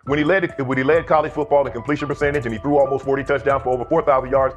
when he led college football in completion percentage and he threw almost 40 touchdowns for over 4,000 yards.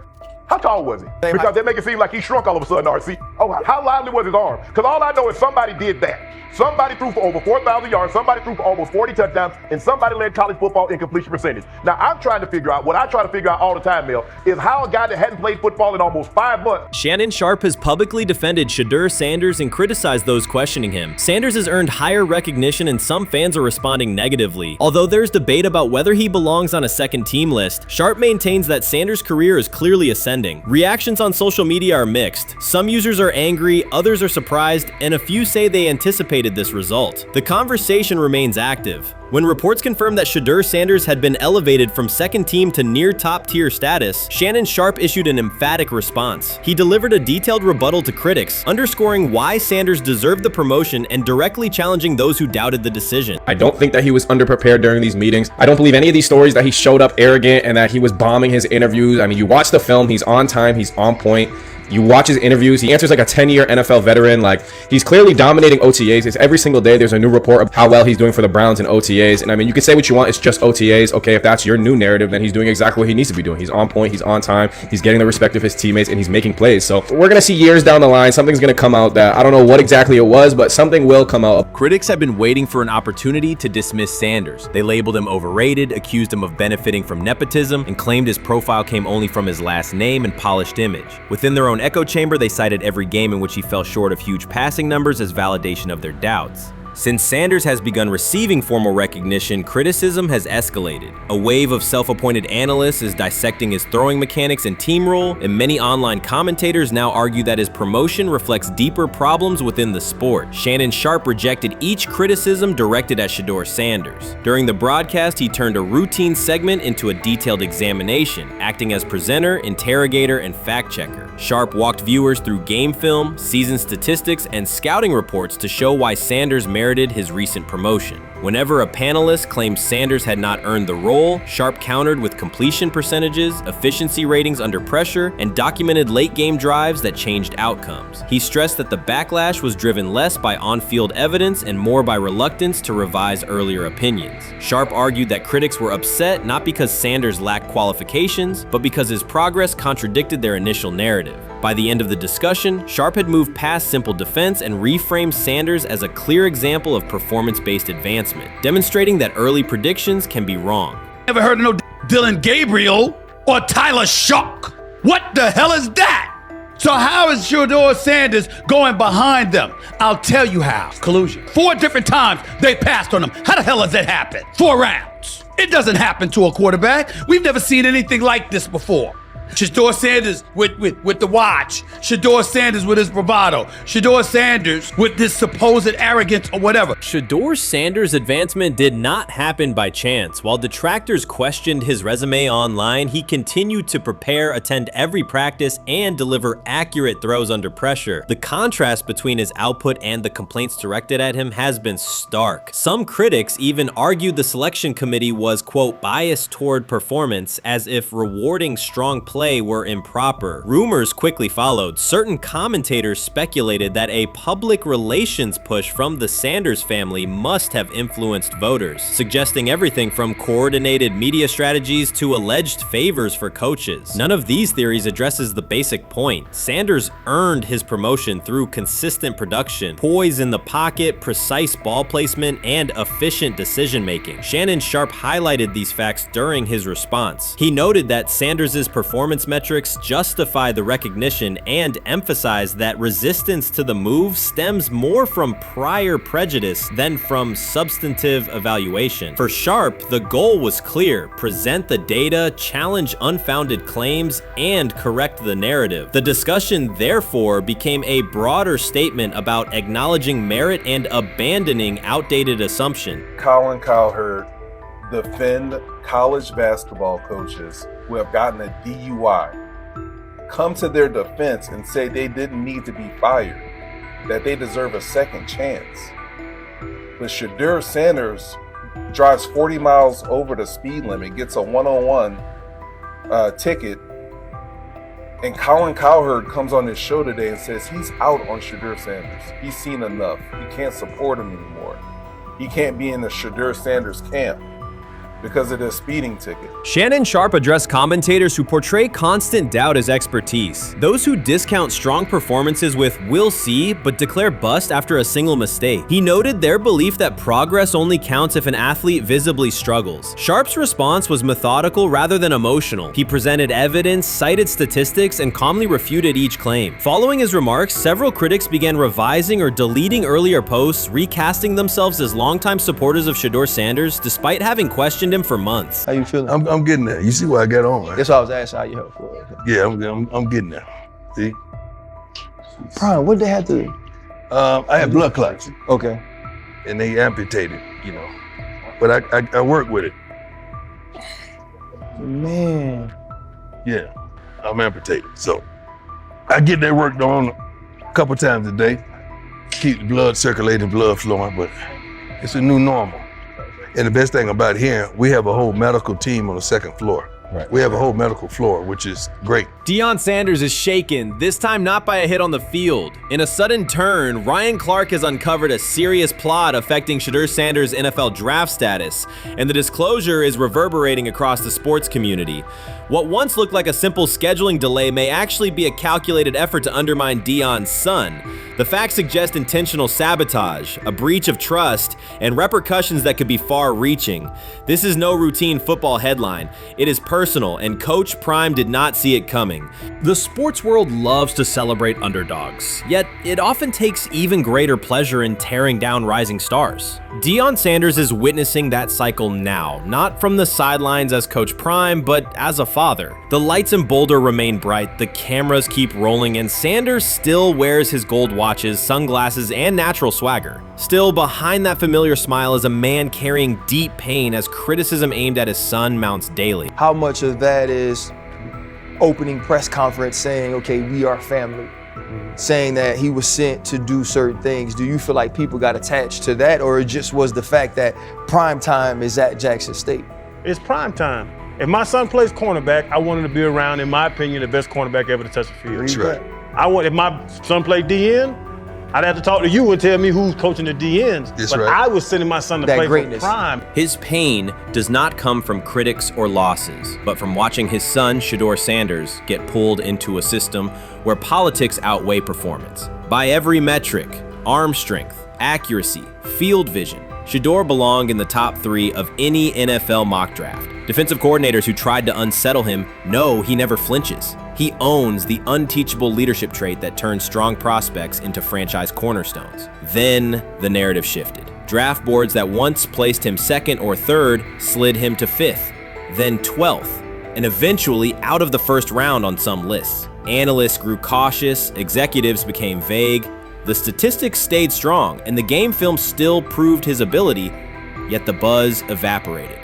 How tall was he? Because they make it seem like he shrunk all of a sudden, RC. Oh, how lively was his arm? Because all I know is somebody did that. Somebody threw for over 4,000 yards, somebody threw for almost 40 touchdowns, and somebody led college football in completion percentage. Now, I'm trying to figure out, what I try to figure out all the time, Mel, is how a guy that hadn't played football in almost 5 months. Shannon Sharpe has publicly defended Shedeur Sanders and criticized those questioning him. Sanders has earned higher recognition and some fans are responding negatively. Although there's debate about whether he belongs on a second team list, Sharpe maintains that Sanders' career is clearly ascending. Reactions on social media are mixed. Some users are angry, others are surprised, and a few say they anticipated this result. The conversation remains active. When reports confirmed that Shedeur Sanders had been elevated from second team to near top tier status, Shannon Sharpe issued an emphatic response. He delivered a detailed rebuttal to critics, underscoring why Sanders deserved the promotion and directly challenging those who doubted the decision. I don't think that he was underprepared during these meetings. I don't believe any of these stories that he showed up arrogant and that he was bombing his interviews. I mean, you watch the film, he's on time, he's on point. You watch his interviews, he answers like a 10-year NFL veteran. Like, he's clearly dominating OTAs. It's every single day there's a new report of how well he's doing for the Browns in OTAs. And I mean, you can say what you want, it's just OTAs. Okay, if that's your new narrative, then he's doing exactly what he needs to be doing. He's on point, he's on time, he's getting the respect of his teammates, and he's making plays. So we're gonna see years down the line, something's gonna come out that I don't know what exactly it was, but something will come out. Critics have been waiting for an opportunity to dismiss Sanders. They labeled him overrated, accused him of benefiting from nepotism, and claimed his profile came only from his last name and polished image. Within their own echo chamber, they cited every game in which he fell short of huge passing numbers as validation of their doubts. Since Sanders has begun receiving formal recognition, criticism has escalated. A wave of self-appointed analysts is dissecting his throwing mechanics and team role, and many online commentators now argue that his promotion reflects deeper problems within the sport. Shannon Sharpe rejected each criticism directed at Shedeur Sanders. During the broadcast, he turned a routine segment into a detailed examination, acting as presenter, interrogator, and fact-checker. Sharpe walked viewers through game film, season statistics, and scouting reports to show why Sanders merited his recent promotion. Whenever a panelist claimed Sanders had not earned the role, Sharpe countered with completion percentages, efficiency ratings under pressure, and documented late-game drives that changed outcomes. He stressed that the backlash was driven less by on-field evidence and more by reluctance to revise earlier opinions. Sharpe argued that critics were upset not because Sanders lacked qualifications, but because his progress contradicted their initial narrative. By the end of the discussion, Sharpe had moved past simple defense and reframed Sanders as a clear example of performance-based advancement, demonstrating that early predictions can be wrong. Never heard of no Dylan Gabriel or Tyler Shock. What the hell is that? So how is Shedeur Sanders going behind them? I'll tell you how. Collusion. 4 different times they passed on him. How the hell does that happen? 4 rounds. It doesn't happen to a quarterback. We've never seen anything like this before. Shedeur Sanders with the watch. Shedeur Sanders with his bravado. Shedeur Sanders with this supposed arrogance or whatever. Shedeur Sanders' advancement did not happen by chance. While detractors questioned his resume online, he continued to prepare, attend every practice, and deliver accurate throws under pressure. The contrast between his output and the complaints directed at him has been stark. Some critics even argued the selection committee was, quote, biased toward performance, as if rewarding strong play were improper. Rumors quickly followed. Certain commentators speculated that a public relations push from the Sanders family must have influenced voters, suggesting everything from coordinated media strategies to alleged favors for coaches. None of these theories addresses the basic point. Sanders earned his promotion through consistent production, poise in the pocket, precise ball placement, and efficient decision-making. Shannon Sharpe highlighted these facts during his response. He noted that Sanders' performance metrics justify the recognition and emphasize that resistance to the move stems more from prior prejudice than from substantive evaluation. For Sharpe, the goal was clear: present the data, challenge unfounded claims, and correct the narrative. The discussion therefore became a broader statement about acknowledging merit and abandoning outdated assumption. Colin Cowherd defend college basketball coaches who have gotten a DUI, come to their defense and say they didn't need to be fired, that they deserve a second chance. But Shedeur Sanders drives 40 miles over the speed limit, gets a one-on-one ticket, and Colin Cowherd comes on his show today and says he's out on Shedeur Sanders. He's seen enough. He can't support him anymore. He can't be in the Shedeur Sanders camp. because of their speeding ticket. Shannon Sharpe addressed commentators who portray constant doubt as expertise. Those who discount strong performances with "we'll see" but declare bust after a single mistake. He noted their belief that progress only counts if an athlete visibly struggles. Sharpe's response was methodical rather than emotional. He presented evidence, cited statistics, and calmly refuted each claim. Following his remarks, several critics began revising or deleting earlier posts, recasting themselves as longtime supporters of Shedeur Sanders despite having questioned him for months. How you feeling? I'm getting there. You see what I got on, right? That's why I was asking how you help for it. Yeah, I'm getting there. See? Prime, what they had to? I had blood clots, Okay. and they amputated, you know. But I work with it. Man. Yeah, I'm amputated. So I get that worked on a couple times a day. Keep the blood circulating, blood flowing, but it's a new normal. And the best thing about here, we have a whole medical team on the second floor. Right. We have a whole medical floor, which is great. Deion Sanders is shaken, this time not by a hit on the field. In a sudden turn, Ryan Clark has uncovered a serious plot affecting Shedeur Sanders' NFL draft status, and the disclosure is reverberating across the sports community. What once looked like a simple scheduling delay may actually be a calculated effort to undermine Deion's son. The facts suggest intentional sabotage, a breach of trust, and repercussions that could be far-reaching. This is no routine football headline. It is personal, and Coach Prime did not see it coming. The sports world loves to celebrate underdogs, yet it often takes even greater pleasure in tearing down rising stars. Deion Sanders is witnessing that cycle now, not from the sidelines as Coach Prime, but as a father. The lights in Boulder remain bright, the cameras keep rolling, and Sanders still wears his gold watches, sunglasses, and natural swagger. Still, behind that familiar smile is a man carrying deep pain as criticism aimed at his son mounts daily. How much of that is opening press conference saying, okay, we are family, saying that he was sent to do certain things? Do you feel like people got attached to that, or it just was the fact that prime time is at Jackson State? It's prime time. If my son plays cornerback, I want him to be around, in my opinion, the best cornerback ever to touch the field. That's right. If my son played DN, I'd have to talk to you and tell me who's coaching the DNs. That's but right. I was sending my son to That play greatness. for prime. His pain does not come from critics or losses, but from watching his son, Shedeur Sanders, get pulled into a system where politics outweigh performance. By every metric, arm strength, accuracy, field vision, Shedeur belonged in the top 3 of any NFL mock draft. Defensive coordinators who tried to unsettle him know he never flinches. He owns the unteachable leadership trait that turns strong prospects into franchise cornerstones. Then the narrative shifted. Draft boards that once placed him 2nd or 3rd slid him to 5th, then 12th, and eventually out of the 1st round on some lists. Analysts grew cautious, executives became vague. The statistics stayed strong, and the game film still proved his ability, yet the buzz evaporated.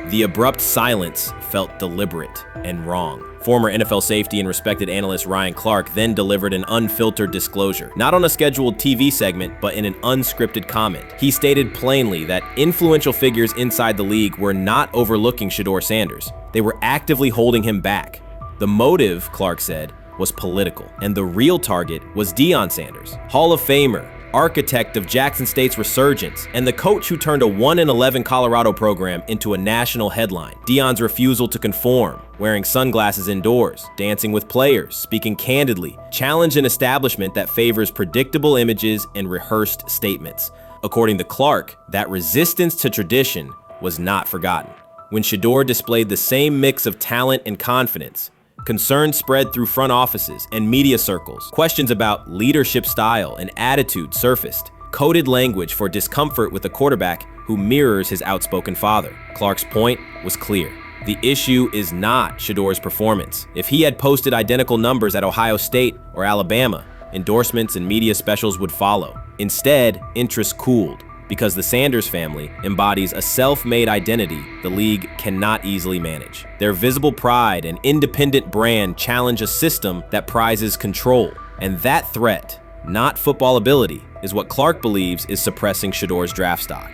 The abrupt silence felt deliberate and wrong. Former NFL safety and respected analyst Ryan Clark then delivered an unfiltered disclosure, not on a scheduled TV segment, but in an unscripted comment. He stated plainly that influential figures inside the league were not overlooking Shedeur Sanders. They were actively holding him back. The motive, Clark said, was political, and the real target was Deion Sanders, Hall of Famer, architect of Jackson State's resurgence, and the coach who turned a 1-11 Colorado program into a national headline. Deion's refusal to conform, wearing sunglasses indoors, dancing with players, speaking candidly, challenged an establishment that favors predictable images and rehearsed statements. According to Clark, that resistance to tradition was not forgotten. When Shedeur displayed the same mix of talent and confidence, concern spread through front offices and media circles. Questions about leadership style and attitude surfaced. Coded language for discomfort with a quarterback who mirrors his outspoken father. Clark's point was clear. The issue is not Shedeur's performance. If he had posted identical numbers at Ohio State or Alabama, endorsements and media specials would follow. Instead, interest cooled, because the Sanders family embodies a self-made identity the league cannot easily manage. Their visible pride and independent brand challenge a system that prizes control. And that threat, not football ability, is what Clark believes is suppressing Shedeur's draft stock.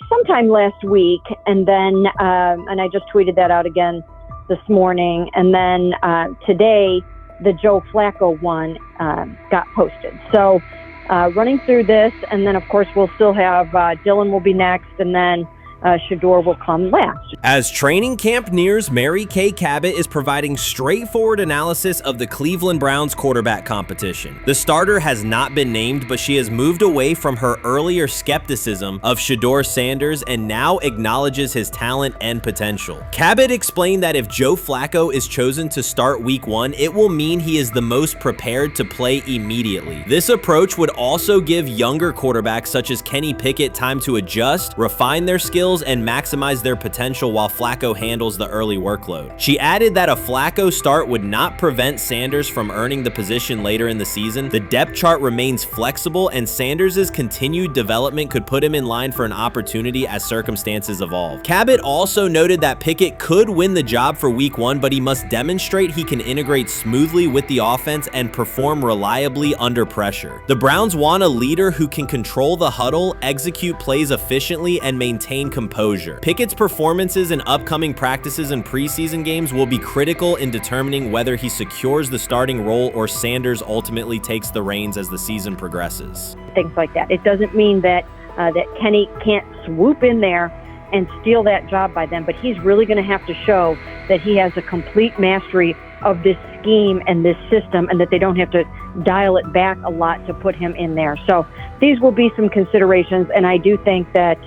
Sometime last week, and then, and I just tweeted that out again this morning, and then today, the Joe Flacco one got posted. So running through this, and then of course we'll still have Dylan will be next, and then Shedeur will come last. As training camp nears, Mary Kay Cabot is providing straightforward analysis of the Cleveland Browns quarterback competition. The starter has not been named, but she has moved away from her earlier skepticism of Deion Sanders and now acknowledges his talent and potential. Cabot explained that if Joe Flacco is chosen to start week 1, it will mean he is the most prepared to play immediately. This approach would also give younger quarterbacks such as Kenny Pickett time to adjust, refine their skills, and maximize their potential while Flacco handles the early workload. She added that a Flacco start would not prevent Sanders from earning the position later in the season. The depth chart remains flexible, and Sanders' continued development could put him in line for an opportunity as circumstances evolve. Cabot also noted that Pickett could win the job for week 1, but he must demonstrate he can integrate smoothly with the offense and perform reliably under pressure. The Browns want a leader who can control the huddle, execute plays efficiently, and maintain composure. Pickett's performances in upcoming practices and preseason games will be critical in determining whether he secures the starting role or Sanders ultimately takes the reins as the season progresses. Things like that. It doesn't mean that Kenny can't swoop in there and steal that job by them, but he's really going to have to show that he has a complete mastery of this scheme and this system, and that they don't have to dial it back a lot to put him in there. So these will be some considerations, and I do think that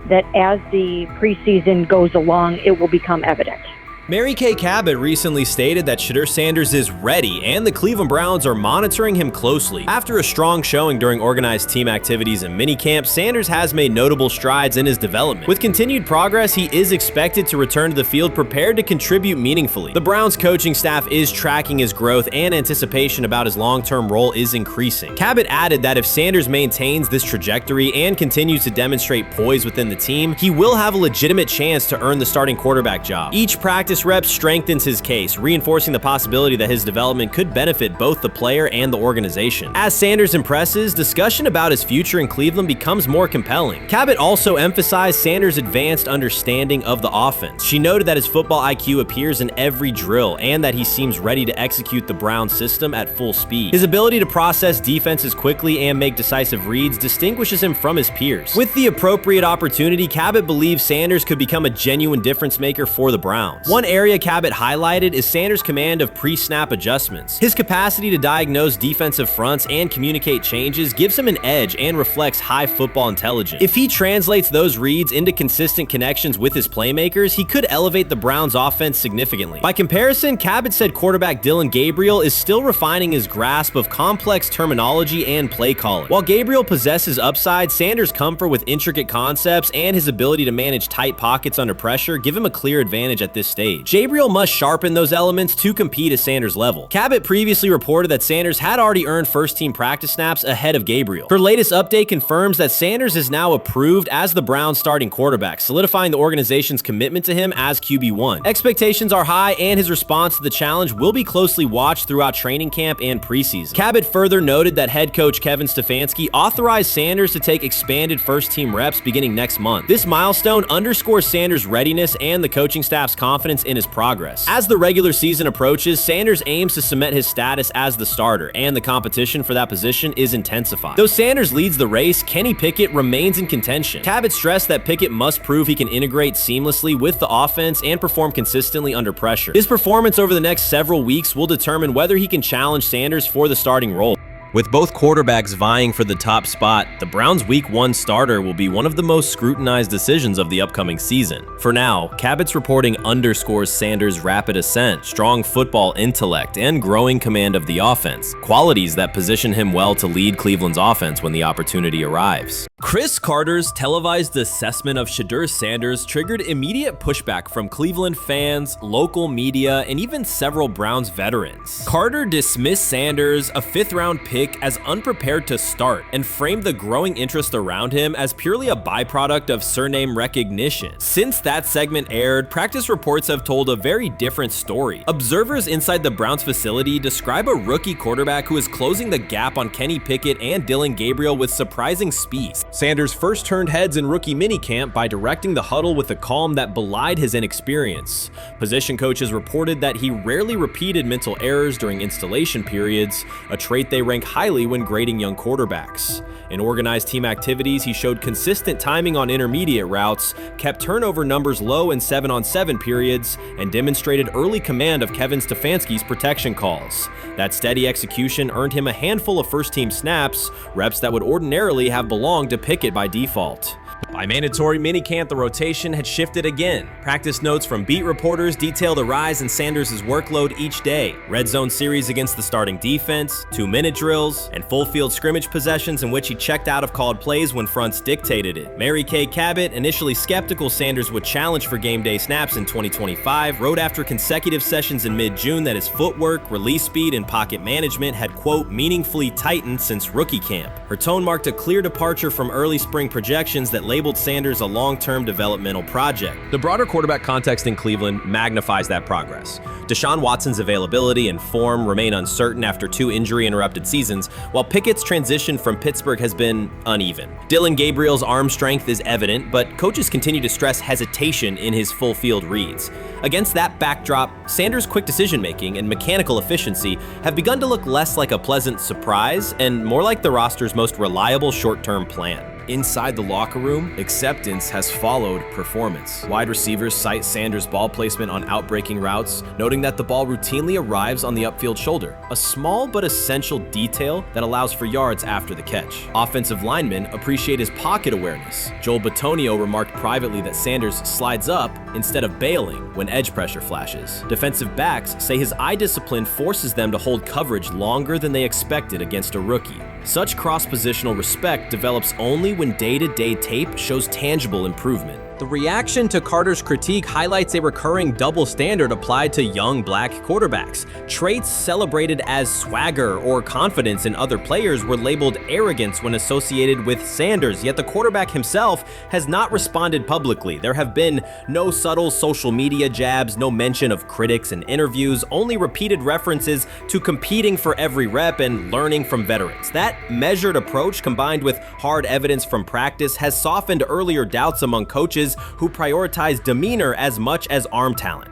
that as the preseason goes along, it will become evident. Mary Kay Cabot recently stated that Shedeur Sanders is ready, and the Cleveland Browns are monitoring him closely. After a strong showing during organized team activities and minicamp, Sanders has made notable strides in his development. With continued progress, he is expected to return to the field prepared to contribute meaningfully. The Browns coaching staff is tracking his growth, and anticipation about his long-term role is increasing. Cabot added that if Sanders maintains this trajectory and continues to demonstrate poise within the team, he will have a legitimate chance to earn the starting quarterback job. Each practice rep strengthens his case, reinforcing the possibility that his development could benefit both the player and the organization. As Sanders impresses, discussion about his future in Cleveland becomes more compelling. Cabot also emphasized Sanders' advanced understanding of the offense. She noted that his football IQ appears in every drill and that he seems ready to execute the Browns system at full speed. His ability to process defenses quickly and make decisive reads distinguishes him from his peers. With the appropriate opportunity, Cabot believes Sanders could become a genuine difference maker for the Browns. One area Cabot highlighted is Sanders' command of pre-snap adjustments. His capacity to diagnose defensive fronts and communicate changes gives him an edge and reflects high football intelligence. If he translates those reads into consistent connections with his playmakers, he could elevate the Browns' offense significantly. By comparison, Cabot said quarterback Deion Gabriel is still refining his grasp of complex terminology and play calling. While Gabriel possesses upside, Sanders' comfort with intricate concepts and his ability to manage tight pockets under pressure give him a clear advantage at this stage. Gabriel must sharpen those elements to compete at Sanders' level. Cabot previously reported that Sanders had already earned first-team practice snaps ahead of Gabriel. Her latest update confirms that Sanders is now approved as the Browns' starting quarterback, solidifying the organization's commitment to him as QB1. Expectations are high, and his response to the challenge will be closely watched throughout training camp and preseason. Cabot further noted that head coach Kevin Stefanski authorized Sanders to take expanded first-team reps beginning next month. This milestone underscores Sanders' readiness and the coaching staff's confidence in his progress. As the regular season approaches, Sanders aims to cement his status as the starter, and the competition for that position is intensified. Though Sanders leads the race, Kenny Pickett remains in contention. Cabot stressed that Pickett must prove he can integrate seamlessly with the offense and perform consistently under pressure. His performance over the next several weeks will determine whether he can challenge Sanders for the starting role. With both quarterbacks vying for the top spot, the Browns' Week 1 starter will be one of the most scrutinized decisions of the upcoming season. For now, Cabot's reporting underscores Sanders' rapid ascent, strong football intellect, and growing command of the offense, qualities that position him well to lead Cleveland's offense when the opportunity arrives. Chris Carter's televised assessment of Shedeur Sanders triggered immediate pushback from Cleveland fans, local media, and even several Browns veterans. Carter dismissed Sanders, a fifth-round pick, as unprepared to start, and framed the growing interest around him as purely a byproduct of surname recognition. Since that segment aired, practice reports have told a very different story. Observers inside the Browns facility describe a rookie quarterback who is closing the gap on Kenny Pickett and Deion Gabriel with surprising speed. Sanders first turned heads in rookie minicamp by directing the huddle with a calm that belied his inexperience. Position coaches reported that he rarely repeated mental errors during installation periods, a trait they rank highly when grading young quarterbacks. In organized team activities, he showed consistent timing on intermediate routes, kept turnover numbers low in 7-on-7 periods, and demonstrated early command of Kevin Stefanski's protection calls. That steady execution earned him a handful of first-team snaps, reps that would ordinarily have belonged to Pickett by default. By mandatory minicamp, the rotation had shifted again. Practice notes from beat reporters detail the rise in Sanders' workload each day. Red zone series against the starting defense, 2-minute drills, and full field scrimmage possessions in which he checked out of called plays when fronts dictated it. Mary Kay Cabot, initially skeptical Sanders would challenge for game day snaps in 2025, wrote after consecutive sessions in mid-June that his footwork, release speed, and pocket management had, quote, meaningfully tightened since rookie camp. Her tone marked a clear departure from early spring projections that labeled Sanders a long-term developmental project. The broader quarterback context in Cleveland magnifies that progress. Deshaun Watson's availability and form remain uncertain after 2 injury-interrupted seasons, while Pickett's transition from Pittsburgh has been uneven. Dillon Gabriel's arm strength is evident, but coaches continue to stress hesitation in his full-field reads. Against that backdrop, Sanders' quick decision-making and mechanical efficiency have begun to look less like a pleasant surprise and more like the roster's most reliable short-term plan. Inside the locker room, acceptance has followed performance. Wide receivers cite Sanders' ball placement on outbreaking routes, noting that the ball routinely arrives on the upfield shoulder, a small but essential detail that allows for yards after the catch. Offensive linemen appreciate his pocket awareness. Joel Bitonio remarked privately that Sanders slides up instead of bailing when edge pressure flashes. Defensive backs say his eye discipline forces them to hold coverage longer than they expected against a rookie. Such cross-positional respect develops only when day-to-day tape shows tangible improvement. The reaction to Carter's critique highlights a recurring double standard applied to young black quarterbacks. Traits celebrated as swagger or confidence in other players were labeled arrogance when associated with Sanders, yet the quarterback himself has not responded publicly. There have been no subtle social media jabs, no mention of critics in interviews, only repeated references to competing for every rep and learning from veterans. That measured approach, combined with hard evidence from practice, has softened earlier doubts among coaches who prioritize demeanor as much as arm talent.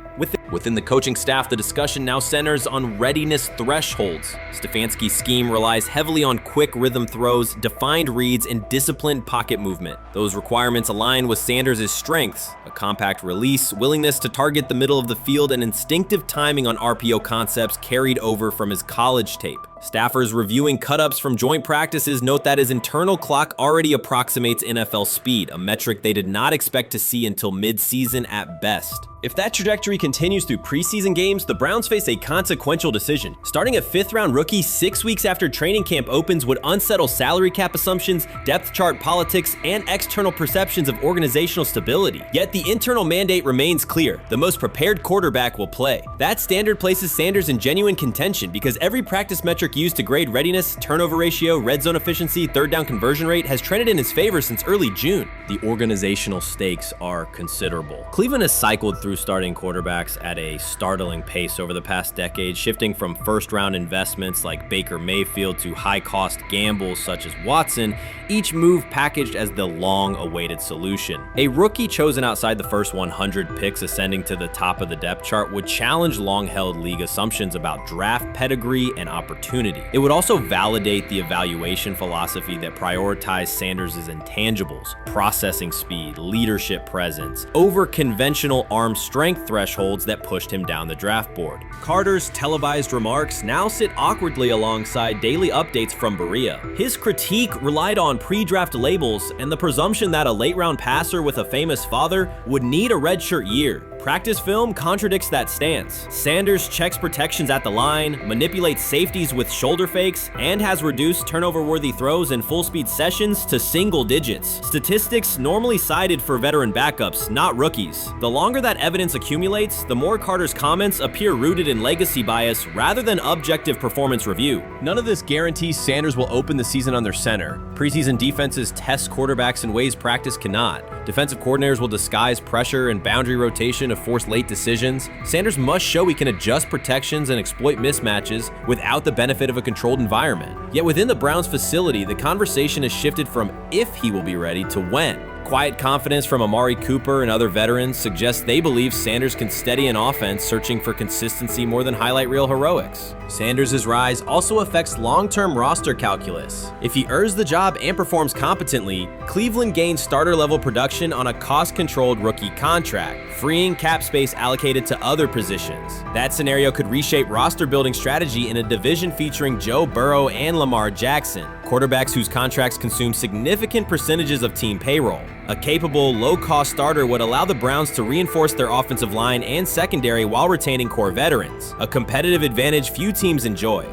Within the coaching staff, the discussion now centers on readiness thresholds. Stefanski's scheme relies heavily on quick rhythm throws, defined reads, and disciplined pocket movement. Those requirements align with Sanders' strengths: a compact release, willingness to target the middle of the field, and instinctive timing on RPO concepts carried over from his college tape. Staffers reviewing cut-ups from joint practices note that his internal clock already approximates NFL speed, a metric they did not expect to see until mid-season at best. If that trajectory continues through preseason games, the Browns face a consequential decision. Starting a 5th-round rookie 6 weeks after training camp opens would unsettle salary cap assumptions, depth chart politics, and external perceptions of organizational stability. Yet the internal mandate remains clear: the most prepared quarterback will play. That standard places Sanders in genuine contention because every practice metric used to grade readiness, turnover ratio, red zone efficiency, third down conversion rate has trended in his favor since early June. The organizational stakes are considerable. Cleveland has cycled through starting quarterbacks at a startling pace over the past decade, shifting from first-round investments like Baker Mayfield to high-cost gambles such as Watson, each move packaged as the long-awaited solution. A rookie chosen outside the first 100 picks ascending to the top of the depth chart would challenge long-held league assumptions about draft pedigree and opportunity. It would also validate the evaluation philosophy that prioritized Sanders' intangibles: processing speed, leadership presence, over conventional arm strength thresholds that pushed him down the draft board. Carter's televised remarks now sit awkwardly alongside daily updates from Berea. His critique relied on pre-draft labels and the presumption that a late-round passer with a famous father would need a redshirt year. Practice film contradicts that stance. Sanders checks protections at the line, manipulates safeties with shoulder fakes, and has reduced turnover-worthy throws and full-speed sessions to single digits. Statistics normally cited for veteran backups, not rookies. The longer that evidence accumulates, the more Carter's comments appear rooted in legacy bias rather than objective performance review. None of this guarantees Sanders will open the season under center. Preseason defenses test quarterbacks in ways practice cannot. Defensive coordinators will disguise pressure and boundary rotation to force late decisions. Sanders must show he can adjust protections and exploit mismatches without the benefit of a controlled environment. Yet within the Browns facility, the conversation has shifted from if he will be ready to when. Quiet confidence from Amari Cooper and other veterans suggests they believe Sanders can steady an offense searching for consistency more than highlight reel heroics. Sanders' rise also affects long-term roster calculus. If he earns the job and performs competently, Cleveland gains starter-level production on a cost-controlled rookie contract, freeing cap space allocated to other positions. That scenario could reshape roster-building strategy in a division featuring Joe Burrow and Lamar Jackson, quarterbacks whose contracts consume significant percentages of team payroll. A capable, low-cost starter would allow the Browns to reinforce their offensive line and secondary while retaining core veterans, a competitive advantage few teams enjoy.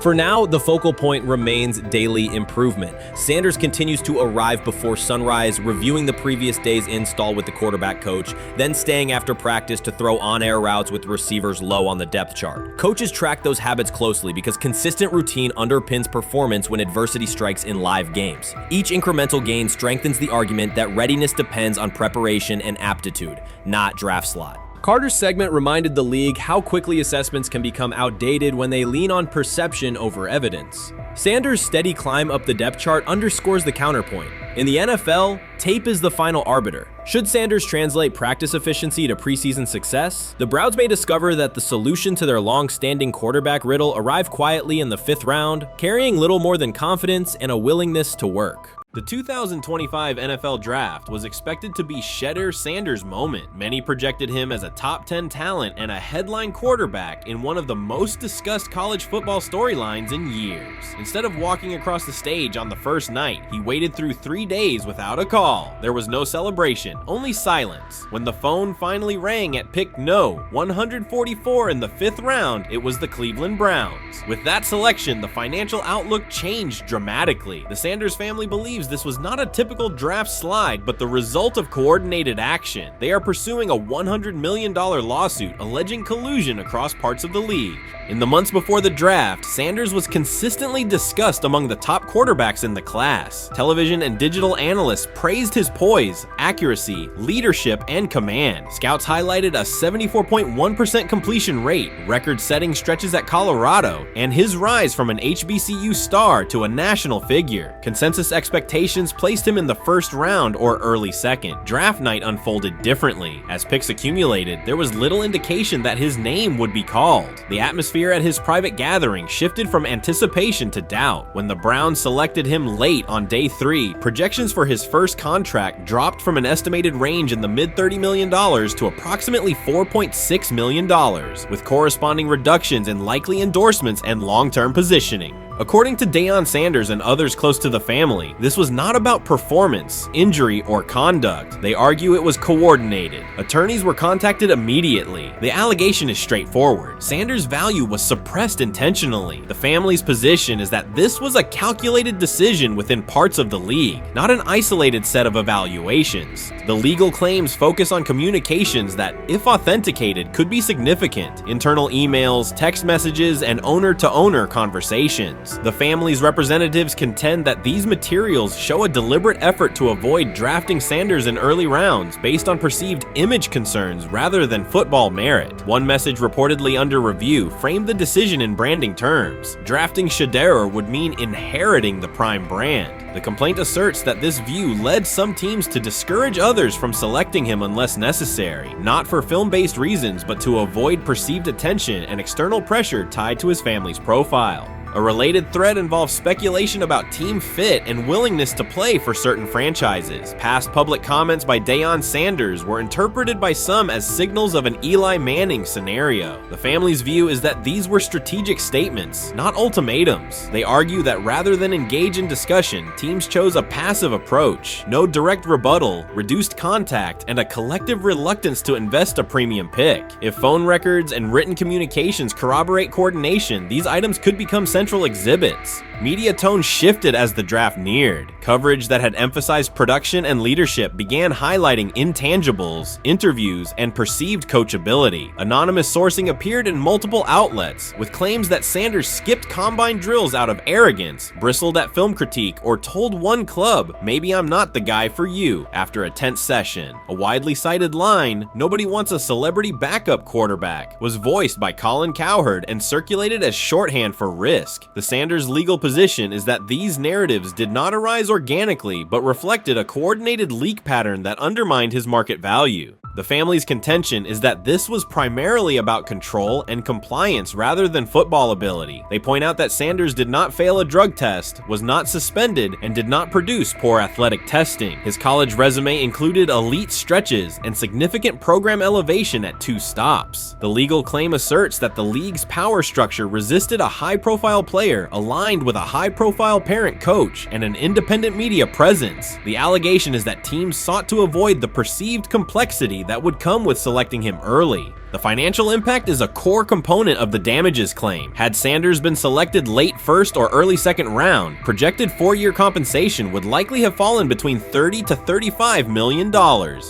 For now, the focal point remains daily improvement. Sanders continues to arrive before sunrise, reviewing the previous day's install with the quarterback coach, then staying after practice to throw on-air routes with receivers low on the depth chart. Coaches track those habits closely because consistent routine underpins performance when adversity strikes in live games. Each incremental gain strengthens the argument that readiness depends on preparation and aptitude, not draft slot. Carter's segment reminded the league how quickly assessments can become outdated when they lean on perception over evidence. Sanders' steady climb up the depth chart underscores the counterpoint. In the NFL, tape is the final arbiter. Should Sanders translate practice efficiency to preseason success, the Browns may discover that the solution to their long-standing quarterback riddle arrived quietly in the 5th round, carrying little more than confidence and a willingness to work. The 2025 NFL Draft was expected to be Shedeur Sanders' moment. Many projected him as a top 10 talent and a headline quarterback in one of the most discussed college football storylines in years. Instead of walking across the stage on the first night, he waited through 3 days without a call. There was no celebration, only silence. When the phone finally rang at pick no. 144 in the 5th round, it was the Cleveland Browns. With that selection, the financial outlook changed dramatically. The Sanders family believes this was not a typical draft slide, but the result of coordinated action. They are pursuing a $100 million lawsuit alleging collusion across parts of the league. In the months before the draft, Sanders was consistently discussed among the top quarterbacks in the class. Television and digital analysts praised his poise, accuracy, leadership, and command. Scouts highlighted a 74.1% completion rate, record-setting stretches at Colorado, and his rise from an HBCU star to a national figure. Consensus expectations placed him in the 1st round or early 2nd. Draft night unfolded differently. As picks accumulated, there was little indication that his name would be called. The atmosphere at his private gathering shifted from anticipation to doubt. When the Browns selected him late on day 3, projections for his first contract dropped from an estimated range in the mid-$30 million to approximately $4.6 million, with corresponding reductions in likely endorsements and long-term positioning. According to Deion Sanders and others close to the family, this was not about performance, injury, or conduct. They argue it was coordinated. Attorneys were contacted immediately. The allegation is straightforward. Sanders' value was suppressed intentionally. The family's position is that this was a calculated decision within parts of the league, not an isolated set of evaluations. The legal claims focus on communications that, if authenticated, could be significant. Internal emails, text messages, and owner-to-owner conversations. The family's representatives contend that these materials show a deliberate effort to avoid drafting Sanders in early rounds based on perceived image concerns rather than football merit. One message reportedly under review framed the decision in branding terms. Drafting Shedeur would mean inheriting the Prime brand. The complaint asserts that this view led some teams to discourage others from selecting him unless necessary, not for film-based reasons, but to avoid perceived attention and external pressure tied to his family's profile. A related thread involves speculation about team fit and willingness to play for certain franchises. Past public comments by Deion Sanders were interpreted by some as signals of an Eli Manning scenario. The family's view is that these were strategic statements, not ultimatums. They argue that rather than engage in discussion, teams chose a passive approach, no direct rebuttal, reduced contact, and a collective reluctance to invest a premium pick. If phone records and written communications corroborate coordination, these items could become central exhibits. Media tone shifted as the draft neared. Coverage that had emphasized production and leadership began highlighting intangibles, interviews, and perceived coachability. Anonymous sourcing appeared in multiple outlets, with claims that Sanders skipped combine drills out of arrogance, bristled at film critique, or told one club, "Maybe I'm not the guy for you," after a tense session. A widely cited line, "Nobody wants a celebrity backup quarterback," was voiced by Colin Cowherd and circulated as shorthand for risk. The Sanders legal position is that these narratives did not arise organically, but reflected a coordinated leak pattern that undermined his market value. The family's contention is that this was primarily about control and compliance rather than football ability. They point out that Sanders did not fail a drug test, was not suspended, and did not produce poor athletic testing. His college resume included elite stretches and significant program elevation at 2 stops. The legal claim asserts that the league's power structure resisted a high-profile player aligned with a high-profile parent coach and an independent media presence. The allegation is that teams sought to avoid the perceived complexity that would come with selecting him early. The financial impact is a core component of the damages claim. Had Sanders been selected late first or early second round, projected 4-year compensation would likely have fallen between $30 to $35 million,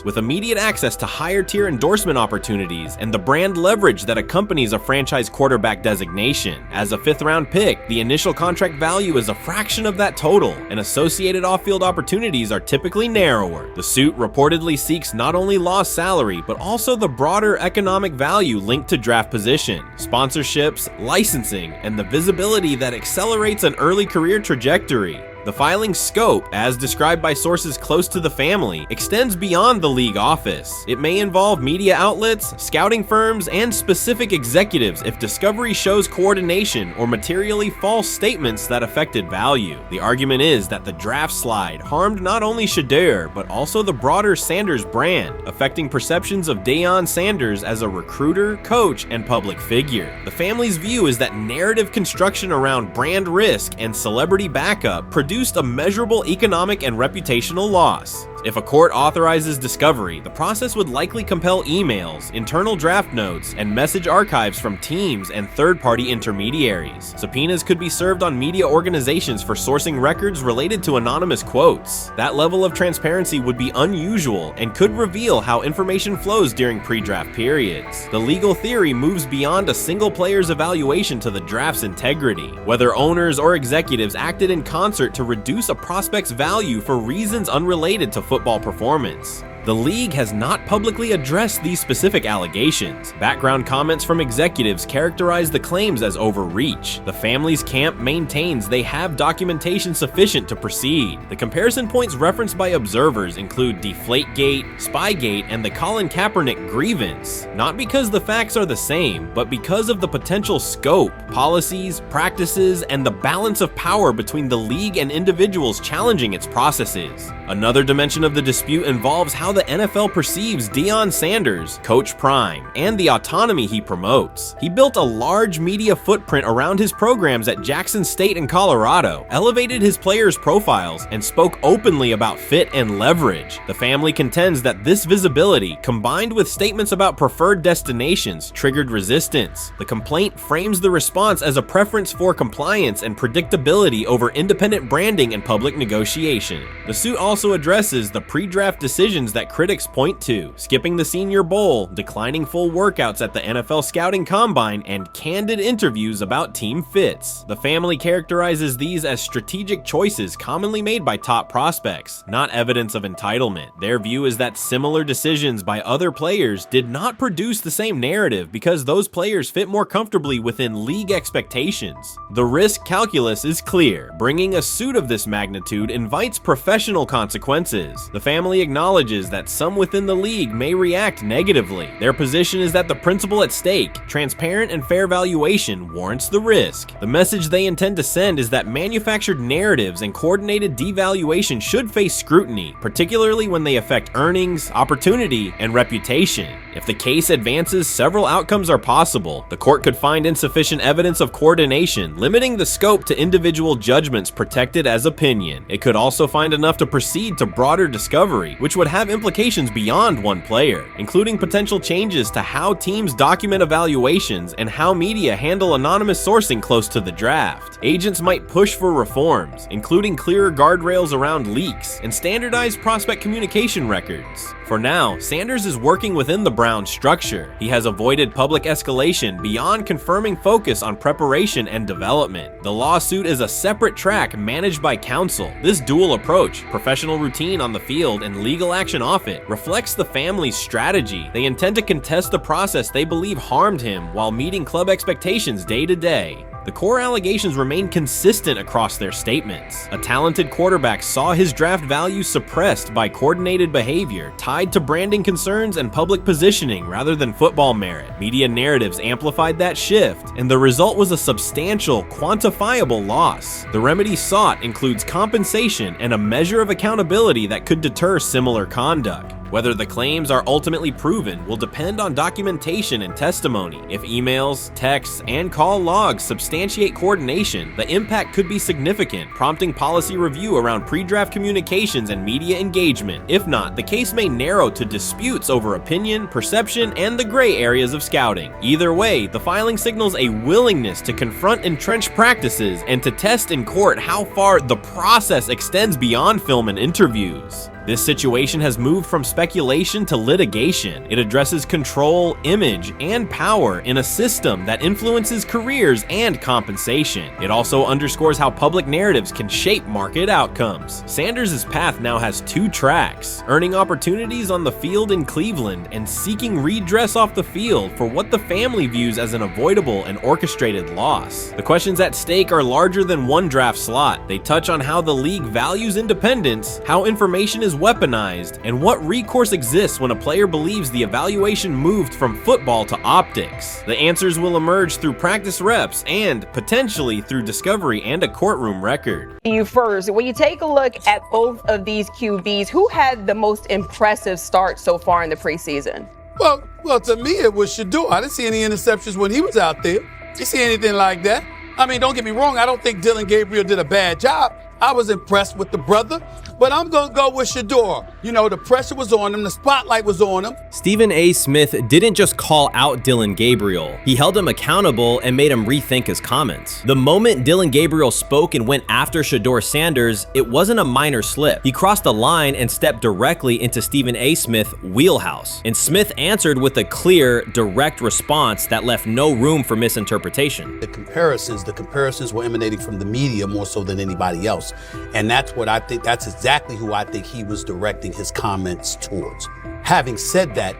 with immediate access to higher tier endorsement opportunities and the brand leverage that accompanies a franchise quarterback designation. As a 5th round pick, the initial contract value is a fraction of that total, and associated off-field opportunities are typically narrower. The suit reportedly seeks not only lost salary, but also the broader economic value linked to draft position, sponsorships, licensing, and the visibility that accelerates an early career trajectory. The filing's scope, as described by sources close to the family, extends beyond the league office. It may involve media outlets, scouting firms, and specific executives if discovery shows coordination or materially false statements that affected value. The argument is that the draft slide harmed not only Shedeur, but also the broader Sanders brand, affecting perceptions of Deion Sanders as a recruiter, coach, and public figure. The family's view is that narrative construction around brand risk and celebrity backup produced a measurable economic and reputational loss. If a court authorizes discovery, the process would likely compel emails, internal draft notes, and message archives from teams and third-party intermediaries. Subpoenas could be served on media organizations for sourcing records related to anonymous quotes. That level of transparency would be unusual and could reveal how information flows during pre-draft periods. The legal theory moves beyond a single player's evaluation to the draft's integrity, whether owners or executives acted in concert to reduce a prospect's value for reasons unrelated to football performance. The league has not publicly addressed these specific allegations. Background comments from executives characterize the claims as overreach. The family's camp maintains they have documentation sufficient to proceed. The comparison points referenced by observers include Deflategate, Spygate, and the Colin Kaepernick grievance, not because the facts are the same, but because of the potential scope, policies, practices, and the balance of power between the league and individuals challenging its processes. Another dimension of the dispute involves how the NFL perceives Deion Sanders, Coach Prime, and the autonomy he promotes. He built a large media footprint around his programs at Jackson State and Colorado, elevated his players' profiles, and spoke openly about fit and leverage. The family contends that this visibility, combined with statements about preferred destinations, triggered resistance. The complaint frames the response as a preference for compliance and predictability over independent branding and public negotiation. The suit also addresses the pre-draft decisions that critics point to: skipping the Senior Bowl, declining full workouts at the NFL Scouting Combine, and candid interviews about team fits. The family characterizes these as strategic choices commonly made by top prospects, not evidence of entitlement. Their view is that similar decisions by other players did not produce the same narrative because those players fit more comfortably within league expectations. The risk calculus is clear. Bringing a suit of this magnitude invites professional consequences. The family acknowledges that some within the league may react negatively. Their position is that the principle at stake, transparent and fair valuation, warrants the risk. The message they intend to send is that manufactured narratives and coordinated devaluation should face scrutiny, particularly when they affect earnings, opportunity, and reputation. If the case advances, several outcomes are possible. The court could find insufficient evidence of coordination, limiting the scope to individual judgments protected as opinion. It could also find enough to proceed to broader discovery, which would have implications beyond one player, including potential changes to how teams document evaluations and how media handle anonymous sourcing close to the draft. Agents might push for reforms, including clearer guardrails around leaks and standardized prospect communication records. For now, Sanders is working within the Browns structure. He has avoided public escalation beyond confirming focus on preparation and development. The lawsuit is a separate track managed by counsel. This dual approach, professional routine on the field and legal action off it, reflects the family's strategy. They intend to contest the process they believe harmed him while meeting club expectations day to day. The core allegations remain consistent across their statements. A talented quarterback saw his draft value suppressed by coordinated behavior tied to branding concerns and public positioning rather than football merit. Media narratives amplified that shift, and the result was a substantial, quantifiable loss. The remedy sought includes compensation and a measure of accountability that could deter similar conduct. Whether the claims are ultimately proven will depend on documentation and testimony. If emails, texts, and call logs substantiate coordination, the impact could be significant, prompting policy review around pre-draft communications and media engagement. If not, the case may narrow to disputes over opinion, perception, and the gray areas of scouting. Either way, the filing signals a willingness to confront entrenched practices and to test in court how far the process extends beyond film and interviews. This situation has moved from speculation to litigation. It addresses control, image, and power in a system that influences careers and compensation. It also underscores how public narratives can shape market outcomes. Sanders' path now has two tracks: earning opportunities on the field in Cleveland and seeking redress off the field for what the family views as an avoidable and orchestrated loss. The questions at stake are larger than one draft slot. They touch on how the league values independence, how information is weaponized, and what recourse exists when a player believes the evaluation moved from football to optics. The answers will emerge through practice reps and potentially through discovery and a courtroom record. You first, when you take a look at both of these QBs, who had the most impressive start so far in the preseason? Well, to me, it was Shedeur. I didn't see any interceptions when he was out there. Didn't see anything like that. I mean, don't get me wrong, I don't think Deion Gabriel did a bad job. I was impressed with the brother, but I'm going to go with Shedeur. You know, the pressure was on him, the spotlight was on him. Stephen A. Smith didn't just call out Deion Gabriel, he held him accountable and made him rethink his comments. The moment Deion Gabriel spoke and went after Shedeur Sanders, it wasn't a minor slip. He crossed the line and stepped directly into Stephen A. Smith's wheelhouse. And Smith answered with a clear, direct response that left no room for misinterpretation. The comparisons were emanating from the media more so than anybody else. And that's what I think, that's exactly who I think he was directing his comments towards. Having said that,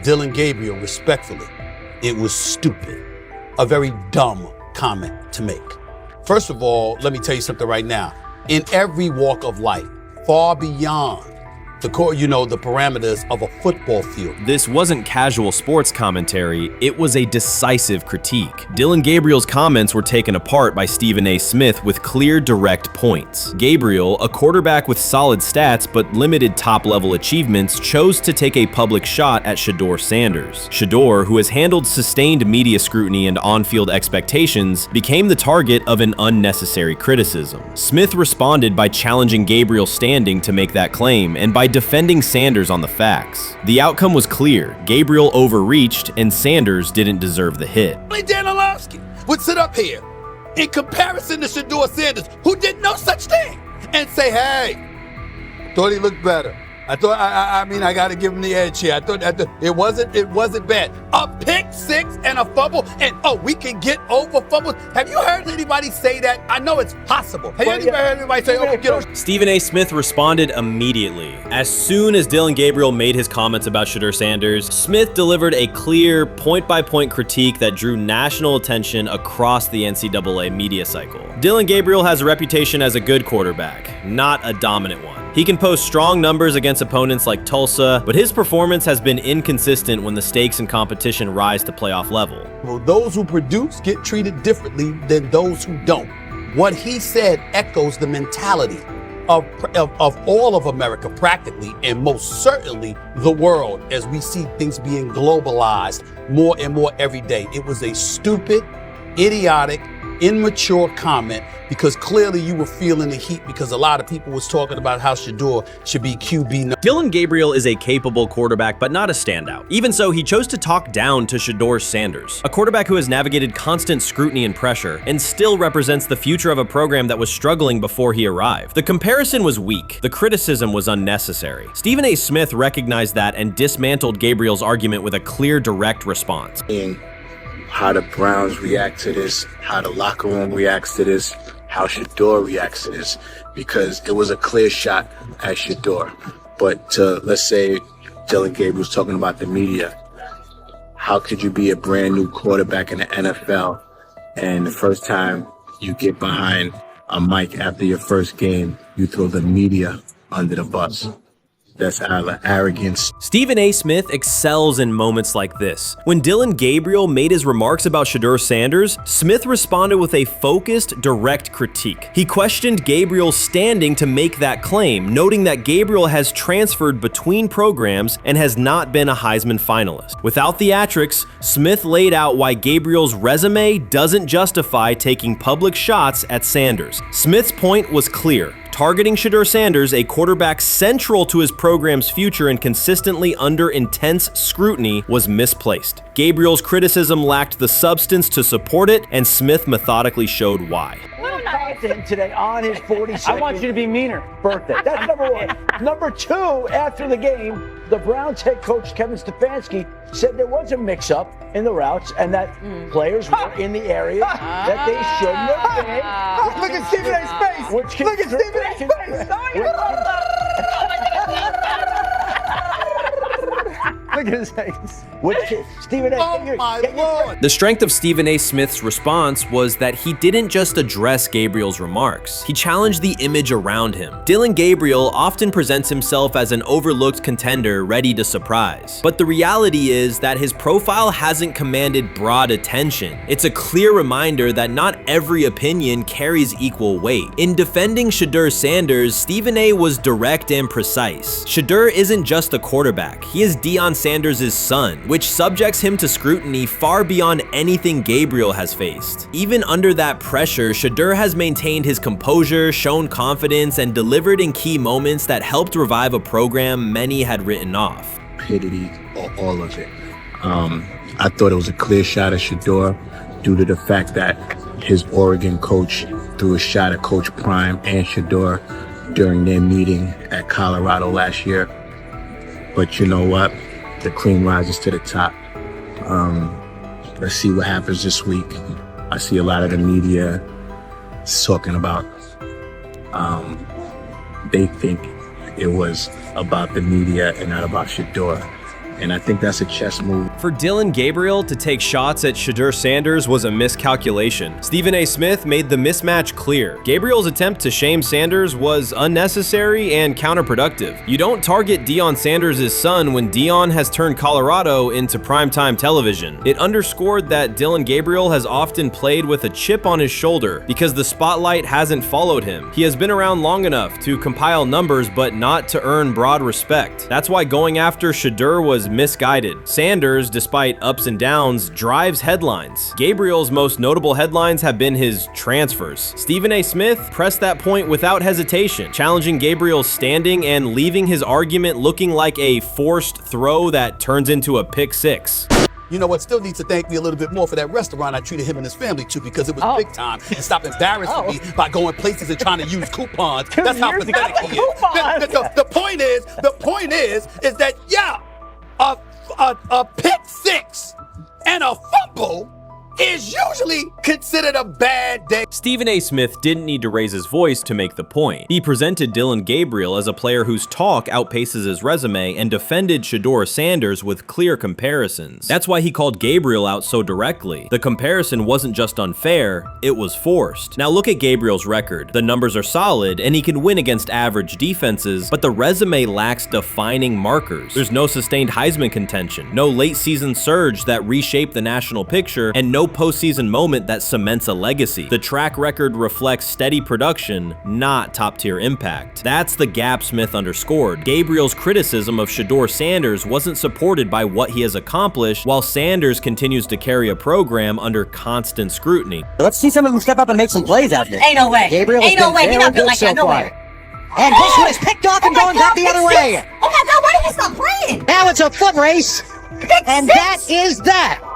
Deion Gabriel, respectfully, it was stupid. A very dumb comment to make. First of all, let me tell you something right now. In every walk of life, far beyond the parameters of a football field. This wasn't casual sports commentary, it was a decisive critique. Deion Gabriel's comments were taken apart by Stephen A. Smith with clear, direct points. Gabriel, a quarterback with solid stats but limited top-level achievements, chose to take a public shot at Shedeur Sanders. Shedeur, who has handled sustained media scrutiny and on-field expectations, became the target of an unnecessary criticism. Smith responded by challenging Gabriel's standing to make that claim, and by defending Sanders on the facts. The outcome was clear. Gabriel overreached, and Sanders didn't deserve the hit. Only Dan Orlovsky would sit up here in comparison to Shedeur Sanders, who did no such thing, and say, hey, thought he looked better. I got to give him the edge here. I thought it wasn't bad. A pick six and a fumble, and we can get over fumbles. Have you heard anybody say that? I know it's possible. Have you ever heard anybody say, we get over? Stephen A. Smith responded immediately. As soon as Deion Gabriel made his comments about Shedeur Sanders, Smith delivered a clear, point-by-point critique that drew national attention across the NCAA media cycle. Deion Gabriel has a reputation as a good quarterback, not a dominant one. He can post strong numbers against opponents like Tulsa, but his performance has been inconsistent when the stakes and competition rise to playoff level. Well, those who produce get treated differently than those who don't. What he said echoes the mentality of all of America practically, and most certainly the world, as we see things being globalized more and more every day. It was a stupid, idiotic, immature comment, because clearly you were feeling the heat because a lot of people was talking about how Shedeur should be QB. Deion Gabriel is a capable quarterback, but not a standout. Even so, he chose to talk down to Shedeur Sanders, a quarterback who has navigated constant scrutiny and pressure and still represents the future of a program that was struggling before he arrived. The comparison was weak. The criticism was unnecessary. Stephen A. Smith recognized that and dismantled Gabriel's argument with a clear, direct response. How the Browns react to this, how the locker room reacts to this, how Shedeur reacts to this, because it was a clear shot at Shedeur. But let's say Deion Gabriel's talking about the media. How could you be a brand new quarterback in the NFL And the first time you get behind a mic after your first game, you throw the media under the bus. That's out of arrogance. Stephen A. Smith excels in moments like this. When Dillon Gabriel made his remarks about Shedeur Sanders, Smith responded with a focused, direct critique. He questioned Gabriel's standing to make that claim, noting that Gabriel has transferred between programs and has not been a Heisman finalist. Without theatrics, Smith laid out why Gabriel's resume doesn't justify taking public shots at Sanders. Smith's point was clear. Targeting Shedeur Sanders, a quarterback central to his program's future and consistently under intense scrutiny, was misplaced. Gabriel's criticism lacked the substance to support it, and Smith methodically showed why. Today on his 42nd I want you to be meaner birthday. That's number one. Number two, after the game, the Browns head coach Kevin Stefanski said there was a mix-up in the routes and that players were in the area that they shouldn't have been. Look at Stephen A's face. Look at Stephen A's face. Look at his face. Stephen A. Oh my Lord. The strength of Stephen A. Smith's response was that he didn't just address Gabriel's remarks. He challenged the image around him. Dillon Gabriel often presents himself as an overlooked contender ready to surprise. But the reality is that his profile hasn't commanded broad attention. It's a clear reminder that not every opinion carries equal weight. In defending Shedeur Sanders, Stephen A. was direct and precise. Shedeur isn't just a quarterback. He is Deion Sanders' son, which subjects him to scrutiny far beyond anything Gabriel has faced. Even under that pressure, Shedeur has maintained his composure, shown confidence, and delivered in key moments that helped revive a program many had written off. Stupidity, all of it. I thought it was a clear shot at Shedeur due to the fact that his Oregon coach threw a shot at Coach Prime and Shedeur during their meeting at Colorado last year. But you know what? The cream rises to the top. Let's see what happens this week. I see a lot of the media talking about they think it was about the media and not about Shedeur. And I think that's a chess move. For Dillon Gabriel to take shots at Shedeur Sanders was a miscalculation. Stephen A. Smith made the mismatch clear. Gabriel's attempt to shame Sanders was unnecessary and counterproductive. You don't target Deion Sanders' son when Deion has turned Colorado into primetime television. It underscored that Dillon Gabriel has often played with a chip on his shoulder because the spotlight hasn't followed him. He has been around long enough to compile numbers but not to earn broad respect. That's why going after Shedeur was misguided. Sanders, despite ups and downs, drives headlines. Gabriel's most notable headlines have been his transfers. Stephen A. Smith pressed that point without hesitation, challenging Gabriel's standing and leaving his argument looking like a forced throw that turns into a pick six. You know what? Still needs to thank me a little bit more for that restaurant I treated him and his family to because it was big time and stop embarrassing me by going places and trying to use coupons. That's how pathetic he is. The point is that a pick six and a fumble is usually considered a bad day. Stephen A. Smith didn't need to raise his voice to make the point. He presented Dillon Gabriel as a player whose talk outpaces his resume and defended Shedeur Sanders with clear comparisons. That's why he called Gabriel out so directly. The comparison wasn't just unfair, it was forced. Now look at Gabriel's record. The numbers are solid and he can win against average defenses, but the resume lacks defining markers. There's no sustained Heisman contention, no late season surge that reshaped the national picture, and no postseason moment that cements a legacy. The track record reflects steady production, not top-tier impact. That's the gap Smith underscored. Gabriel's criticism of Shedeur Sanders wasn't supported by what he has accomplished, while Sanders continues to carry a program under constant scrutiny. Let's see some of them step up and make some plays out there. Ain't no way. Gabriel ain't no way. He's not built like that. No way. And this one is picked off and going back the other way. Oh my God, why did he stop playing? Now it's a foot race. And that is that.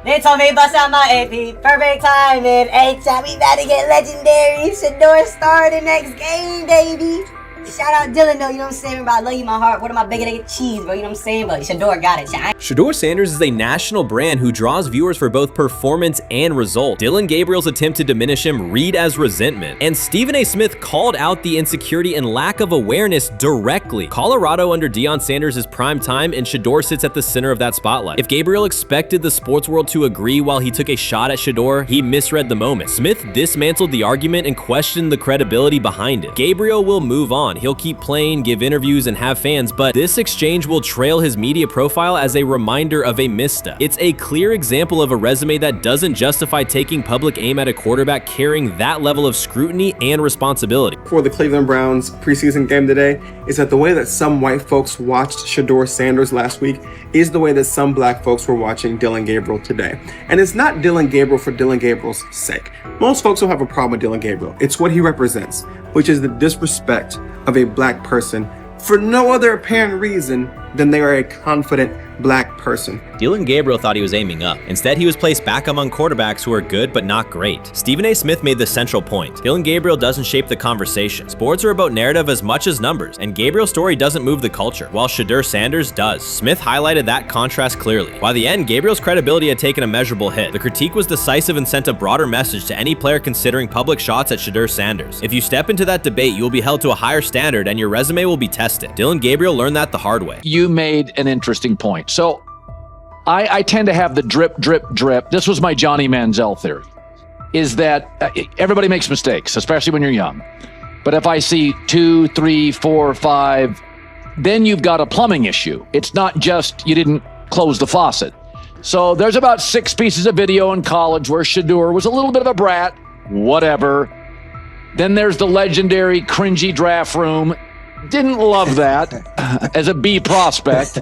They told me bust out my AP, perfect timing. Ain't time we about to get legendary. Shedeur star the next game, baby. Shout out Dylan though, you know what I'm saying? Bro, I love you, my heart. What am I bigger than cheese, bro? You know what I'm saying? But Shedeur got it. Shedeur Sanders is a national brand who draws viewers for both performance and result. Dylan Gabriel's attempt to diminish him read as resentment. And Stephen A. Smith called out the insecurity and lack of awareness directly. Colorado under Deion Sanders is prime time, and Shedeur sits at the center of that spotlight. If Gabriel expected the sports world to agree while he took a shot at Shedeur, he misread the moment. Smith dismantled the argument and questioned the credibility behind it. Gabriel will move on. He'll keep playing, give interviews, and have fans, but this exchange will trail his media profile as a reminder of a misstep. It's a clear example of a resume that doesn't justify taking public aim at a quarterback carrying that level of scrutiny and responsibility. For the Cleveland Browns preseason game today is that the way that some white folks watched Shedeur Sanders last week is the way that some black folks were watching Dylan Gabriel today. And it's not Dylan Gabriel for Dylan Gabriel's sake. Most folks don't have a problem with Dylan Gabriel. It's what he represents, which is the disrespect of a black person for no other apparent reason than they are a confident black person. Dylan Gabriel thought he was aiming up. Instead, he was placed back among quarterbacks who are good but not great. Stephen A. Smith made the central point. Dylan Gabriel doesn't shape the conversation. Sports are about narrative as much as numbers, and Gabriel's story doesn't move the culture, while Shedeur Sanders does. Smith highlighted that contrast clearly. By the end, Gabriel's credibility had taken a measurable hit. The critique was decisive and sent a broader message to any player considering public shots at Shedeur Sanders. If you step into that debate, you will be held to a higher standard and your resume will be tested. Dylan Gabriel learned that the hard way. You made an interesting point. So I tend to have the drip, drip, drip. This was my Johnny Manziel theory, is that everybody makes mistakes, especially when you're young. But if I see 2, 3, 4, 5, then you've got a plumbing issue. It's not just you didn't close the faucet. So there's about 6 pieces of video in college where Shedeur was a little bit of a brat, whatever. Then there's the legendary cringy draft room. Didn't love that as a B prospect.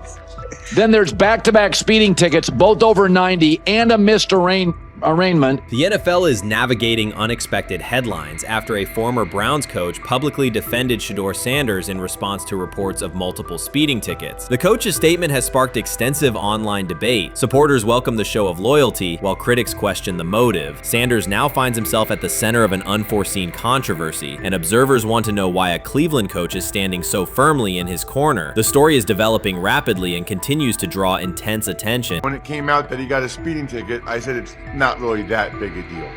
Then there's back-to-back speeding tickets, both over 90, and a missed arraignment. The NFL is navigating unexpected headlines after a former Browns coach publicly defended Shedeur Sanders in response to reports of multiple speeding tickets. The coach's statement has sparked extensive online debate. Supporters welcome the show of loyalty, while critics question the motive. Sanders now finds himself at the center of an unforeseen controversy, and observers want to know why a Cleveland coach is standing so firmly in his corner. The story is developing rapidly and continues to draw intense attention. When it came out that he got a speeding ticket, I said it's not really that big a deal.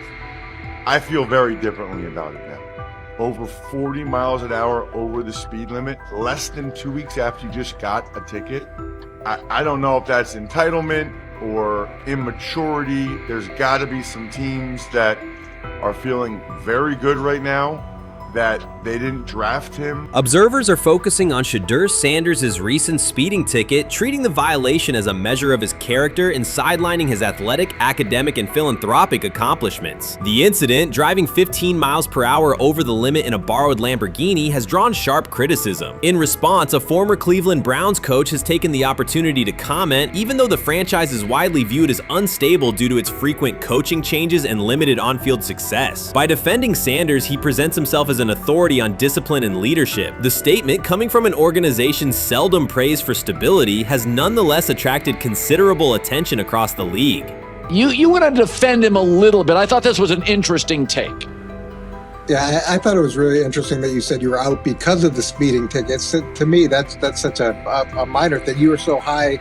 I feel very differently about it now. Over 40 miles an hour over the speed limit, less than 2 weeks after you just got a ticket. I don't know if that's entitlement or immaturity. There's got to be some teams that are feeling very good right now that they didn't draft him. Observers are focusing on Shedeur Sanders' recent speeding ticket, treating the violation as a measure of his character and sidelining his athletic, academic, and philanthropic accomplishments. The incident, driving 15 miles per hour over the limit in a borrowed Lamborghini, has drawn sharp criticism. In response, a former Cleveland Browns coach has taken the opportunity to comment, even though the franchise is widely viewed as unstable due to its frequent coaching changes and limited on-field success. By defending Sanders, he presents himself as an authority on discipline and leadership. The statement, coming from an organization seldom praised for stability, has nonetheless attracted considerable attention across the league. You want to defend him a little bit. I thought this was an interesting take. Yeah, I thought it was really interesting that you said you were out because of the speeding tickets. To me, that's such a minor thing. You were so high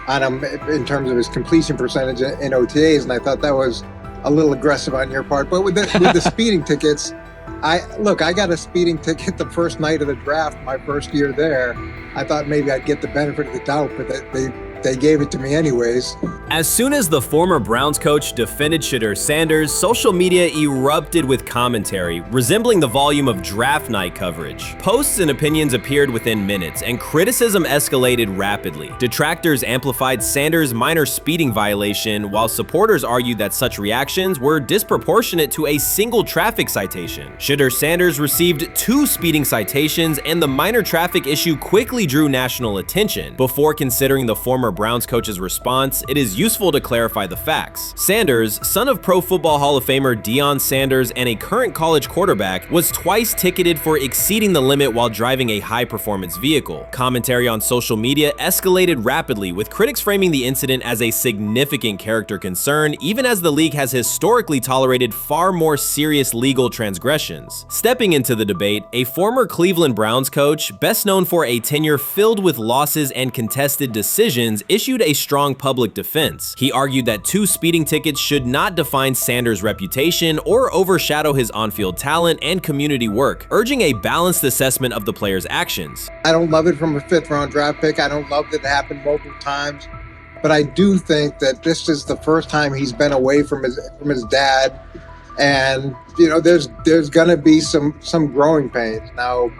on him in terms of his completion percentage in OTAs, and I thought that was a little aggressive on your part. But with the speeding tickets, I got a speeding ticket the first night of the draft, my first year there. I thought maybe I'd get the benefit of the doubt, but they gave it to me anyways. As soon as the former Browns coach defended Shedeur Sanders, social media erupted with commentary, resembling the volume of draft night coverage. Posts and opinions appeared within minutes, and criticism escalated rapidly. Detractors amplified Sanders' minor speeding violation, while supporters argued that such reactions were disproportionate to a single traffic citation. Shedeur Sanders received 2 speeding citations, and the minor traffic issue quickly drew national attention. Before considering the former Browns coach's response, it is useful to clarify the facts. Sanders, son of Pro Football Hall of Famer Deion Sanders and a current college quarterback, was twice ticketed for exceeding the limit while driving a high-performance vehicle. Commentary on social media escalated rapidly, with critics framing the incident as a significant character concern, even as the league has historically tolerated far more serious legal transgressions. Stepping into the debate, a former Cleveland Browns coach, best known for a tenure filled with losses and contested decisions, issued a strong public defense. He argued that 2 speeding tickets should not define Sanders' reputation or overshadow his on-field talent and community work, urging a balanced assessment of the player's actions. I don't love it from a 5th-round draft pick. I don't love that it happened multiple times. But I do think that this is the first time he's been away from his dad. And, you know, there's going to be some growing pains. Now,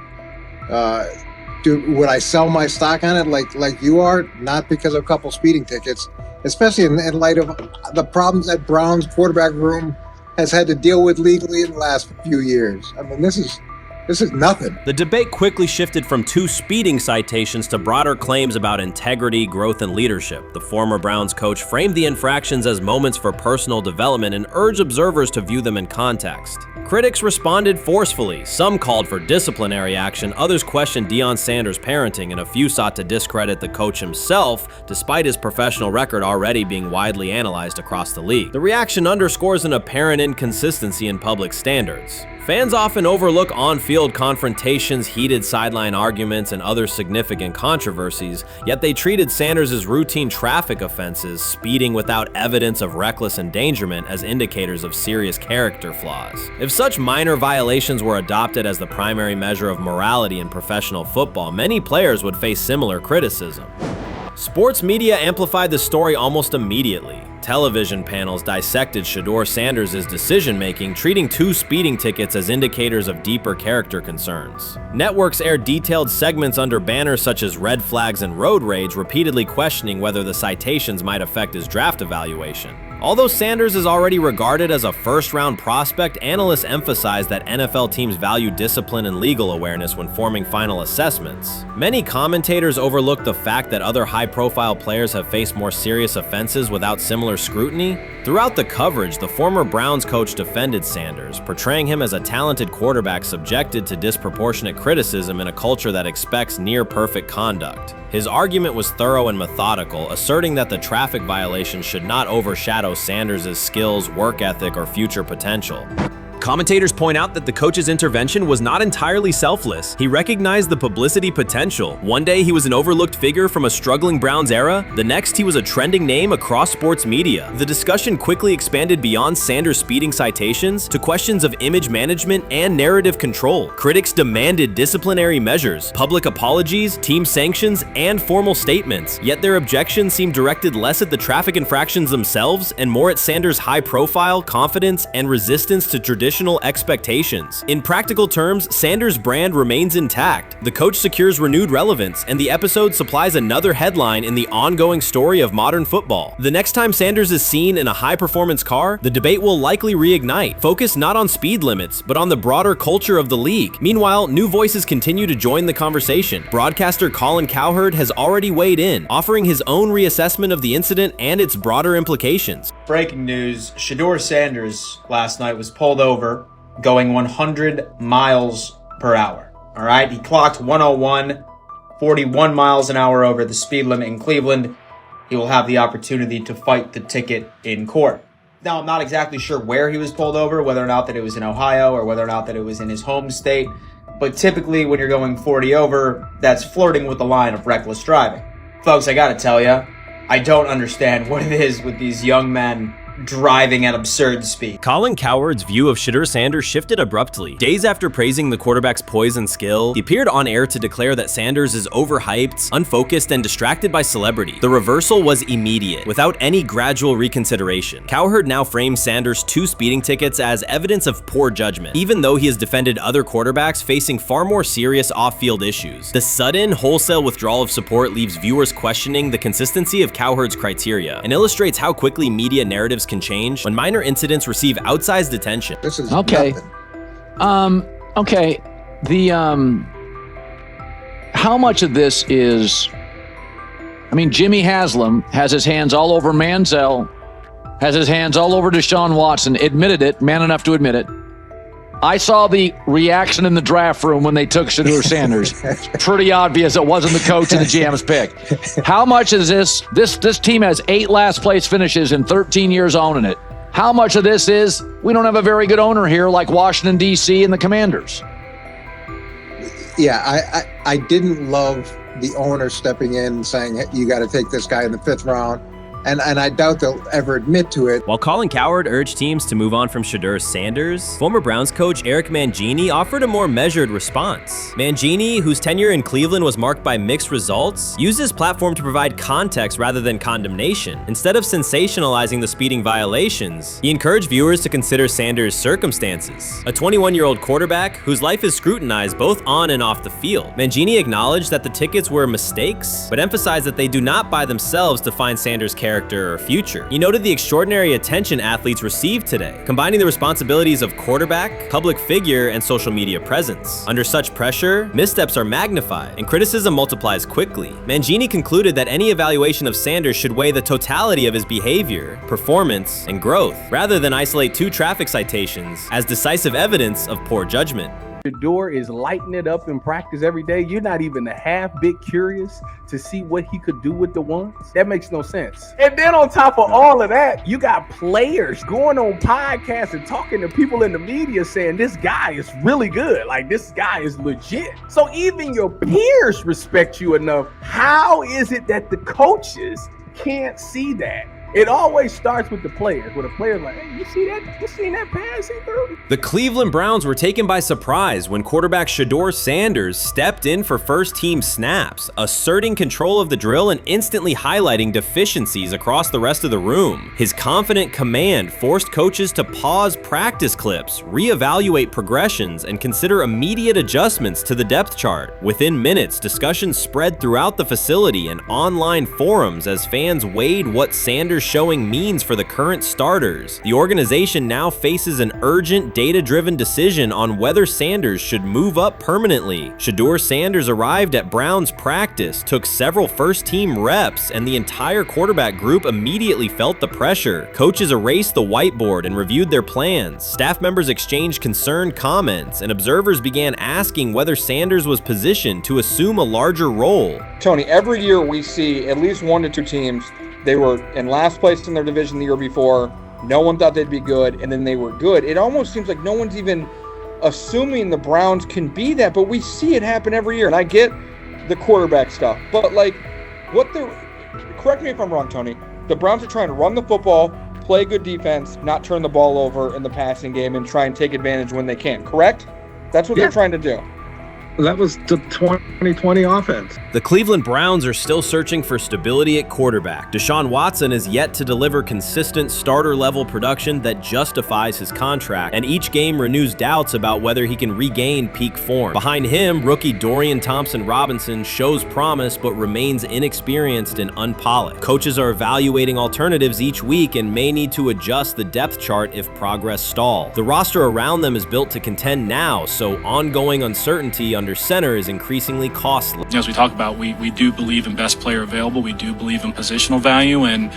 would I sell my stock on it like you are? Not because of a couple speeding tickets, especially in light of the problems that Brown's quarterback room has had to deal with legally in the last few years. I mean, this is nothing. The debate quickly shifted from 2 speeding citations to broader claims about integrity, growth, and leadership. The former Browns coach framed the infractions as moments for personal development and urged observers to view them in context. Critics responded forcefully. Some called for disciplinary action, others questioned Deion Sanders' parenting, and a few sought to discredit the coach himself, despite his professional record already being widely analyzed across the league. The reaction underscores an apparent inconsistency in public standards. Fans often overlook on-field confrontations, heated sideline arguments, and other significant controversies, yet they treated Sanders' as routine traffic offenses, speeding without evidence of reckless endangerment, as indicators of serious character flaws. If such minor violations were adopted as the primary measure of morality in professional football, many players would face similar criticism. Sports media amplified the story almost immediately. Television panels dissected Shedeur Sanders' decision-making, treating 2 speeding tickets as indicators of deeper character concerns. Networks aired detailed segments under banners such as red flags and road rage, repeatedly questioning whether the citations might affect his draft evaluation. Although Sanders is already regarded as a first-round prospect, analysts emphasize that NFL teams value discipline and legal awareness when forming final assessments. Many commentators overlook the fact that other high-profile players have faced more serious offenses without similar scrutiny. Throughout the coverage, the former Browns coach defended Sanders, portraying him as a talented quarterback subjected to disproportionate criticism in a culture that expects near-perfect conduct. His argument was thorough and methodical, asserting that the traffic violation should not overshadow Sanders' skills, work ethic, or future potential. Commentators point out that the coach's intervention was not entirely selfless. He recognized the publicity potential. One day he was an overlooked figure from a struggling Browns era, the next he was a trending name across sports media. The discussion quickly expanded beyond Sanders' speeding citations to questions of image management and narrative control. Critics demanded disciplinary measures, public apologies, team sanctions, and formal statements, yet their objections seemed directed less at the traffic infractions themselves and more at Sanders' high profile, confidence, and resistance to traditional expectations. In practical terms, Sanders' brand remains intact. The coach secures renewed relevance, and the episode supplies another headline in the ongoing story of modern football. The next time Sanders is seen in a high-performance car, the debate will likely reignite, focused not on speed limits, but on the broader culture of the league. Meanwhile, new voices continue to join the conversation. Broadcaster Colin Cowherd has already weighed in, offering his own reassessment of the incident and its broader implications. Breaking news, Shedeur Sanders last night was pulled over going 100 miles per hour. All right, he clocked 101, 41 miles an hour over the speed limit in Cleveland. He will have the opportunity to fight the ticket in court. Now, I'm not exactly sure where he was pulled over, whether or not that it was in Ohio or whether or not that it was in his home state. But typically when you're going 40 over, that's flirting with the line of reckless driving. Folks, I gotta tell you, I don't understand what it is with these young men driving at absurd speed. Colin Cowherd's view of Shedeur Sanders shifted abruptly. Days after praising the quarterback's poise and skill, he appeared on air to declare that Sanders is overhyped, unfocused, and distracted by celebrity. The reversal was immediate, without any gradual reconsideration. Cowherd now frames Sanders' 2 speeding tickets as evidence of poor judgment, even though he has defended other quarterbacks facing far more serious off-field issues. The sudden, wholesale withdrawal of support leaves viewers questioning the consistency of Cowherd's criteria and illustrates how quickly media narratives can change when minor incidents receive outsized attention. This is okay. Okay. The how much of this is I mean, Jimmy Haslam has his hands all over Manziel, has his hands all over Deshaun Watson, admitted it, man enough to admit it. I saw the reaction in the draft room when they took Shedeur Sanders. Pretty obvious it wasn't the coach and the GM's pick. How much is this team has 8 last place finishes in 13 years owning it. How much of this is we don't have a very good owner here like Washington, D.C. and the Commanders? Yeah, I didn't love the owner stepping in and saying, you got to take this guy in the 5th round. And I doubt they'll ever admit to it. While Colin Cowherd urged teams to move on from Shedeur Sanders, former Browns coach Eric Mangini offered a more measured response. Mangini, whose tenure in Cleveland was marked by mixed results, used his platform to provide context rather than condemnation. Instead of sensationalizing the speeding violations, he encouraged viewers to consider Sanders' circumstances. A 21-year-old quarterback whose life is scrutinized both on and off the field. Mangini acknowledged that the tickets were mistakes, but emphasized that they do not by themselves define Sanders' character or future. He noted the extraordinary attention athletes received today, combining the responsibilities of quarterback, public figure, and social media presence. Under such pressure, missteps are magnified, and criticism multiplies quickly. Mangini concluded that any evaluation of Sanders should weigh the totality of his behavior, performance, and growth, rather than isolate 2 traffic citations as decisive evidence of poor judgment. Shedeur is lighting it up in practice every day. You're not even a half bit curious to see what he could do with the ones. That makes no sense. And then on top of all of that, you got players going on podcasts and talking to people in the media saying this guy is really good. Like, this guy is legit. So even your peers respect you enough. How is it that the coaches can't see that? It always starts with the players, where the player's like, hey, you see that? You seen that pass he threw? The Cleveland Browns were taken by surprise when quarterback Shedeur Sanders stepped in for first-team snaps, asserting control of the drill and instantly highlighting deficiencies across the rest of the room. His confident command forced coaches to pause practice clips, reevaluate progressions, and consider immediate adjustments to the depth chart. Within minutes, discussions spread throughout the facility and online forums as fans weighed what Sanders' showing means for the current starters. The organization now faces an urgent, data-driven decision on whether Sanders should move up permanently. Shedeur Sanders arrived at Browns practice, took several first-team reps, and the entire quarterback group immediately felt the pressure. Coaches erased the whiteboard and reviewed their plans. Staff members exchanged concerned comments, and observers began asking whether Sanders was positioned to assume a larger role. Tony, every year we see at least 1 to 2 teams. They were in last place in their division the year before. No one thought they'd be good, and then they were good. It almost seems like no one's even assuming the Browns can be that, but we see it happen every year. And I get the quarterback stuff, but like, correct me if I'm wrong, Tony. The Browns are trying to run the football, play good defense, not turn the ball over in the passing game, and try and take advantage when they can, correct? That's what they're trying to do. That was the 2020 offense. The Cleveland Browns are still searching for stability at quarterback. Deshaun Watson is yet to deliver consistent starter-level production that justifies his contract, and each game renews doubts about whether he can regain peak form. Behind him, rookie Dorian Thompson-Robinson shows promise but remains inexperienced and unpolished. Coaches are evaluating alternatives each week and may need to adjust the depth chart if progress stalls. The roster around them is built to contend now, so ongoing uncertainty under center is increasingly costly. As we talk about, we do believe in best player available. We do believe in positional value, and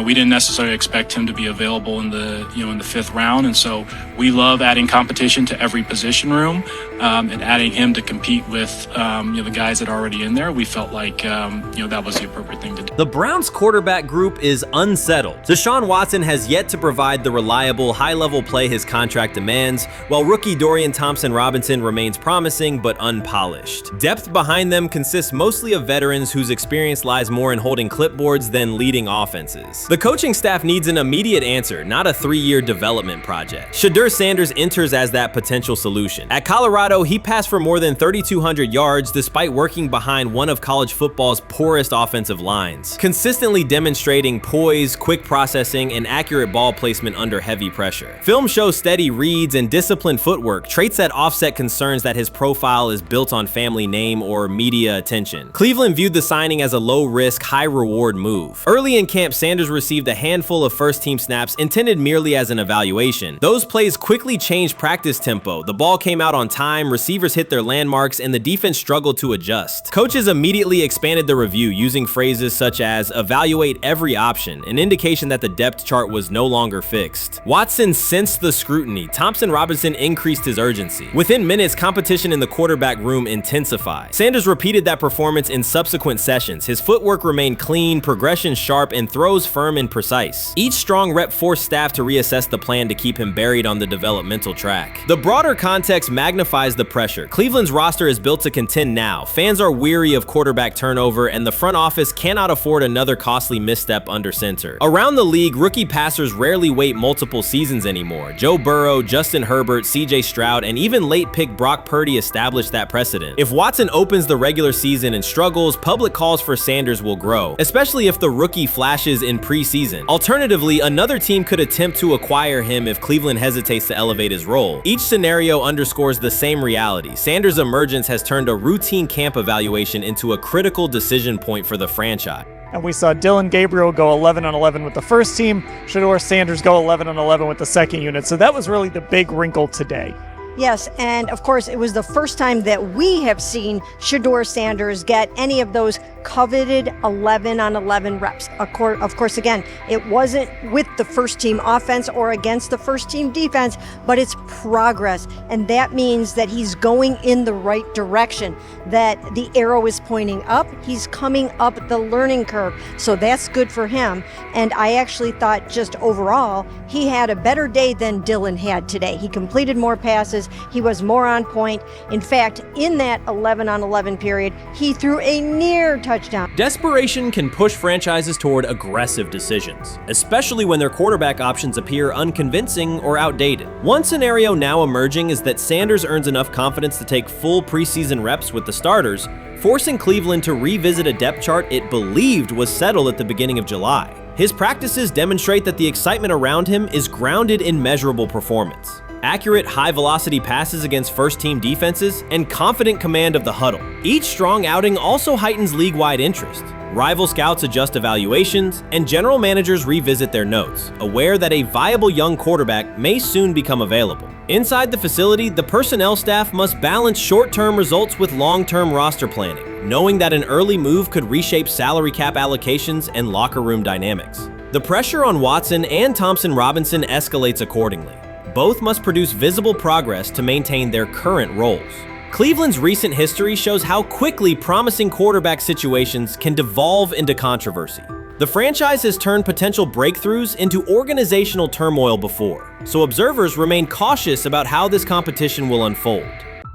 we didn't necessarily expect him to be available in the 5th round, and so we love adding competition to every position room and adding him to compete with the guys that are already in there. We felt like that was the appropriate thing to do. The Browns quarterback group is unsettled. Deshaun Watson has yet to provide the reliable, high-level play his contract demands, while rookie Dorian Thompson-Robinson remains promising but unpolished. Depth behind them consists mostly of veterans whose experience lies more in holding clipboards than leading offenses. The coaching staff needs an immediate answer, not a 3-year development project. Shedeur Sanders enters as that potential solution. At Colorado, he passed for more than 3,200 yards despite working behind one of college football's poorest offensive lines, consistently demonstrating poise, quick processing, and accurate ball placement under heavy pressure. Film shows steady reads and disciplined footwork, traits that offset concerns that his profile is built on family name or media attention. Cleveland viewed the signing as a low-risk, high-reward move. Early in camp, Sanders received a handful of first-team snaps intended merely as an evaluation. Those plays quickly changed practice tempo. The ball came out on time, receivers hit their landmarks, and the defense struggled to adjust. Coaches immediately expanded the review using phrases such as evaluate every option, an indication that the depth chart was no longer fixed. Watson sensed the scrutiny. Thompson Robinson increased his urgency. Within minutes, competition in the quarterback room intensified. Sanders repeated that performance in subsequent sessions. His footwork remained clean, progression sharp, and throws firm and precise. Each strong rep forced staff to reassess the plan to keep him buried on the developmental track. The broader context magnifies the pressure. Cleveland's roster is built to contend now. Fans are weary of quarterback turnover, and the front office cannot afford another costly misstep under center. Around the league, rookie passers rarely wait multiple seasons anymore. Joe Burrow, Justin Herbert, CJ Stroud, and even late pick Brock Purdy established that precedent. If Watson opens the regular season and struggles, public calls for Sanders will grow, especially if the rookie flashes in preseason. Alternatively, another team could attempt to acquire him if Cleveland hesitates to elevate his role. Each scenario underscores the same reality. Sanders' emergence has turned a routine camp evaluation into a critical decision point for the franchise. And we saw Dillon Gabriel go 11-on-11 with the first team, Shedeur Sanders go 11-on-11 with the second unit. So that was really the big wrinkle today. Yes, and of course, it was the first time that we have seen Shedeur Sanders get any of those coveted 11-on-11 reps. Of course, again, it wasn't with the first team offense or against the first team defense, but it's progress. And that means that he's going in the right direction, that the arrow is pointing up. He's coming up the learning curve. So that's good for him. And I actually thought just overall, he had a better day than Dillon had today. He completed more passes. He was more on point. In fact, in that 11-on-11 period, he threw a near touchdown. Desperation can push franchises toward aggressive decisions, especially when their quarterback options appear unconvincing or outdated. One scenario now emerging is that Sanders earns enough confidence to take full preseason reps with the starters, forcing Cleveland to revisit a depth chart it believed was settled at the beginning of July. His practices demonstrate that the excitement around him is grounded in measurable performance. Accurate, high-velocity passes against first-team defenses, and confident command of the huddle. Each strong outing also heightens league-wide interest. Rival scouts adjust evaluations, and general managers revisit their notes, aware that a viable young quarterback may soon become available. Inside the facility, the personnel staff must balance short-term results with long-term roster planning, knowing that an early move could reshape salary cap allocations and locker room dynamics. The pressure on Watson and Thompson Robinson escalates accordingly. Both must produce visible progress to maintain their current roles. Cleveland's recent history shows how quickly promising quarterback situations can devolve into controversy. The franchise has turned potential breakthroughs into organizational turmoil before, so observers remain cautious about how this competition will unfold.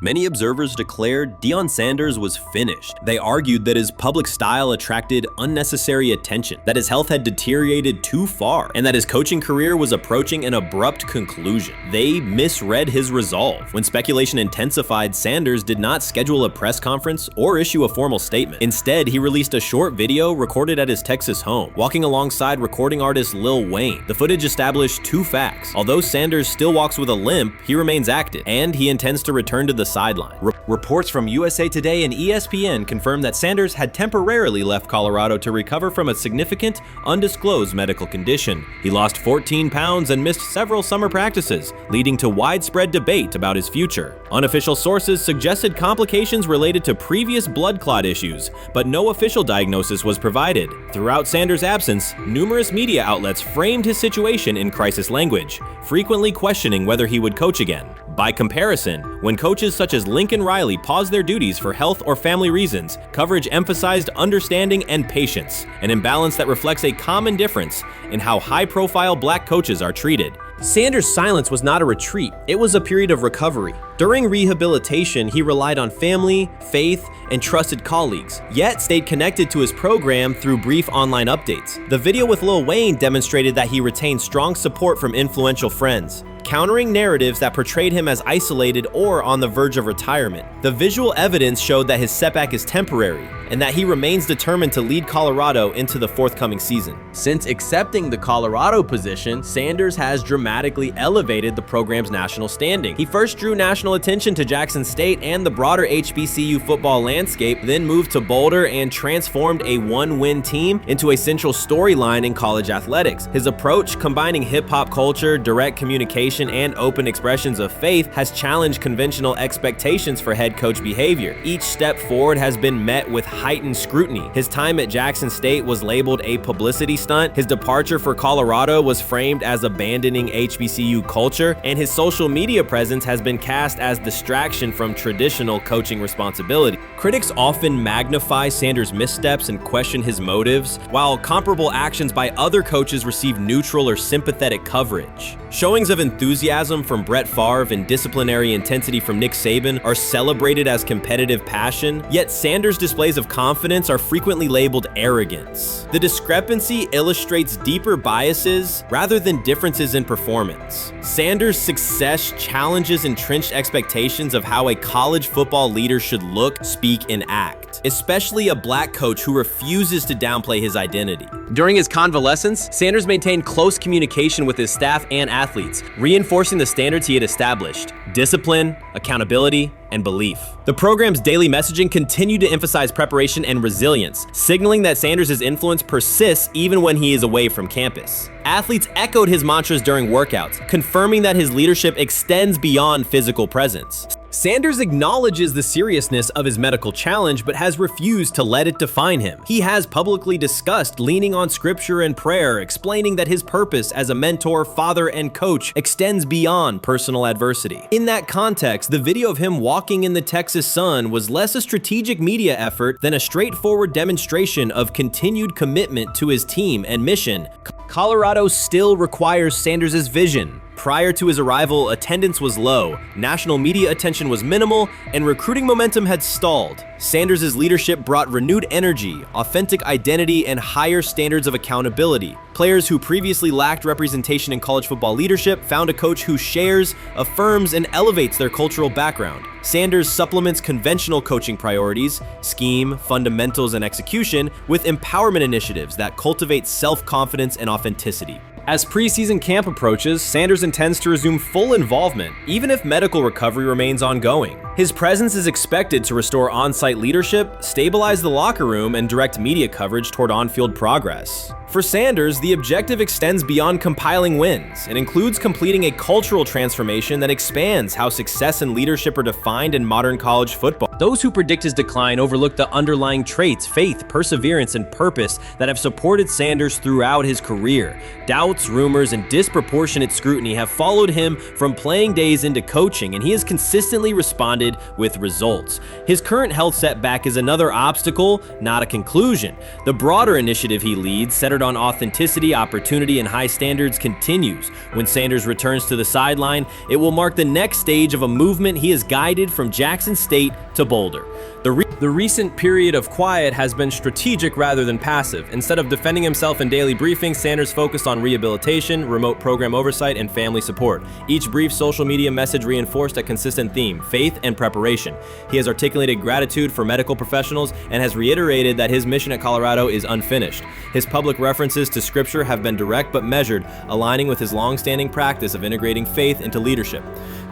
Many observers declared Deion Sanders was finished. They argued that his public style attracted unnecessary attention, that his health had deteriorated too far, and that his coaching career was approaching an abrupt conclusion. They misread his resolve. When speculation intensified, Sanders did not schedule a press conference or issue a formal statement. Instead, he released a short video recorded at his Texas home, walking alongside recording artist Lil Wayne. The footage established two facts. Although Sanders still walks with a limp, he remains active, and he intends to return to the sideline. Reports from USA Today and ESPN confirm that Sanders had temporarily left Colorado to recover from a significant, undisclosed medical condition. He lost 14 pounds and missed several summer practices, leading to widespread debate about his future. Unofficial sources suggested complications related to previous blood clot issues, but no official diagnosis was provided. Throughout Sanders' absence, numerous media outlets framed his situation in crisis language, frequently questioning whether he would coach again. By comparison, when coaches such as Lincoln Riley paused their duties for health or family reasons, coverage emphasized understanding and patience, an imbalance that reflects a common difference in how high-profile black coaches are treated. Sanders' silence was not a retreat, it was a period of recovery. During rehabilitation, he relied on family, faith, and trusted colleagues, yet stayed connected to his program through brief online updates. The video with Lil Wayne demonstrated that he retained strong support from influential friends. countering narratives that portrayed him as isolated or on the verge of retirement. The visual evidence showed that his setback is temporary and that he remains determined to lead Colorado into the forthcoming season. Since accepting the Colorado position, Sanders has dramatically elevated the program's national standing. He first drew national attention to Jackson State and the broader HBCU football landscape, then moved to Boulder and transformed a one-win team into a central storyline in college athletics. His approach, combining hip-hop culture, direct communication, and open expressions of faith, has challenged conventional expectations for head coach behavior. Each step forward has been met with heightened scrutiny. His time at Jackson State was labeled a publicity stunt, his departure for Colorado was framed as abandoning HBCU culture, and his social media presence has been cast as distraction from traditional coaching responsibility. Critics often magnify Sanders' missteps and question his motives, while comparable actions by other coaches receive neutral or sympathetic coverage. Showings of enthusiasm from Brett Favre and disciplinary intensity from Nick Saban are celebrated as competitive passion, yet Sanders' displays of confidence are frequently labeled arrogance. The discrepancy illustrates deeper biases rather than differences in performance. Sanders' success challenges entrenched expectations of how a college football leader should look, speak, and act, especially a black coach who refuses to downplay his identity. During his convalescence, Sanders maintained close communication with his staff and athletes, reinforcing the standards he had established: discipline, accountability, and belief. The program's daily messaging continued to emphasize preparation and resilience, signaling that Sanders' influence persists even when he is away from campus. Athletes echoed his mantras during workouts, confirming that his leadership extends beyond physical presence. Sanders acknowledges the seriousness of his medical challenge, but has refused to let it define him. He has publicly discussed leaning on scripture and prayer, explaining that his purpose as a mentor, father, and coach extends beyond personal adversity. In that context, the video of him walking in the Texas sun was less a strategic media effort than a straightforward demonstration of continued commitment to his team and mission. Colorado still requires Sanders' vision. Prior to his arrival, attendance was low, national media attention was minimal, and recruiting momentum had stalled. Sanders' leadership brought renewed energy, authentic identity, and higher standards of accountability. Players who previously lacked representation in college football leadership found a coach who shares, affirms, and elevates their cultural background. Sanders supplements conventional coaching priorities, scheme, fundamentals, and execution with empowerment initiatives that cultivate self-confidence and authenticity. As preseason camp approaches, Sanders intends to resume full involvement, even if medical recovery remains ongoing. His presence is expected to restore on-site leadership, stabilize the locker room, and direct media coverage toward on-field progress. For Sanders, the objective extends beyond compiling wins. It includes completing a cultural transformation that expands how success and leadership are defined in modern college football. Those who predict his decline overlook the underlying traits, faith, perseverance, and purpose that have supported Sanders throughout his career. Doubts, rumors, and disproportionate scrutiny have followed him from playing days into coaching, and he has consistently responded with results. His current health setback is another obstacle, not a conclusion. The broader initiative he leads, centered on authenticity, opportunity, and high standards, continues. When Sanders returns to the sideline, it will mark the next stage of a movement he has guided from Jackson State to Boulder. The recent period of quiet has been strategic rather than passive. Instead of defending himself in daily briefings, Sanders focused on rehabilitation, remote program oversight, and family support. Each brief social media message reinforced a consistent theme: faith and preparation. He has articulated gratitude for medical professionals and has reiterated that his mission at Colorado is unfinished. His public references to scripture have been direct but measured, aligning with his long-standing practice of integrating faith into leadership.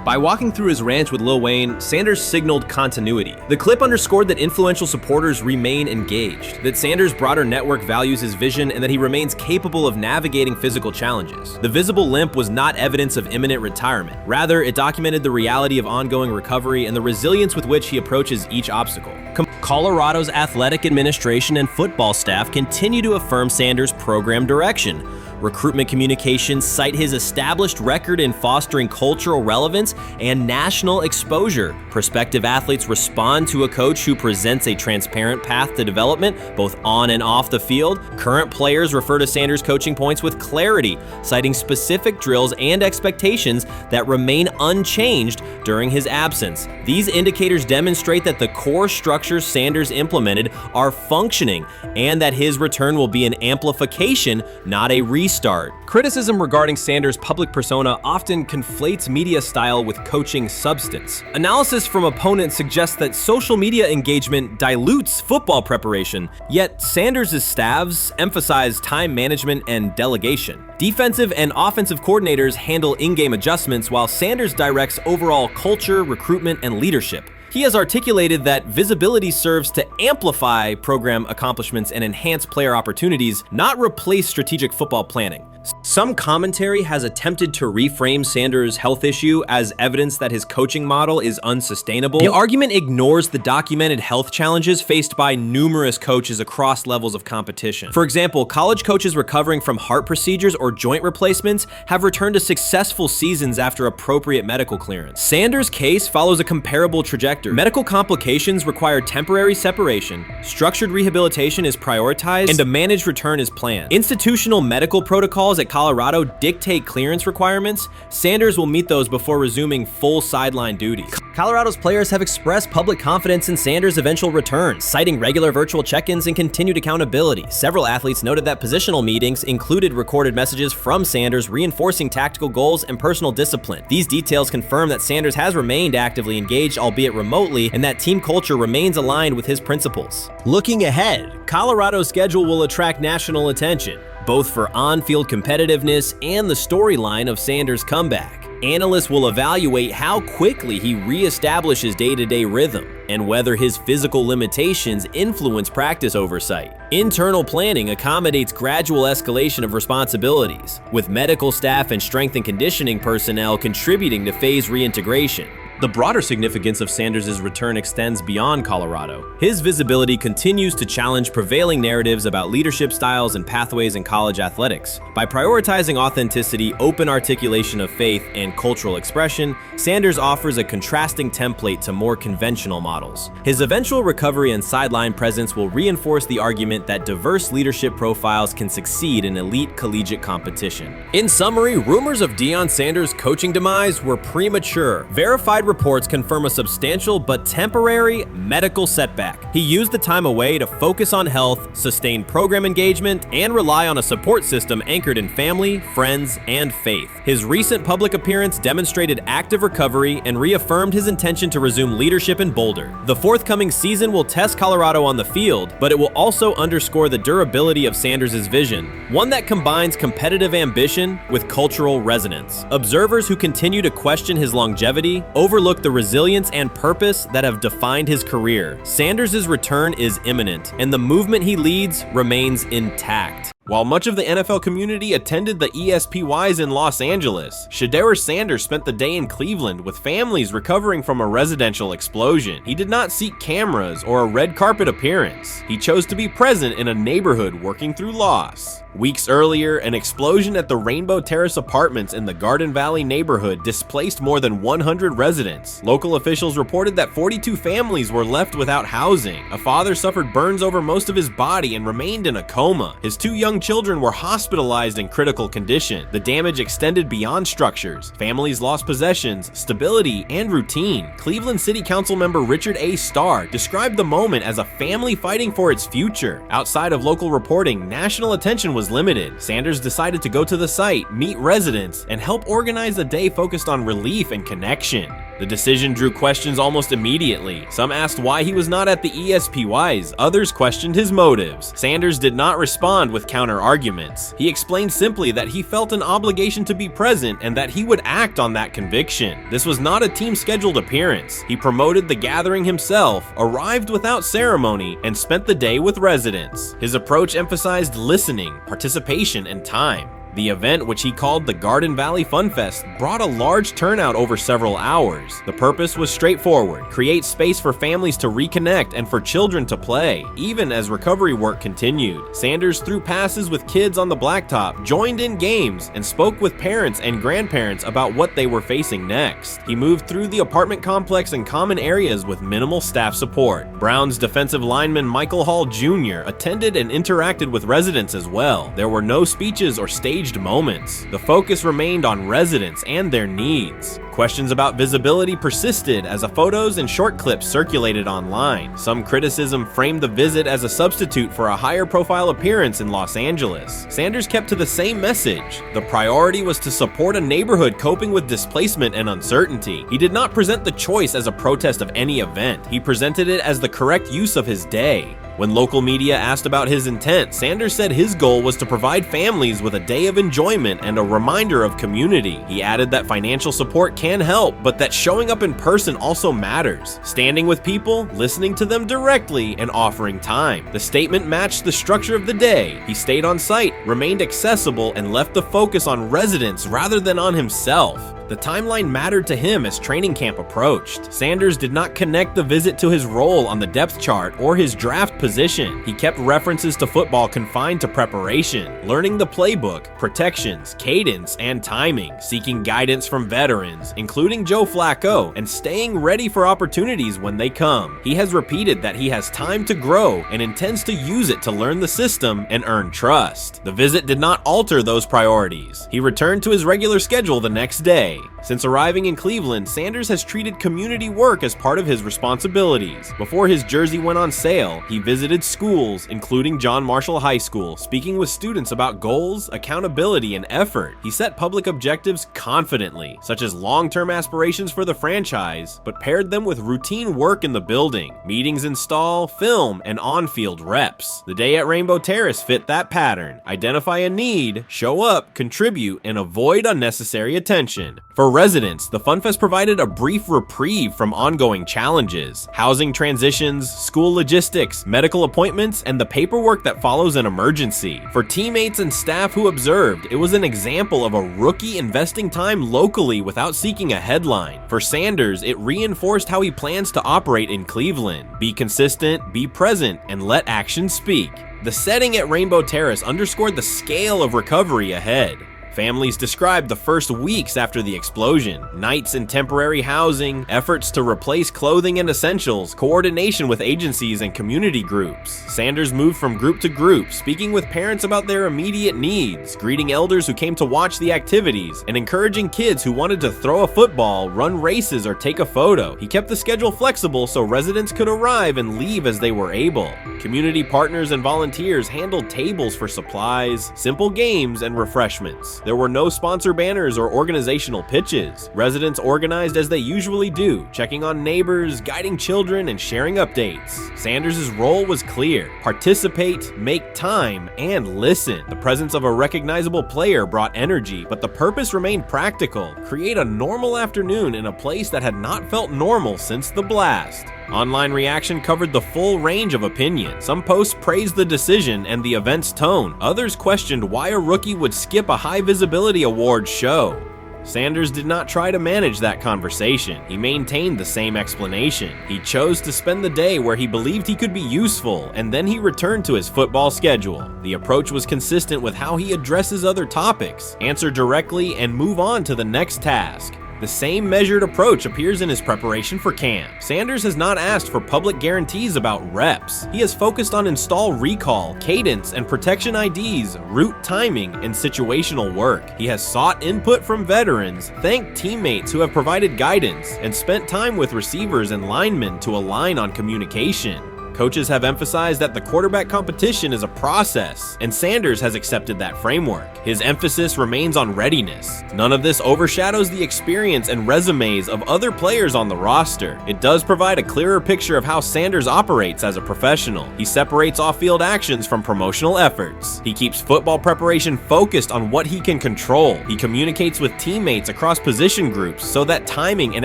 By walking through his ranch with Lil Wayne, Sanders signaled continuity. The clip underscored that influential supporters remain engaged, that Sanders' broader network values his vision, and that he remains capable of navigating physical challenges. The visible limp was not evidence of imminent retirement. Rather, it documented the reality of ongoing recovery and the resilience with which he approaches each obstacle. Colorado's athletic administration and football staff continue to affirm Sanders' program direction. Recruitment communications cite his established record in fostering cultural relevance and national exposure. Prospective athletes respond to a coach who presents a transparent path to development, both on and off the field. Current players refer to Sanders' coaching points with clarity, citing specific drills and expectations that remain unchanged during his absence. These indicators demonstrate that the core structures Sanders implemented are functioning, and that his return will be an amplification, not a reset restart. Criticism regarding Sanders' public persona often conflates media style with coaching substance. Analysis from opponents suggests that social media engagement dilutes football preparation, yet Sanders' staffs emphasize time management and delegation. Defensive and offensive coordinators handle in-game adjustments, while Sanders directs overall culture, recruitment, and leadership. He has articulated that visibility serves to amplify program accomplishments and enhance player opportunities, not replace strategic football planning. Some commentary has attempted to reframe Sanders' health issue as evidence that his coaching model is unsustainable. The argument ignores the documented health challenges faced by numerous coaches across levels of competition. For example, college coaches recovering from heart procedures or joint replacements have returned to successful seasons after appropriate medical clearance. Sanders' case follows a comparable trajectory. Medical complications require temporary separation, structured rehabilitation is prioritized, and a managed return is planned. Institutional medical protocols at Colorado dictate clearance requirements. Sanders will meet those before resuming full sideline duties. Colorado's players have expressed public confidence in Sanders' eventual return, citing regular virtual check-ins and continued accountability. Several athletes noted that positional meetings included recorded messages from Sanders reinforcing tactical goals and personal discipline. These details confirm that Sanders has remained actively engaged, albeit remotely, and that team culture remains aligned with his principles. Looking ahead, Colorado's schedule will attract national attention, both for on-field competitiveness and the storyline of Sanders' comeback. Analysts will evaluate how quickly he reestablishes day-to-day rhythm and whether his physical limitations influence practice oversight. Internal planning accommodates gradual escalation of responsibilities, with medical staff and strength and conditioning personnel contributing to phase reintegration. The broader significance of Sanders' return extends beyond Colorado. His visibility continues to challenge prevailing narratives about leadership styles and pathways in college athletics. By prioritizing authenticity, open articulation of faith, and cultural expression, Sanders offers a contrasting template to more conventional models. His eventual recovery and sideline presence will reinforce the argument that diverse leadership profiles can succeed in elite collegiate competition. In summary, rumors of Deion Sanders' coaching demise were premature. Verified reports confirm a substantial but temporary medical setback. He used the time away to focus on health, sustain program engagement, and rely on a support system anchored in family, friends, and faith. His recent public appearance demonstrated active recovery and reaffirmed his intention to resume leadership in Boulder. The forthcoming season will test Colorado on the field, but it will also underscore the durability of Sanders' vision, one that combines competitive ambition with cultural resonance. Observers who continue to question his longevity overlook the resilience and purpose that have defined his career. Sanders' return is imminent, and the movement he leads remains intact. While much of the NFL community attended the ESPYs in Los Angeles, Shedeur Sanders spent the day in Cleveland with families recovering from a residential explosion. He did not seek cameras or a red carpet appearance. He chose to be present in a neighborhood working through loss. Weeks earlier, an explosion at the Rainbow Terrace Apartments in the Garden Valley neighborhood displaced more than 100 residents. Local officials reported that 42 families were left without housing. A father suffered burns over most of his body and remained in a coma. His two young children were hospitalized in critical condition. The damage extended beyond structures. Families lost possessions, stability, and routine. Cleveland City Council member Richard A. Starr described the moment as a family fighting for its future. Outside of local reporting, national attention was limited. Sanders decided to go to the site, meet residents, and help organize a day focused on relief and connection. The decision drew questions almost immediately. Some asked why he was not at the ESPYs, others questioned his motives. Sanders did not respond with counter-arguments. He explained simply that he felt an obligation to be present and that he would act on that conviction. This was not a team-scheduled appearance. He promoted the gathering himself, arrived without ceremony, and spent the day with residents. His approach emphasized listening, participation, and time. The event, which he called the Garden Valley Fun Fest, brought a large turnout over several hours. The purpose was straightforward: create space for families to reconnect and for children to play, even as recovery work continued. Sanders threw passes with kids on the blacktop, joined in games, and spoke with parents and grandparents about what they were facing next. He moved through the apartment complex and common areas with minimal staff support. Browns defensive lineman Michael Hall Jr. attended and interacted with residents as well. There were no speeches or stage staged moments. The focus remained on residents and their needs. Questions about visibility persisted as photos and short clips circulated online. Some criticism framed the visit as a substitute for a higher profile appearance in Los Angeles. Sanders kept to the same message. The priority was to support a neighborhood coping with displacement and uncertainty. He did not present the choice as a protest of any event. He presented it as the correct use of his day. When local media asked about his intent, Sanders said his goal was to provide families with a day of enjoyment and a reminder of community. He added that financial support can help, but that showing up in person also matters. Standing with people, listening to them directly, and offering time. The statement matched the structure of the day. He stayed on site, remained accessible, and left the focus on residents rather than on himself. The timeline mattered to him as training camp approached. Sanders did not connect the visit to his role on the depth chart or his draft position. He kept references to football confined to preparation, learning the playbook, protections, cadence, and timing, seeking guidance from veterans, including Joe Flacco, and staying ready for opportunities when they come. He has repeated that he has time to grow and intends to use it to learn the system and earn trust. The visit did not alter those priorities. He returned to his regular schedule the next day. Since arriving in Cleveland, Sanders has treated community work as part of his responsibilities. Before his jersey went on sale, he visited schools, including John Marshall High School, speaking with students about goals, accountability, and effort. He set public objectives confidently, such as long-term aspirations for the franchise, but paired them with routine work in the building, meetings install, film, and on-field reps. The day at Rainbow Terrace fit that pattern. Identify a need, show up, contribute, and avoid unnecessary attention. For residents, the Funfest provided a brief reprieve from ongoing challenges: housing transitions, school logistics, medical appointments, and the paperwork that follows an emergency. For teammates and staff who observed, it was an example of a rookie investing time locally without seeking a headline. For Sanders, it reinforced how he plans to operate in Cleveland: be consistent, be present, and let action speak. The setting at Rainbow Terrace underscored the scale of recovery ahead. Families described the first weeks after the explosion: nights in temporary housing, efforts to replace clothing and essentials, coordination with agencies and community groups. Sanders moved from group to group, speaking with parents about their immediate needs, greeting elders who came to watch the activities, and encouraging kids who wanted to throw a football, run races, or take a photo. He kept the schedule flexible so residents could arrive and leave as they were able. Community partners and volunteers handled tables for supplies, simple games, and refreshments. There were no sponsor banners or organizational pitches. Residents organized as they usually do, checking on neighbors, guiding children, and sharing updates. Sanders' role was clear: participate, make time, and listen. The presence of a recognizable player brought energy, but the purpose remained practical: create a normal afternoon in a place that had not felt normal since the blast. Online reaction covered the full range of opinion. Some posts praised the decision and the event's tone. Others questioned why a rookie would skip a high visibility awards show. Sanders did not try to manage that conversation. He maintained the same explanation. He chose to spend the day where he believed he could be useful, and then he returned to his football schedule. The approach was consistent with how he addresses other topics: answer directly and move on to the next task. The same measured approach appears in his preparation for camp. Sanders has not asked for public guarantees about reps. He has focused on install recall, cadence, and protection IDs, route timing, and situational work. He has sought input from veterans, thanked teammates who have provided guidance, and spent time with receivers and linemen to align on communication. Coaches have emphasized that the quarterback competition is a process, and Sanders has accepted that framework. His emphasis remains on readiness. None of this overshadows the experience and resumes of other players on the roster. It does provide a clearer picture of how Sanders operates as a professional. He separates off-field actions from promotional efforts. He keeps football preparation focused on what he can control. He communicates with teammates across position groups so that timing and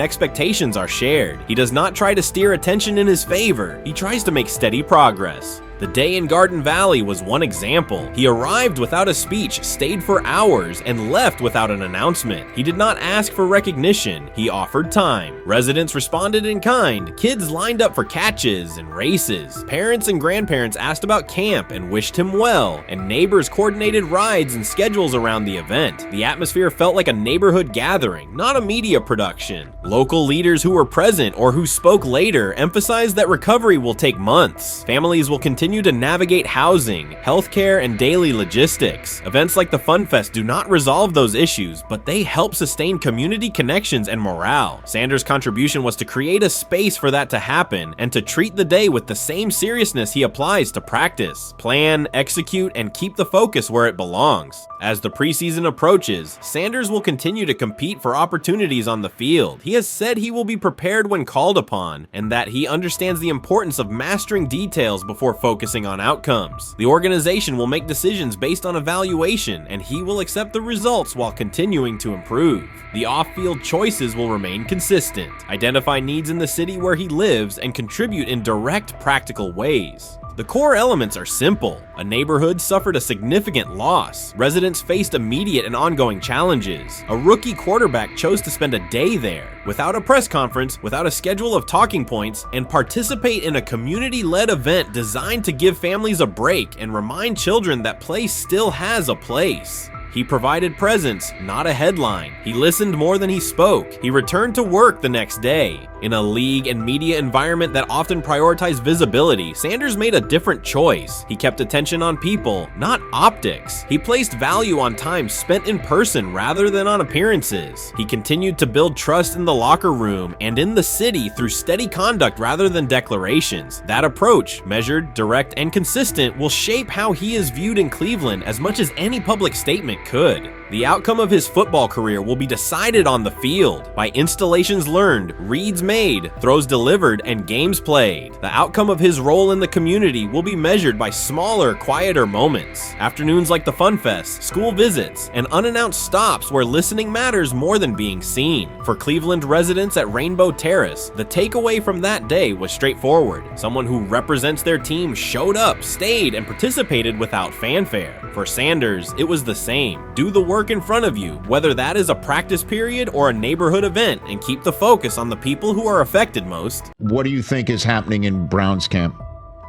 expectations are shared. He does not try to steer attention in his favor. He tries to make steady progress. The day in Garden Valley was one example. He arrived without a speech, stayed for hours, and left without an announcement. He did not ask for recognition. He offered time. Residents responded in kind. Kids lined up for catches and races. Parents and grandparents asked about camp and wished him well, and neighbors coordinated rides and schedules around the event. The atmosphere felt like a neighborhood gathering, not a media production. Local leaders who were present or who spoke later emphasized that recovery will take months. Families will continue continue to navigate housing, healthcare, and daily logistics. Events like the Fun Fest do not resolve those issues, but they help sustain community connections and morale. Sanders' contribution was to create a space for that to happen and to treat the day with the same seriousness he applies to practice, plan, execute, and keep the focus where it belongs. As the preseason approaches, Sanders will continue to compete for opportunities on the field. He has said he will be prepared when called upon, and that he understands the importance of mastering details before focusing on outcomes. The organization will make decisions based on evaluation, and he will accept the results while continuing to improve. The off-field choices will remain consistent, identify needs in the city where he lives, and contribute in direct, practical ways. The core elements are simple. A neighborhood suffered a significant loss. Residents faced immediate and ongoing challenges. A rookie quarterback chose to spend a day there, without a press conference, without a schedule of talking points, and participate in a community-led event designed to give families a break and remind children that play still has a place. He provided presence, not a headline. He listened more than he spoke. He returned to work the next day. In a league and media environment that often prioritize visibility, Sanders made a different choice. He kept attention on people, not optics. He placed value on time spent in person rather than on appearances. He continued to build trust in the locker room and in the city through steady conduct rather than declarations. That approach, measured, direct, and consistent, will shape how he is viewed in Cleveland as much as any public statement could. The outcome of his football career will be decided on the field by installations learned, reads made, throws delivered, and games played. The outcome of his role in the community will be measured by smaller, quieter moments. Afternoons like the Fun Fest, school visits, and unannounced stops where listening matters more than being seen. For Cleveland residents at Rainbow Terrace, the takeaway from that day was straightforward. Someone who represents their team showed up, stayed, and participated without fanfare. For Sanders, it was the same. Do the work in front of you, whether that is a practice period or a neighborhood event, and keep the focus on the people who are affected most. What do you think is happening in Browns camp?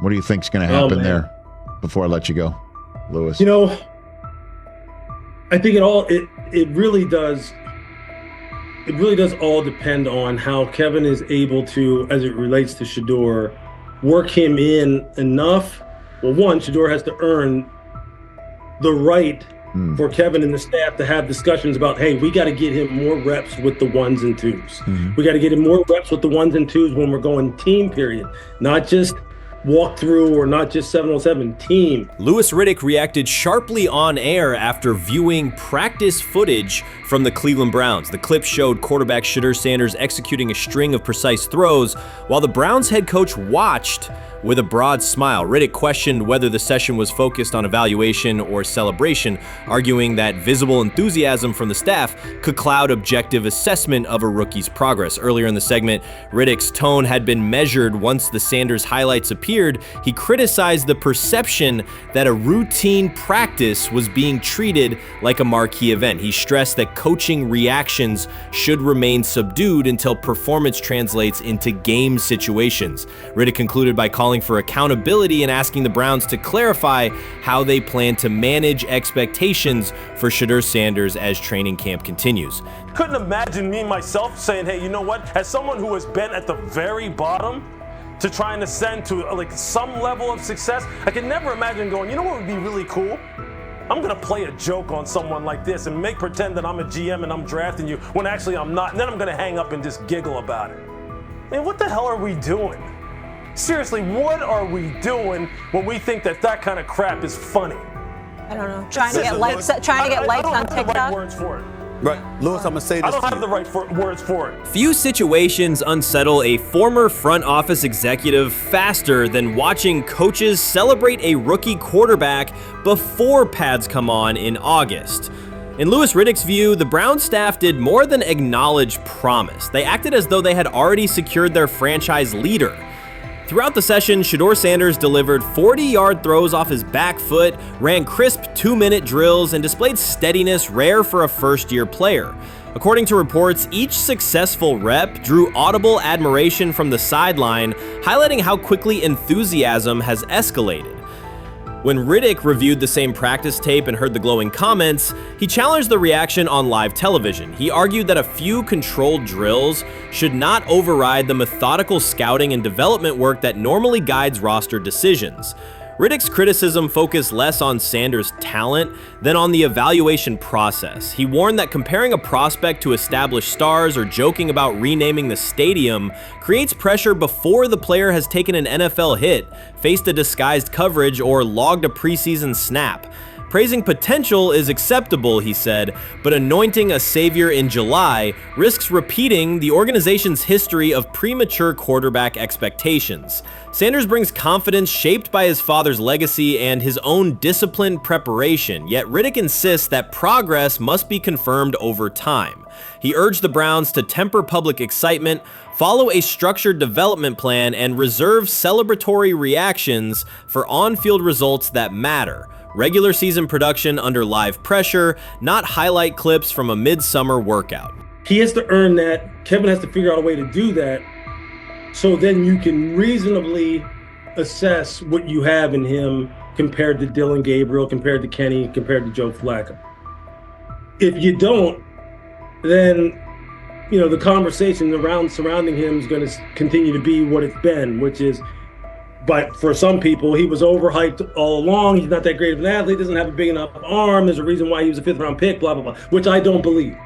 What do you think is going to happen there before I let you go, Lewis? You know, I think it really does all depend on how Kevin is able to, as it relates to Shedeur, work him in enough. Well, one, Shedeur has to earn the right for Kevin and the staff to have discussions about, hey, we got to get him more reps with the ones and twos. We got to get him more reps with the ones and twos when we're going team period, not just walk through or not just 7-on-7 team. Louis Riddick reacted sharply on air after viewing practice footage from the Cleveland Browns. The clip showed quarterback Shedeur Sanders executing a string of precise throws while the Browns head coach watched with a broad smile. Riddick questioned whether the session was focused on evaluation or celebration, arguing that visible enthusiasm from the staff could cloud objective assessment of a rookie's progress. Earlier in the segment, Riddick's tone had been measured once the Sanders highlights appeared. He criticized the perception that a routine practice was being treated like a marquee event. He stressed that coaching reactions should remain subdued until performance translates into game situations. Riddick concluded by calling for accountability and asking the Browns to clarify how they plan to manage expectations for Shedeur Sanders as training camp continues. Couldn't imagine me myself saying, hey, you know what, as someone who has been at the very bottom to try and ascend to like some level of success, I could never imagine going, you know what would be really cool? I'm gonna play a joke on someone like this and pretend that I'm a GM and I'm drafting you when actually I'm not, and then I'm gonna hang up and just giggle about it. I mean, what the hell are we doing? Seriously, what are we doing when we think that kind of crap is funny? I don't know. Trying to get likes on TikTok. I don't have the right words for it. Right, Lewis, I'm gonna say this. I don't have the right words for it. Few situations unsettle a former front office executive faster than watching coaches celebrate a rookie quarterback before pads come on in August. In Louis Riddick's view, the Browns staff did more than acknowledge promise. They acted as though they had already secured their franchise leader. Throughout the session, Shedeur Sanders delivered 40-yard throws off his back foot, ran crisp 2-minute drills, and displayed steadiness rare for a first-year player. According to reports, each successful rep drew audible admiration from the sideline, highlighting how quickly enthusiasm has escalated. When Riddick reviewed the same practice tape and heard the glowing comments, he challenged the reaction on live television. He argued that a few controlled drills should not override the methodical scouting and development work that normally guides roster decisions. Riddick's criticism focused less on Sanders' talent than on the evaluation process. He warned that comparing a prospect to established stars or joking about renaming the stadium creates pressure before the player has taken an NFL hit, faced a disguised coverage, or logged a preseason snap. Praising potential is acceptable, he said, but anointing a savior in July risks repeating the organization's history of premature quarterback expectations. Sanders brings confidence shaped by his father's legacy and his own disciplined preparation, yet Riddick insists that progress must be confirmed over time. He urged the Browns to temper public excitement, follow a structured development plan, and reserve celebratory reactions for on-field results that matter. Regular season production under live pressure, not highlight clips from a midsummer workout. He has to earn that. Kevin has to figure out a way to do that, so then you can reasonably assess what you have in him compared to Dillon Gabriel, compared to Kenny, compared to Joe Flacco. If you don't, then the conversation surrounding him is going to continue to be what it's been, which is, but for some people, he was overhyped all along. He's not that great of an athlete, doesn't have a big enough arm. There's a reason why he was a 5th-round pick, blah, blah, blah, which I don't believe.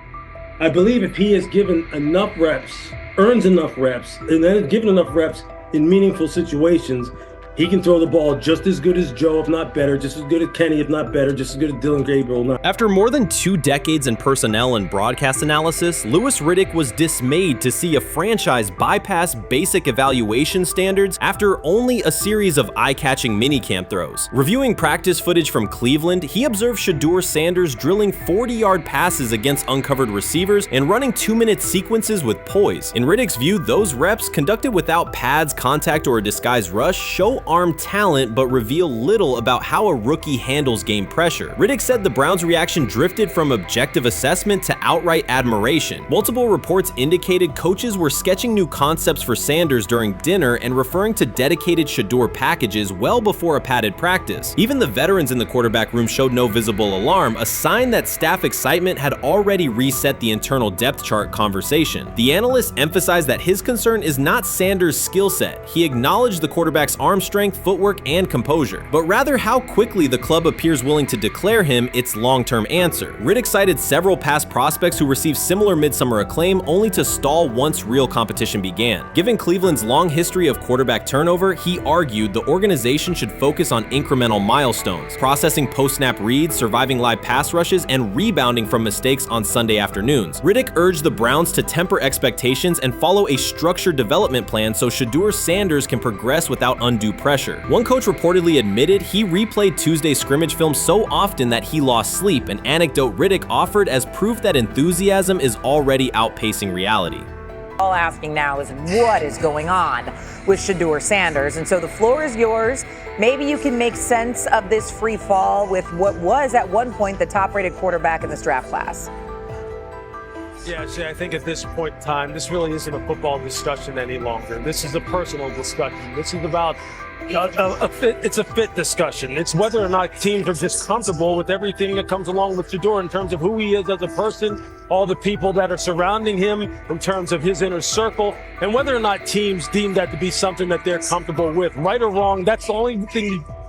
I believe if he is given enough reps, earns enough reps, and then is given enough reps in meaningful situations, he can throw the ball just as good as Joe, if not better, just as good as Kenny, if not better, just as good as Dillon Gabriel. After more than 2 decades in personnel and broadcast analysis, Louis Riddick was dismayed to see a franchise bypass basic evaluation standards after only a series of eye-catching minicamp throws. Reviewing practice footage from Cleveland, he observed Shedeur Sanders drilling 40-yard passes against uncovered receivers and running 2-minute sequences with poise. In Riddick's view, those reps, conducted without pads, contact, or a disguised rush, show arm talent but reveal little about how a rookie handles game pressure. Riddick said the Browns' reaction drifted from objective assessment to outright admiration. Multiple reports indicated coaches were sketching new concepts for Sanders during dinner and referring to dedicated Shedeur packages well before a padded practice. Even the veterans in the quarterback room showed no visible alarm, a sign that staff excitement had already reset the internal depth chart conversation. The analyst emphasized that his concern is not Sanders' skill set. He acknowledged the quarterback's arm strength, footwork, and composure, but rather how quickly the club appears willing to declare him its long-term answer. Riddick cited several past prospects who received similar midsummer acclaim only to stall once real competition began. Given Cleveland's long history of quarterback turnover, he argued the organization should focus on incremental milestones, processing post-snap reads, surviving live pass rushes, and rebounding from mistakes on Sunday afternoons. Riddick urged the Browns to temper expectations and follow a structured development plan so Shedeur Sanders can progress without undue pressure. One coach reportedly admitted he replayed Tuesday's scrimmage film so often that he lost sleep, an anecdote Riddick offered as proof that enthusiasm is already outpacing reality. All asking now is what is going on with Shedeur Sanders, and so the floor is yours. Maybe you can make sense of this free fall with what was at one point the top-rated quarterback in this draft class. Yeah, see, I think at this point in time, this really isn't a football discussion any longer. This is a personal discussion. This is about it's a fit discussion. It's whether or not teams are just comfortable with everything that comes along with Shedeur in terms of who he is as a person, all the people that are surrounding him in terms of his inner circle, and whether or not teams deem that to be something that they're comfortable with. Right or wrong, that's the only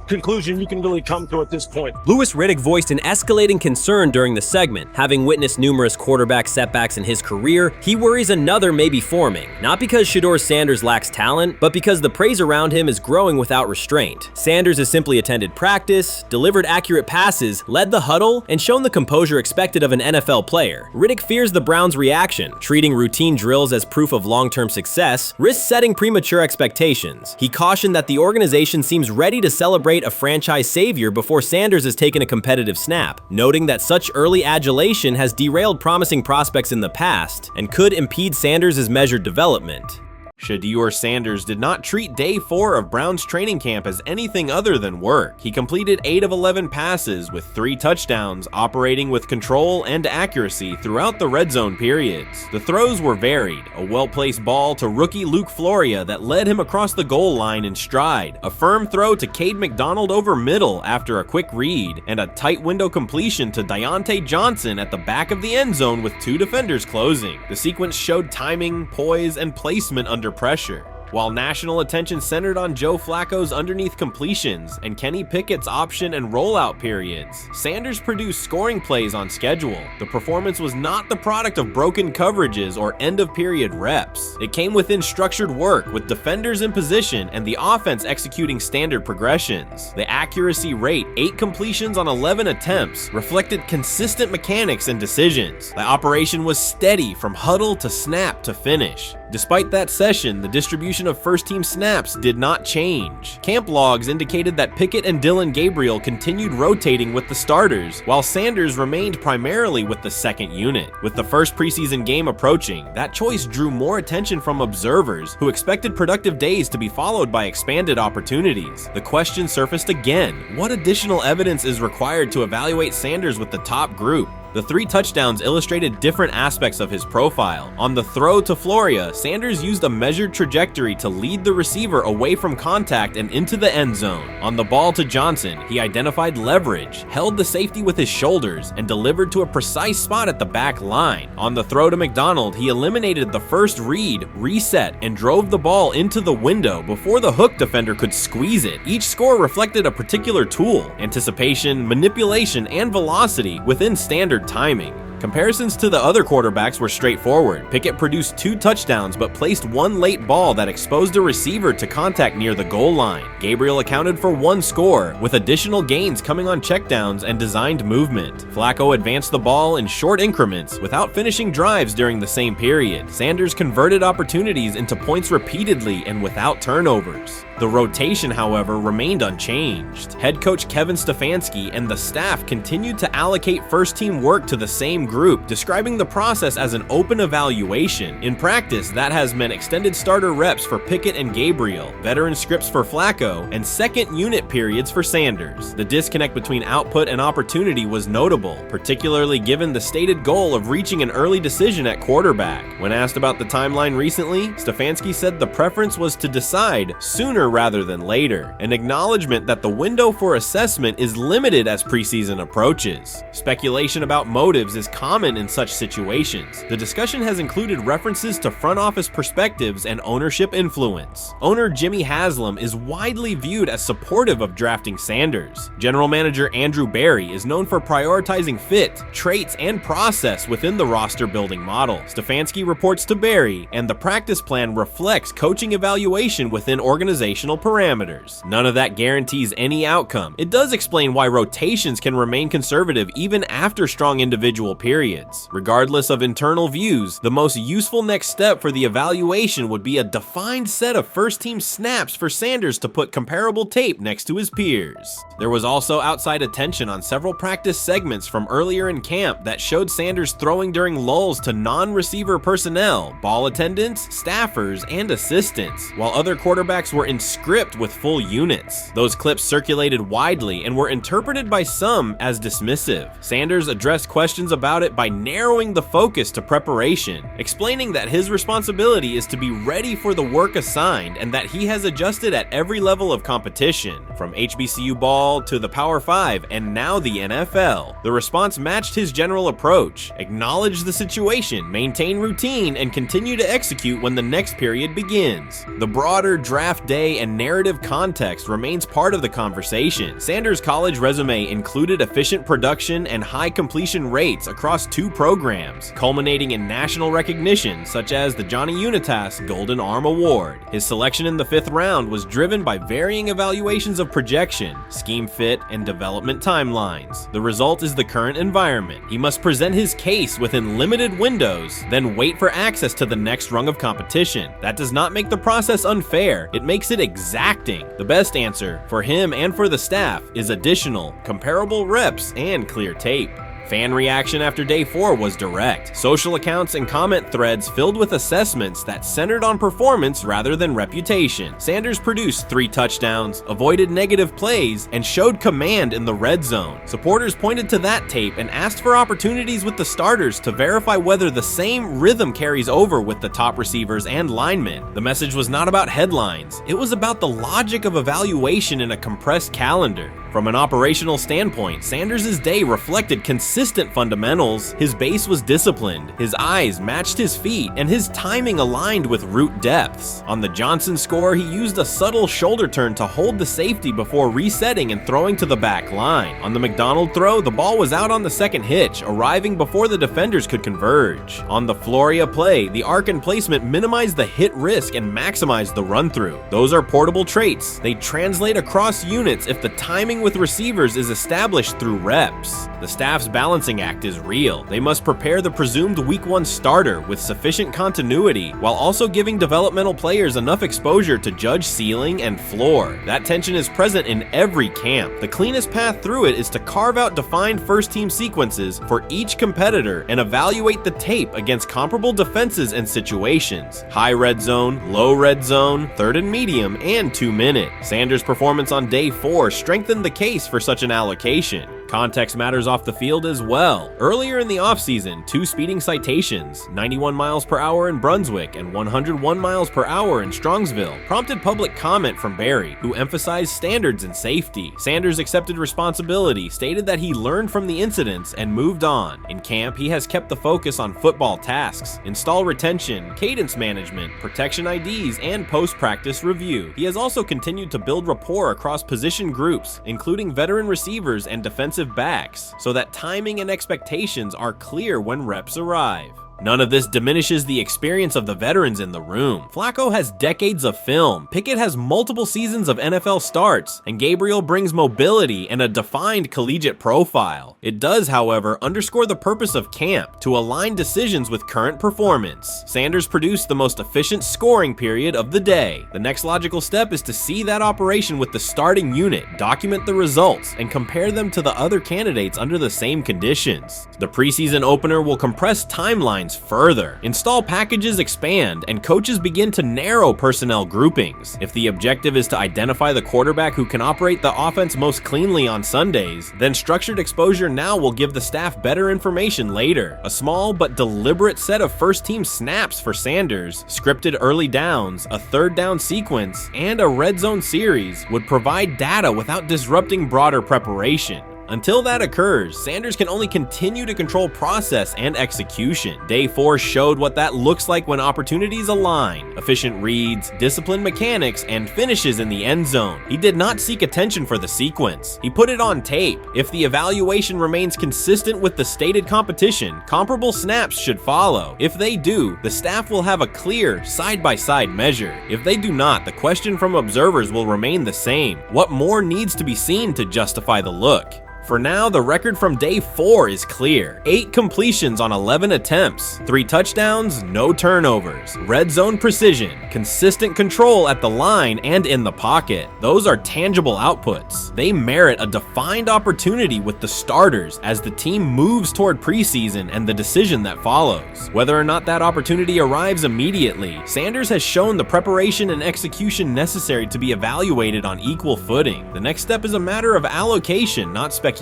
conclusion you can really come to at this point. Louis Riddick voiced an escalating concern during the segment. Having witnessed numerous quarterback setbacks in his career, he worries another may be forming, not because Shedeur Sanders lacks talent, but because the praise around him is growing without restraint. Sanders has simply attended practice, delivered accurate passes, led the huddle, and shown the composure expected of an NFL player. Riddick fears the Browns' reaction, treating routine drills as proof of long-term success, risks setting premature expectations. He cautioned that the organization seems ready to celebrate a franchise savior before Sanders has taken a competitive snap, noting that such early adulation has derailed promising prospects in the past and could impede Sanders' measured development. Shedeur Sanders did not treat day 4 of Browns training camp as anything other than work. He completed 8 of 11 passes with 3 touchdowns, operating with control and accuracy throughout the red zone periods. The throws were varied, a well-placed ball to rookie Luke Floria that led him across the goal line in stride, a firm throw to Cade McDonald over middle after a quick read, and a tight window completion to Deontay Johnson at the back of the end zone with 2 defenders closing. The sequence showed timing, poise, and placement under pressure. while national attention centered on Joe Flacco's underneath completions and Kenny Pickett's option and rollout periods, Sanders produced scoring plays on schedule. The performance was not the product of broken coverages or end-of-period reps. It came within structured work with defenders in position and the offense executing standard progressions. The accuracy rate, 8 completions on 11 attempts, reflected consistent mechanics and decisions. The operation was steady from huddle to snap to finish. Despite that session, the distribution of first-team snaps did not change. Camp logs indicated that Pickett and Deion Gabriel continued rotating with the starters, while Sanders remained primarily with the second unit. With the first preseason game approaching, that choice drew more attention from observers who expected productive days to be followed by expanded opportunities. The question surfaced again: what additional evidence is required to evaluate Sanders with the top group? The 3 touchdowns illustrated different aspects of his profile. On the throw to Floria, Sanders used a measured trajectory to lead the receiver away from contact and into the end zone. On the ball to Johnson, he identified leverage, held the safety with his shoulders, and delivered to a precise spot at the back line. On the throw to McDonald, he eliminated the first read, reset, and drove the ball into the window before the hook defender could squeeze it. Each score reflected a particular tool: anticipation, manipulation, and velocity within standard timing. Comparisons to the other quarterbacks were straightforward. Pickett produced 2 touchdowns but placed 1 late ball that exposed a receiver to contact near the goal line. Gabriel accounted for 1 score, with additional gains coming on checkdowns and designed movement. Flacco advanced the ball in short increments without finishing drives during the same period. Sanders converted opportunities into points repeatedly and without turnovers. The rotation, however, remained unchanged. Head coach Kevin Stefanski and the staff continued to allocate first-team work to the same group, describing the process as an open evaluation. In practice, that has meant extended starter reps for Pickett and Gabriel, veteran scripts for Flacco, and second unit periods for Sanders. The disconnect between output and opportunity was notable, particularly given the stated goal of reaching an early decision at quarterback. When asked about the timeline recently, Stefanski said the preference was to decide sooner rather than later, an acknowledgement that the window for assessment is limited as preseason approaches. Speculation about motives is common in such situations. The discussion has included references to front office perspectives and ownership influence. Owner Jimmy Haslam is widely viewed as supportive of drafting Sanders. General manager Andrew Berry is known for prioritizing fit, traits, and process within the roster building model. Stefanski reports to Berry, and the practice plan reflects coaching evaluation within organizational parameters. None of that guarantees any outcome. It does explain why rotations can remain conservative even after strong individual periods. Regardless of internal views, the most useful next step for the evaluation would be a defined set of first-team snaps for Sanders to put comparable tape next to his peers. There was also outside attention on several practice segments from earlier in camp that showed Sanders throwing during lulls to non-receiver personnel, ball attendants, staffers, and assistants, while other quarterbacks were in script with full units. Those clips circulated widely and were interpreted by some as dismissive. Sanders addressed questions about it by narrowing the focus to preparation, explaining that his responsibility is to be ready for the work assigned and that he has adjusted at every level of competition, from HBCU ball to the Power 5 and now the NFL. The response matched his general approach: acknowledge the situation, maintain routine, and continue to execute when the next period begins. The broader draft day and narrative context remains part of the conversation. Sanders' college resume included efficient production and high completion rates across 2 programs, culminating in national recognition such as the Johnny Unitas Golden Arm Award. His selection in the 5th round was driven by varying evaluations of projection, scheme fit, and development timelines. The result is the current environment. He must present his case within limited windows, then wait for access to the next rung of competition. That does not make the process unfair. It makes it exacting. The best answer for him and for the staff is additional, comparable reps and clear tape. Fan reaction after day 4 was direct. Social accounts and comment threads filled with assessments that centered on performance rather than reputation. Sanders produced 3 touchdowns, avoided negative plays, and showed command in the red zone. Supporters pointed to that tape and asked for opportunities with the starters to verify whether the same rhythm carries over with the top receivers and linemen. The message was not about headlines. It was about the logic of evaluation in a compressed calendar. From an operational standpoint, Sanders' day reflected consistent fundamentals. His base was disciplined, his eyes matched his feet, and his timing aligned with route depths. On the Johnson score, he used a subtle shoulder turn to hold the safety before resetting and throwing to the back line. On the McDonald throw, the ball was out on the second hitch, arriving before the defenders could converge. On the Floria play, the arc and placement minimized the hit risk and maximized the run-through. Those are portable traits. They translate across units if the timing with receivers is established through reps. The staff's balancing act is real. They must prepare the presumed Week 1 starter with sufficient continuity, while also giving developmental players enough exposure to judge ceiling and floor. That tension is present in every camp. The cleanest path through it is to carve out defined first-team sequences for each competitor and evaluate the tape against comparable defenses and situations. High red zone, low red zone, third and medium, and 2-minute. Sanders' performance on day 4 strengthened the case for such an allocation. Context matters off the field as well. Earlier in the offseason, 2 speeding citations, 91 miles per hour in Brunswick and 101 miles per hour in Strongsville, prompted public comment from Barry, who emphasized standards and safety. Sanders accepted responsibility, stated that he learned from the incidents and moved on. In camp, he has kept the focus on football tasks, install retention, cadence management, protection IDs, and post-practice review. He has also continued to build rapport across position groups, including veteran receivers and defensive backs, so that timing and expectations are clear when reps arrive. None of this diminishes the experience of the veterans in the room. Flacco has decades of film, Pickett has multiple seasons of NFL starts, and Gabriel brings mobility and a defined collegiate profile. It does, however, underscore the purpose of camp, to align decisions with current performance. Sanders produced the most efficient scoring period of the day. The next logical step is to see that operation with the starting unit, document the results, and compare them to the other candidates under the same conditions. The preseason opener will compress timelines further. Install packages expand, and coaches begin to narrow personnel groupings. If the objective is to identify the quarterback who can operate the offense most cleanly on Sundays, then structured exposure now will give the staff better information later. A small but deliberate set of first-team snaps for Sanders, scripted early downs, a third down sequence, and a red zone series would provide data without disrupting broader preparation. Until that occurs, Sanders can only continue to control process and execution. Day 4 showed what that looks like when opportunities align. Efficient reads, disciplined mechanics, and finishes in the end zone. He did not seek attention for the sequence. He put it on tape. If the evaluation remains consistent with the stated competition, comparable snaps should follow. If they do, the staff will have a clear, side-by-side measure. If they do not, the question from observers will remain the same. What more needs to be seen to justify the look? For now, the record from day 4 is clear. 8 completions on 11 attempts, 3 touchdowns, no turnovers, red zone precision, consistent control at the line and in the pocket. Those are tangible outputs. They merit a defined opportunity with the starters as the team moves toward preseason and the decision that follows. Whether or not that opportunity arrives immediately, Sanders has shown the preparation and execution necessary to be evaluated on equal footing. The next step is a matter of allocation, not speculation.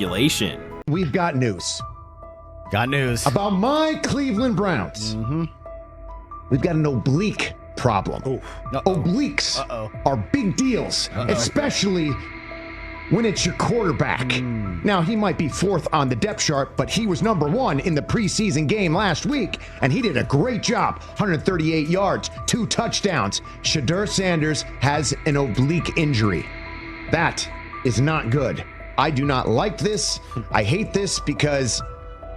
We've got news. Got news. About my Cleveland Browns. We've got an oblique problem. Obliques are big deals, especially when it's your quarterback. Now, he might be 4th on the depth chart, but he was number 1 in the preseason game last week, and he did a great job. 138 yards, 2 touchdowns. Shedeur Sanders has an oblique injury. That is not good. I do not like this. I hate this because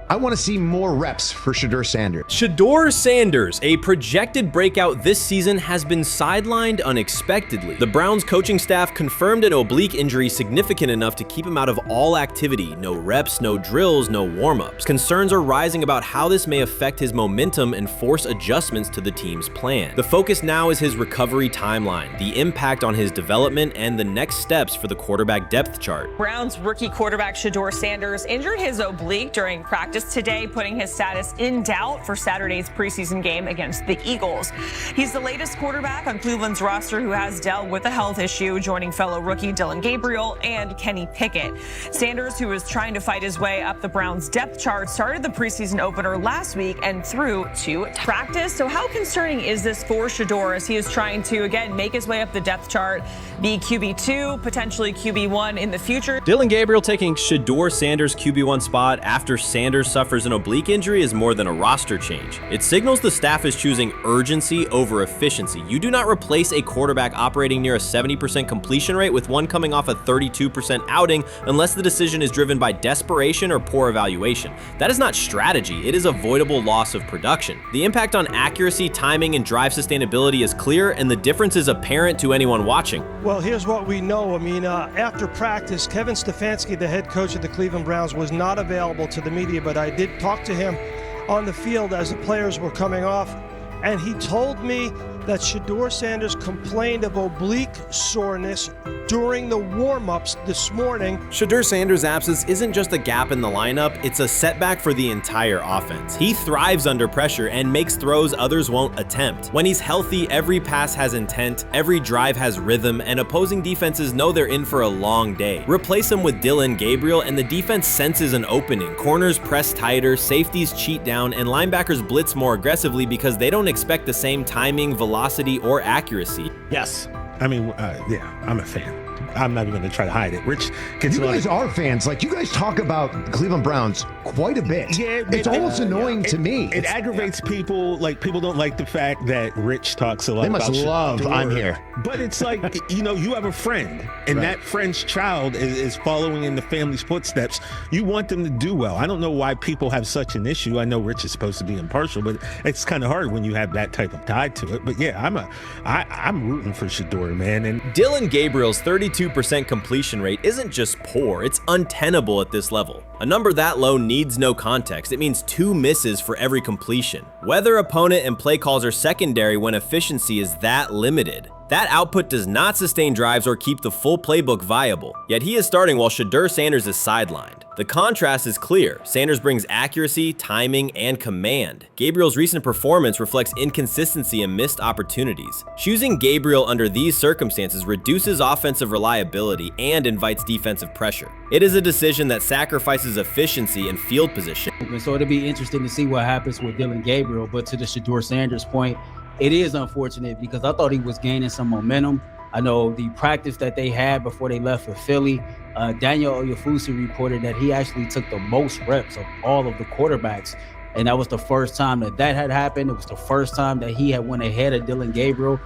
I want to see more reps for Shedeur Sanders. Shedeur Sanders, a projected breakout this season, has been sidelined unexpectedly. The Browns coaching staff confirmed an oblique injury significant enough to keep him out of all activity. No reps, no drills, no warm-ups. Concerns are rising about how this may affect his momentum and force adjustments to the team's plan. The focus now is his recovery timeline, the impact on his development, and the next steps for the quarterback depth chart. Browns rookie quarterback Shedeur Sanders injured his oblique during practice practice today, putting his status in doubt for Saturday's preseason game against the Eagles. He's the latest quarterback on Cleveland's roster who has dealt with a health issue, joining fellow rookie Deion Gabriel and Kenny Pickett. Sanders, who is trying to fight his way up the Browns' depth chart, started the preseason opener last week and threw to practice. So how concerning is this for Shedeur as he is trying to, again, make his way up the depth chart, be QB2, potentially QB1 in the future? Deion Gabriel taking Shedeur Sanders' QB1 spot after Sanders suffers an oblique injury is more than a roster change. It signals the staff is choosing urgency over efficiency. You do not replace a quarterback operating near a 70% completion rate with one coming off a 32% outing unless the decision is driven by desperation or poor evaluation. That is not strategy, it is avoidable loss of production. The impact on accuracy, timing, and drive sustainability is clear, and the difference is apparent to anyone watching. Well, here's what we know. I mean, after practice, Kevin Stefanski, the head coach of the Cleveland Browns, was not available to the media, but I did talk to him on the field as the players were coming off, and he told me that Shedeur Sanders complained of oblique soreness during the warm-ups this morning. Shedeur Sanders' absence isn't just a gap in the lineup, it's a setback for the entire offense. He thrives under pressure and makes throws others won't attempt. When he's healthy, every pass has intent, every drive has rhythm, and opposing defenses know they're in for a long day. Replace him with Deion Gabriel and the defense senses an opening. Corners press tighter, safeties cheat down, and linebackers blitz more aggressively because they don't expect the same timing, velocity, or accuracy. Yes. I mean, yeah, I'm a fan. I'm not even going to try to hide it. Rich gets You guys are fans. Like, you guys talk about the Cleveland Browns quite a bit. Yeah, it's almost annoying to me. It aggravates people. Like, people don't like the fact that Rich talks a lot about They must love Shedeur. I'm here. But it's like, you know, you have a friend, and that friend's child is following in the family's footsteps. You want them to do well. I don't know why people have such an issue. I know Rich is supposed to be impartial, but it's kind of hard when you have that type of tie to it. But yeah, I'm rooting for Shedeur, man. And Deion Gabriel's 32% completion rate isn't just poor, it's untenable at this level. A number that low needs no context. It means 2 misses for every completion. Weather, opponent, and play calls are secondary when efficiency is that limited. That output does not sustain drives or keep the full playbook viable, yet he is starting while Shedeur Sanders is sidelined. The contrast is clear. Sanders brings accuracy, timing, and command. Gabriel's recent performance reflects inconsistency and missed opportunities. Choosing Gabriel under these circumstances reduces offensive reliability and invites defensive pressure. It is a decision that sacrifices efficiency and field position. So it'll be interesting to see what happens with Deion Gabriel, but to the Shedeur Sanders point, it is unfortunate because I thought he was gaining some momentum. I know the practice that they had before they left for Philly, Daniel Oyefusi reported that he actually took the most reps of all of the quarterbacks. And that was the first time that had happened. It was the first time that he had went ahead of Deion Gabriel,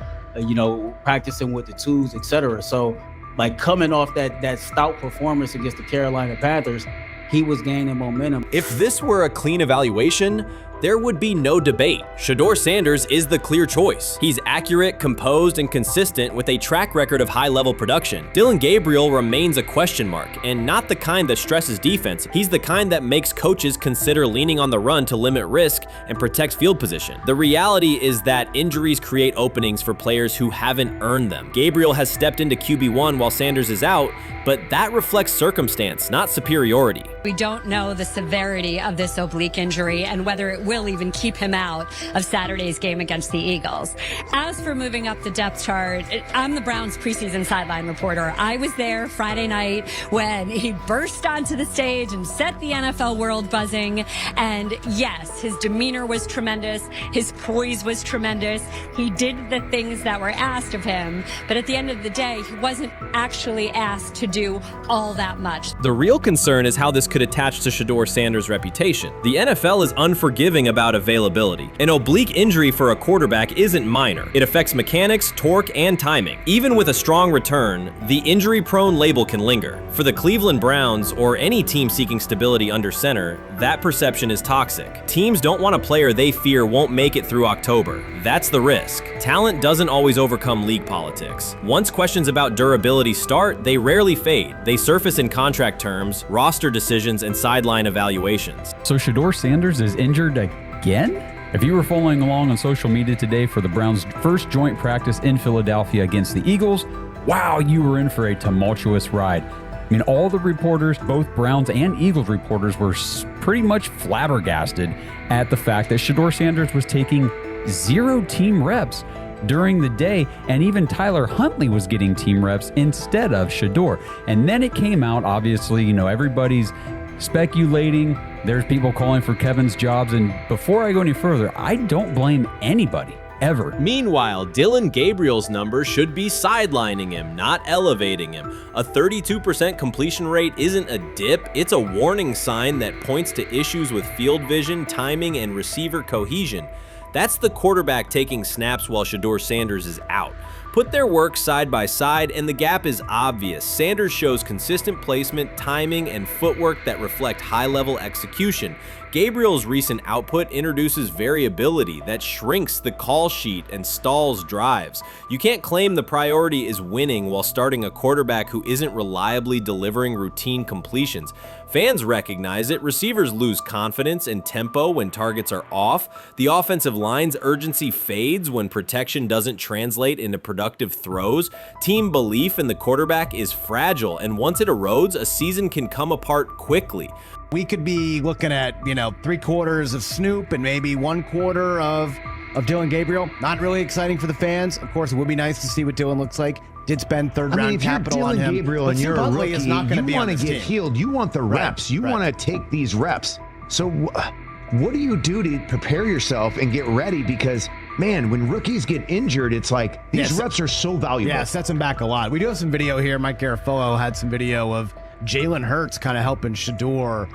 practicing with the twos, etc. So, like, coming off that stout performance against the Carolina Panthers, he was gaining momentum. If this were a clean evaluation, there would be no debate. Shedeur Sanders is the clear choice. He's accurate, composed, and consistent with a track record of high-level production. Deion Gabriel remains a question mark, and not the kind that stresses defense. He's the kind that makes coaches consider leaning on the run to limit risk and protect field position. The reality is that injuries create openings for players who haven't earned them. Gabriel has stepped into QB1 while Sanders is out, but that reflects circumstance, not superiority. We don't know the severity of this oblique injury and whether it will even keep him out of Saturday's game against the Eagles. As for moving up the depth chart, I'm the Browns preseason sideline reporter. I was there Friday night when he burst onto the stage and set the NFL world buzzing. And yes, his demeanor was tremendous. His poise was tremendous. He did the things that were asked of him. But at the end of the day, he wasn't actually asked to do all that much. The real concern is how this could attach to Shedeur Sanders' reputation. The NFL is unforgiving about availability. An oblique injury for a quarterback isn't minor. It affects mechanics, torque, and timing. Even with a strong return, the injury-prone label can linger. For the Cleveland Browns, or any team seeking stability under center, that perception is toxic. Teams don't want a player they fear won't make it through October. That's the risk. Talent doesn't always overcome league politics. Once questions about durability start, they rarely fade. They surface in contract terms, roster decisions, and sideline evaluations. So Shedeur Sanders is injured again? If you were following along on social media today for the Browns' first joint practice in Philadelphia against the Eagles, wow, you were in for a tumultuous ride. I mean, all the reporters, both Browns and Eagles reporters, were pretty much flabbergasted at the fact that Shedeur Sanders was taking 0 team reps during the day, and even Tyler Huntley was getting team reps instead of Shedeur. And then it came out, obviously, everybody's speculating. There's people calling for Kevin's jobs. And before I go any further, I don't blame anybody ever. Meanwhile, Dillon Gabriel's number should be sidelining him, not elevating him. A 32% completion rate isn't a dip, it's a warning sign that points to issues with field vision, timing, and receiver cohesion. That's the quarterback taking snaps while Shedeur Sanders is out. Put their work side by side and the gap is obvious. Sanders shows consistent placement, timing, and footwork that reflect high-level execution. Gabriel's recent output introduces variability that shrinks the call sheet and stalls drives. You can't claim the priority is winning while starting a quarterback who isn't reliably delivering routine completions. Fans recognize it, receivers lose confidence and tempo when targets are off, the offensive line's urgency fades when protection doesn't translate into productive throws, team belief in the quarterback is fragile, and once it erodes, a season can come apart quickly. We could be looking at, 3/4 of Snoop and maybe 1/4 of Dillon Gabriel. Not really exciting for the fans. Of course, it would be nice to see what Dillon looks like. Did spend third-round capital on him. Dillon Gabriel and you're a rookie, you want to get healed. You want the reps. You want to take these reps. So what do you do to prepare yourself and get ready? Because, man, when rookies get injured, it's like these reps are so valuable. Yeah, sets them back a lot. We do have some video here. Mike Garafolo had some video of Jalen Hurts kind of helping Shedeur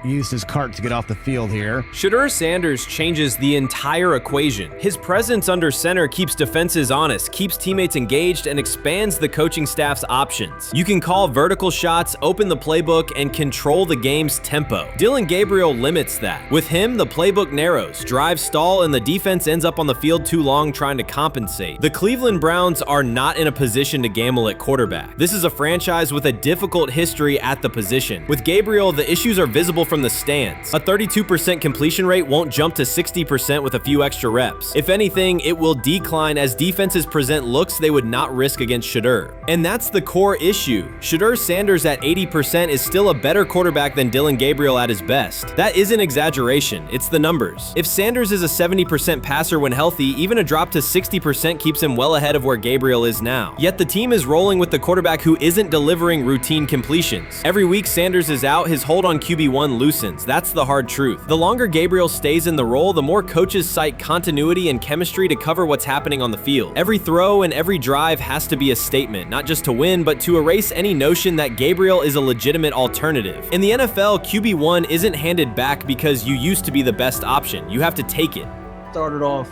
use his cart to get off the field here. Shedeur Sanders changes the entire equation. His presence under center keeps defenses honest, keeps teammates engaged, and expands the coaching staff's options. You can call vertical shots, open the playbook, and control the game's tempo. Dillon Gabriel limits that. With him, the playbook narrows, drives stall, and the defense ends up on the field too long trying to compensate. The Cleveland Browns are not in a position to gamble at quarterback. This is a franchise with a difficult history at the position. With Gabriel, the issues are visible from the stands. A 32% completion rate won't jump to 60% with a few extra reps. If anything, it will decline as defenses present looks they would not risk against Shedeur. And that's the core issue. Shedeur Sanders at 80% is still a better quarterback than Dillon Gabriel at his best. That isn't exaggeration, it's the numbers. If Sanders is a 70% passer when healthy, even a drop to 60% keeps him well ahead of where Gabriel is now. Yet the team is rolling with the quarterback who isn't delivering routine completions. Every week Sanders is out, his hold on QB1 loosens. That's the hard truth. The longer Gabriel stays in the role, the more coaches cite continuity and chemistry to cover what's happening on the field. Every throw and every drive has to be a statement, not just to win, but to erase any notion that Gabriel is a legitimate alternative. In the NFL, QB1 isn't handed back because you used to be the best option. You have to take it. Started off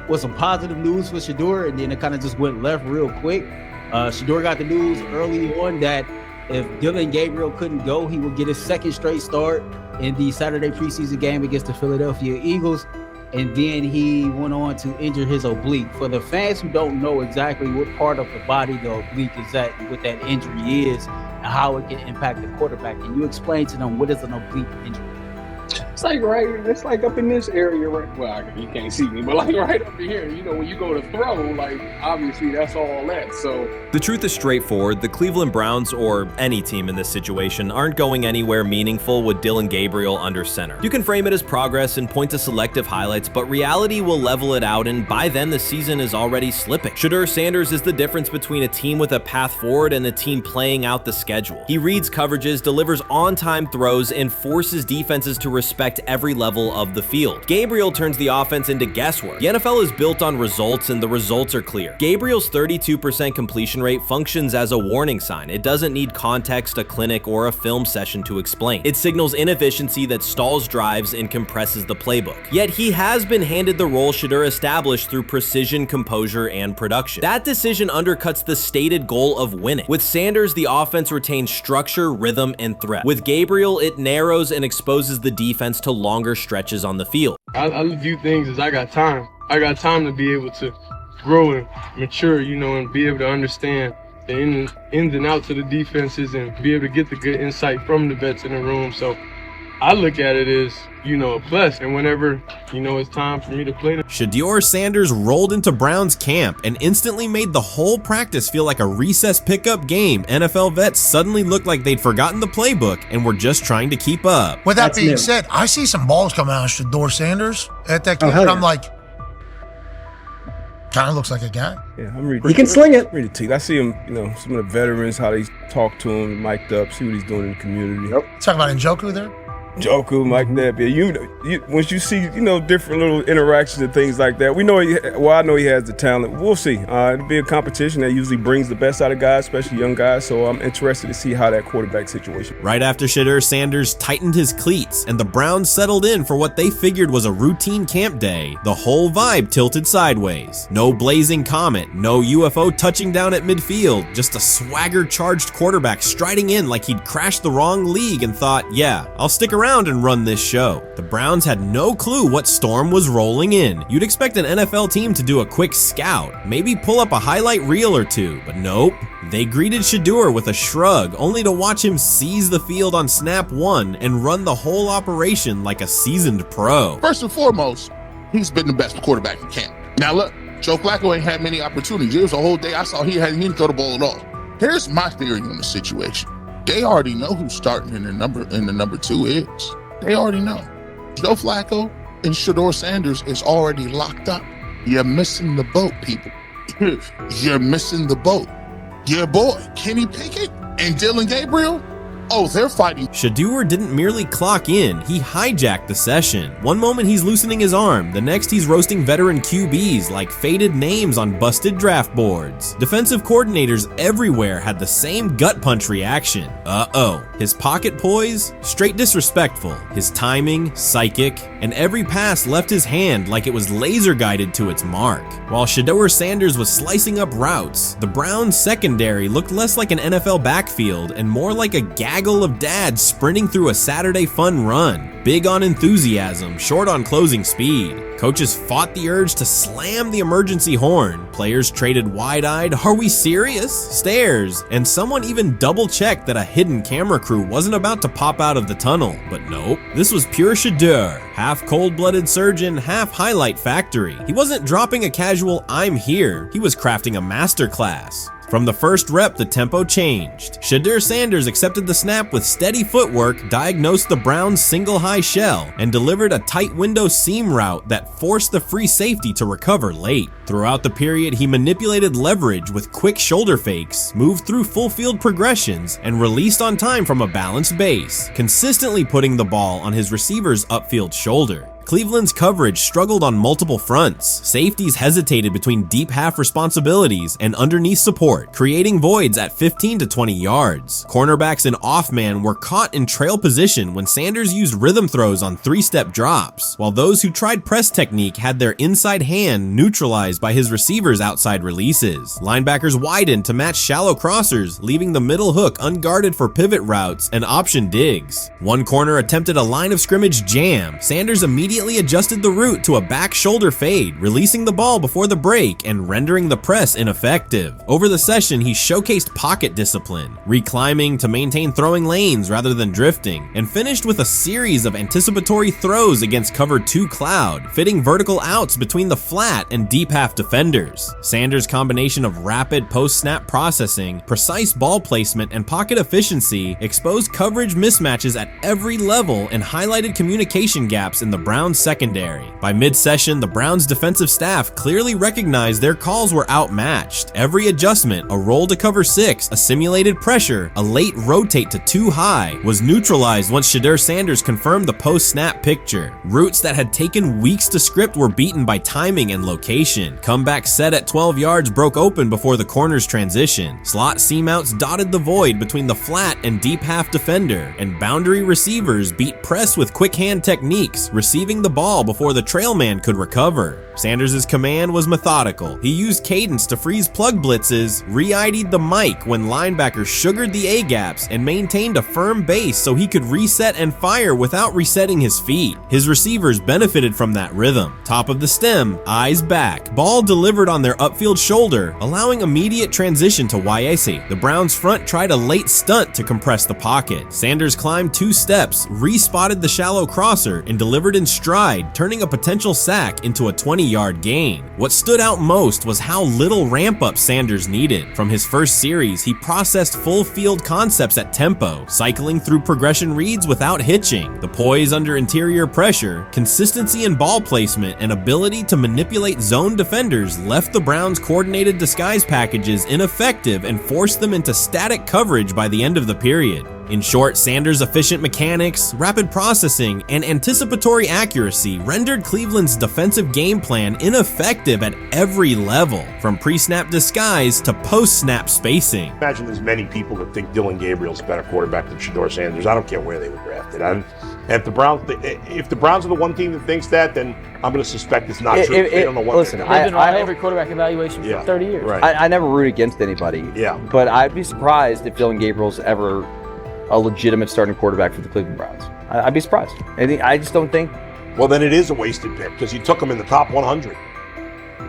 with some positive news for Shedeur, and then it kind of just went left real quick. Shedeur got the news early on that if Dillon Gabriel couldn't go, he would get his second straight start in the Saturday preseason game against the Philadelphia Eagles. And then he went on to injure his oblique. For the fans who don't know exactly what part of the body the oblique is at and what that injury is and how it can impact the quarterback, can you explain to them what is an oblique injury? It's like up in this area, right? Well, you can't see me, but like right up in here, when you go to throw, like obviously that's all that. So the truth is straightforward. The Cleveland Browns, or any team in this situation, aren't going anywhere meaningful with Dillon Gabriel under center. You can frame it as progress and point to selective highlights, but reality will level it out, and by then the season is already slipping. Shedeur Sanders is the difference between a team with a path forward and a team playing out the schedule. He reads coverages, delivers on-time throws, and forces defenses to respect every level of the field. Gabriel turns the offense into guesswork. The NFL is built on results, and the results are clear. Gabriel's 32% completion rate functions as a warning sign. It doesn't need context, a clinic, or a film session to explain. It signals inefficiency that stalls drives and compresses the playbook. Yet he has been handed the role Shedeur established through precision, composure, and production. That decision undercuts the stated goal of winning. With Sanders, the offense retains structure, rhythm, and threat. With Gabriel, it narrows and exposes the defense to longer stretches on the field. I view things as I got time. I got time to be able to grow and mature, and be able to understand the ins and outs of the defenses and be able to get the good insight from the vets in the room. So I look at it as, a plus. And whenever, it's time for me to play. Shedeur Sanders rolled into Browns camp and instantly made the whole practice feel like a recess pickup game. NFL vets suddenly looked like they'd forgotten the playbook and were just trying to keep up. With that being said, I see some balls coming out of Shedeur Sanders at that camp, and I'm like, kind of looks like a guy. Yeah, I'm ready. He can sling it. Ready to take. I see him, some of the veterans, how they talk to him, mic'd up, see what he's doing in the community. Talking about Njoku there? Njoku, Mike Knapp. Yeah, once you see, different little interactions and things like that, I know he has the talent. We'll see. It'll be a competition that usually brings the best out of guys, especially young guys. So I'm interested to see how that quarterback situation. Right after Shedeur Sanders tightened his cleats and the Browns settled in for what they figured was a routine camp day, the whole vibe tilted sideways. No blazing comet, no UFO touching down at midfield, just a swagger-charged quarterback striding in like he'd crashed the wrong league and thought, yeah, I'll stick around and run this show. The Browns had no clue what storm was rolling in. You'd expect an NFL team to do a quick scout, maybe pull up a highlight reel or two, but nope. They greeted Shedeur with a shrug, only to watch him seize the field on snap one and run the whole operation like a seasoned pro. First and foremost, he's been the best quarterback in camp. Now look, Joe Flacco ain't had many opportunities. There was a whole day I saw he didn't throw the ball at all. Here's my theory on the situation. They already know who's starting in the number 2 is. They already know. Joe Flacco and Shedeur Sanders is already locked up. You're missing the boat, people. You're missing the boat. Your boy, Kenny Pickett and Dillon Gabriel, they're fighting. Shedeur didn't merely clock in, he hijacked the session. One moment he's loosening his arm, the next he's roasting veteran QBs like faded names on busted draft boards. Defensive coordinators everywhere had the same gut punch reaction. His pocket poise, straight disrespectful. His timing, psychic, and every pass left his hand like it was laser guided to its mark. While Shedeur Sanders was slicing up routes, the Browns secondary looked less like an NFL backfield and more like a gaggle of dads sprinting through a Saturday fun run. Big on enthusiasm, short on closing speed. Coaches fought the urge to slam the emergency horn. Players traded wide-eyed, "Are we serious?" stares, and someone even double-checked that a hidden camera crew wasn't about to pop out of the tunnel. But nope, this was pure Shedeur, half cold-blooded surgeon, half highlight factory. He wasn't dropping a casual "I'm here," he was crafting a masterclass. From the first rep, the tempo changed. Shedeur Sanders accepted the snap with steady footwork, diagnosed the Browns' single high shell, and delivered a tight window seam route that forced the free safety to recover late. Throughout the period, he manipulated leverage with quick shoulder fakes, moved through full field progressions, and released on time from a balanced base, consistently putting the ball on his receiver's upfield shoulder. Cleveland's coverage struggled on multiple fronts. Safeties hesitated between deep half responsibilities and underneath support, creating voids at 15 to 20 yards. Cornerbacks and off-man were caught in trail position when Sanders used rhythm throws on 3-step drops, while those who tried press technique had their inside hand neutralized by his receivers' outside releases. Linebackers widened to match shallow crossers, leaving the middle hook unguarded for pivot routes and option digs. One corner attempted a line of scrimmage jam. Sanders immediately adjusted the route to a back shoulder fade, releasing the ball before the break and rendering the press ineffective. Over the session, he showcased pocket discipline, reclimbing to maintain throwing lanes rather than drifting, and finished with a series of anticipatory throws against cover 2 cloud, fitting vertical outs between the flat and deep half defenders. Sanders' combination of rapid post-snap processing, precise ball placement, and pocket efficiency exposed coverage mismatches at every level and highlighted communication gaps in the Browns secondary. By mid-session, the Browns defensive staff clearly recognized their calls were outmatched. Every adjustment, a roll to cover 6, a simulated pressure, a late rotate to 2 high, was neutralized once Shedeur Sanders confirmed the post-snap picture. Routes that had taken weeks to script were beaten by timing and location. Comeback set at 12 yards broke open before the corner's transition. Slot seam outs dotted the void between the flat and deep half defender, and boundary receivers beat press with quick hand techniques, receiving receiving the ball before the trail man could recover. Sanders' command was methodical. He used cadence to freeze plug blitzes, re-ID'd the mic when linebackers sugared the A-gaps, and maintained a firm base so he could reset and fire without resetting his feet. His receivers benefited from that rhythm. Top of the stem, eyes back. Ball delivered on their upfield shoulder, allowing immediate transition to YAC. The Browns front tried a late stunt to compress the pocket. Sanders climbed 2 steps, re-spotted the shallow crosser, and delivered in stride, turning a potential sack into a 20-yard gain. What stood out most was how little ramp-up Sanders needed. From his first series, he processed full field concepts at tempo, cycling through progression reads without hitching. The poise under interior pressure, consistency in ball placement, and ability to manipulate zone defenders left the Browns' coordinated disguise packages ineffective and forced them into static coverage by the end of the period. In short, Sanders' efficient mechanics, rapid processing, and anticipatory accuracy rendered Cleveland's defensive game plan ineffective at every level, from pre-snap disguise to post-snap spacing. Imagine there's many people that think Deion Gabriel's a better quarterback than Shedeur Sanders. I don't care where they were drafted. And if the Browns are the one team that thinks that, then I'm going to suspect it's not true. They don't know what listen, they're I've doing. been on every quarterback evaluation for 30 years. Right. I never root against anybody. Yeah. But I'd be surprised if Deion Gabriel's ever a legitimate starting quarterback for the Cleveland Browns. I'd be surprised. I just don't think. Well, then it is a wasted pick because you took him in the top 100.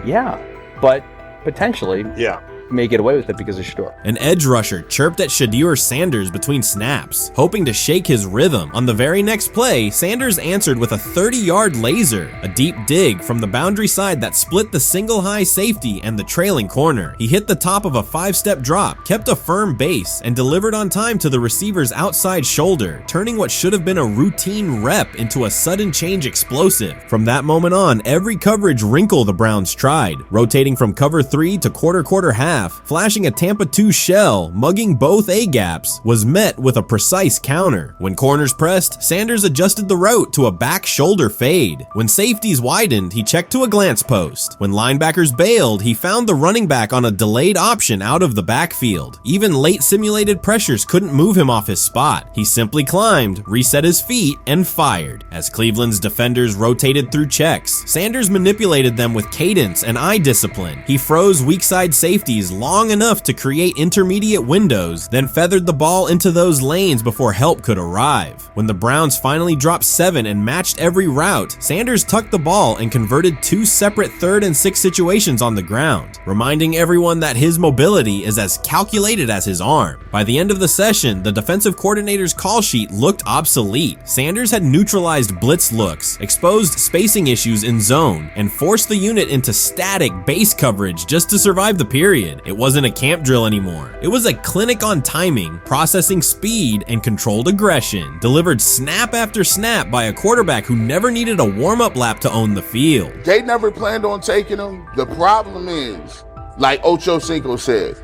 Yeah, but potentially. Yeah. May get away with it because of Shedeur. An edge rusher chirped at Shedeur Sanders between snaps, hoping to shake his rhythm. On the very next play, Sanders answered with a 30-yard laser, a deep dig from the boundary side that split the single high safety and the trailing corner. He hit the top of a 5-step drop, kept a firm base, and delivered on time to the receiver's outside shoulder, turning what should have been a routine rep into a sudden change explosive. From that moment on, every coverage wrinkle the Browns tried, rotating from cover 3 to quarter half, flashing a Tampa 2 shell, mugging both A-gaps, was met with a precise counter. When corners pressed, Sanders adjusted the route to a back shoulder fade. When safeties widened, he checked to a glance post. When linebackers bailed, he found the running back on a delayed option out of the backfield. Even late simulated pressures couldn't move him off his spot. He simply climbed, reset his feet, and fired. As Cleveland's defenders rotated through checks, Sanders manipulated them with cadence and eye discipline. He froze weak side safeties long enough to create intermediate windows, then feathered the ball into those lanes before help could arrive. When the Browns finally dropped 7 and matched every route, Sanders tucked the ball and converted 2 separate 3rd and 6 situations on the ground, reminding everyone that his mobility is as calculated as his arm. By the end of the session, the defensive coordinator's call sheet looked obsolete. Sanders had neutralized blitz looks, exposed spacing issues in zone, and forced the unit into static base coverage just to survive the period. It wasn't a camp drill anymore. It was a clinic on timing, processing speed, and controlled aggression, delivered snap after snap by a quarterback who never needed a warm-up lap to own the field. They never planned on taking him. The problem is, like Ocho Cinco said,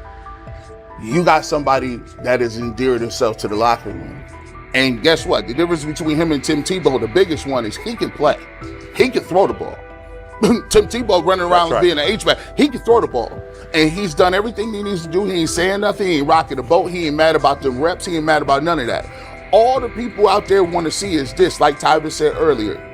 you got somebody that has endeared himself to the locker room. And guess what? The difference between him and Tim Tebow, the biggest one, is he can play. He can throw the ball. Tim Tebow running around being an H-back. He can throw the ball. And he's done everything he needs to do. He ain't saying nothing. He ain't rocking the boat. He ain't mad about the reps. He ain't mad about none of that. All the people out there want to see is this, like Tyler said earlier.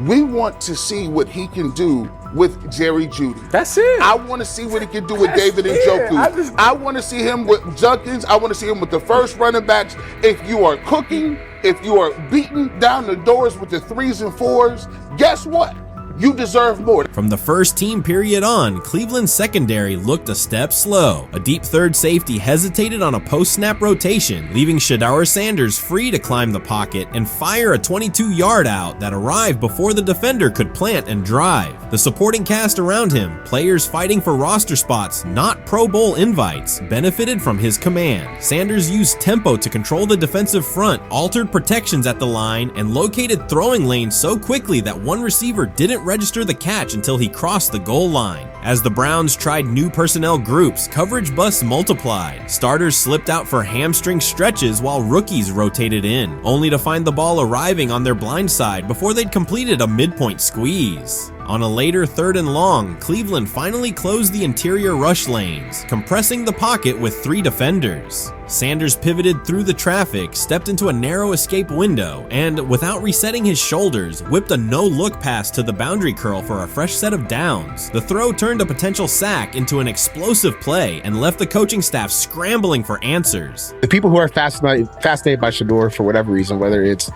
We want to see what he can do with Jerry Jeudy. That's it. I want to see what he can do with David Njoku. I want to see him with Junkins. I want to see him with the first running backs. If you are cooking, if you are beating down the doors with the 3s and 4s, guess what? You deserve more. From the first team period on, Cleveland's secondary looked a step slow. A deep third safety hesitated on a post-snap rotation, leaving Shedeur Sanders free to climb the pocket and fire a 22-yard out that arrived before the defender could plant and drive. The supporting cast around him, players fighting for roster spots, not Pro Bowl invites, benefited from his command. Sanders used tempo to control the defensive front, altered protections at the line, and located throwing lanes so quickly that one receiver didn't register the catch until he crossed the goal line. As the Browns tried new personnel groups, coverage busts multiplied. Starters slipped out for hamstring stretches while rookies rotated in, only to find the ball arriving on their blind side before they'd completed a midpoint squeeze. On a later 3rd and long, Cleveland finally closed the interior rush lanes, compressing the pocket with 3 defenders. Sanders pivoted through the traffic, stepped into a narrow escape window, and without resetting his shoulders, whipped a no-look pass to the boundary curl for a fresh set of downs. The throw turned a potential sack into an explosive play and left the coaching staff scrambling for answers. The people who are fascinated by Shedeur for whatever reason, whether it's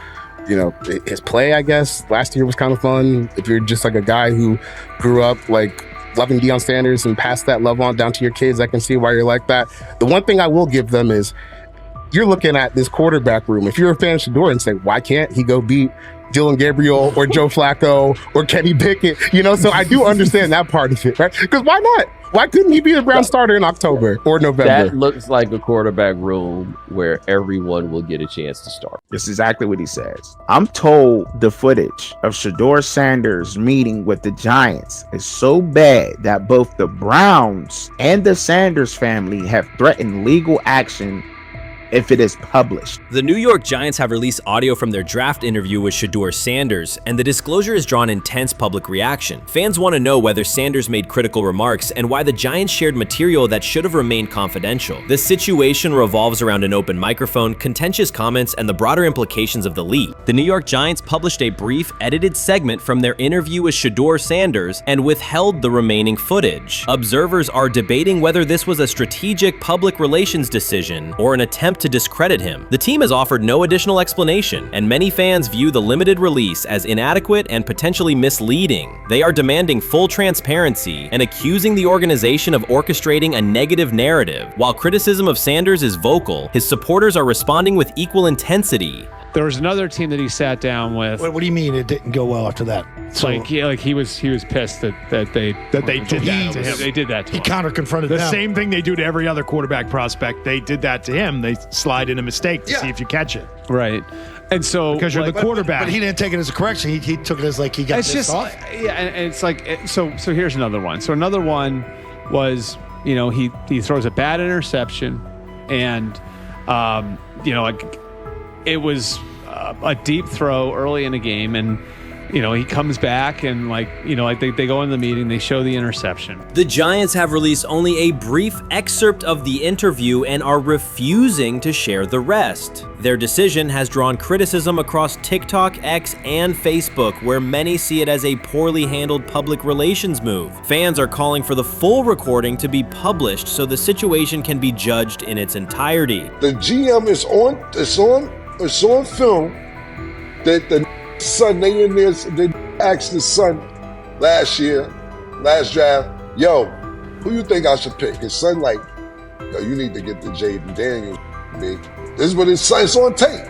his play, I guess, last year was kind of fun. If you're just like a guy who grew up like loving Deion Sanders and passed that love on down to your kids, I can see why you're like that. The one thing I will give them is you're looking at this quarterback room. If you're a fan of Shedeur and say, why can't he go beat Deion Gabriel or Joe Flacco or Kenny Pickett? So I do understand that part of it, right? Because why not? Why couldn't he be a Brown starter in October or November? That looks like a quarterback room where everyone will get a chance to start. That's exactly what he says. I'm told the footage of Shedeur Sanders meeting with the Giants is so bad that both the Browns and the Sanders family have threatened legal action if it is published. The New York Giants have released audio from their draft interview with Shedeur Sanders, and the disclosure has drawn intense public reaction. Fans want to know whether Sanders made critical remarks and why the Giants shared material that should have remained confidential. This situation revolves around an open microphone, contentious comments, and the broader implications of the league. The New York Giants published a brief, edited segment from their interview with Shedeur Sanders and withheld the remaining footage. Observers are debating whether this was a strategic public relations decision or an attempt to discredit him. The team has offered no additional explanation, and many fans view the limited release as inadequate and potentially misleading. They are demanding full transparency and accusing the organization of orchestrating a negative narrative. While criticism of Sanders is vocal, his supporters are responding with equal intensity. There was another team that he sat down with. What do you mean it didn't go well after that? So, he was pissed that they did that to him. They did that to him. He counter-confronted the them. same thing they do to every other quarterback prospect. They did that to him. They slide in a mistake to see if you catch it. Right. And so because you're the quarterback. But he didn't take it as a correction. He took it as like he got pissed off. Yeah, and it's like so here's another one. So another one was, he throws a bad interception, and it was a deep throw early in the game, and he comes back and they go in the meeting, they show the interception. The Giants have released only a brief excerpt of the interview and are refusing to share the rest. Their decision has drawn criticism across TikTok, X, and Facebook, where many see it as a poorly handled public relations move. Fans are calling for the full recording to be published so the situation can be judged in its entirety. The GM is on film that the son, they asked the son last draft, yo, who you think I should pick? His son like, yo, you need to get the Jaden Daniels, big. This is what his son, it's on tape.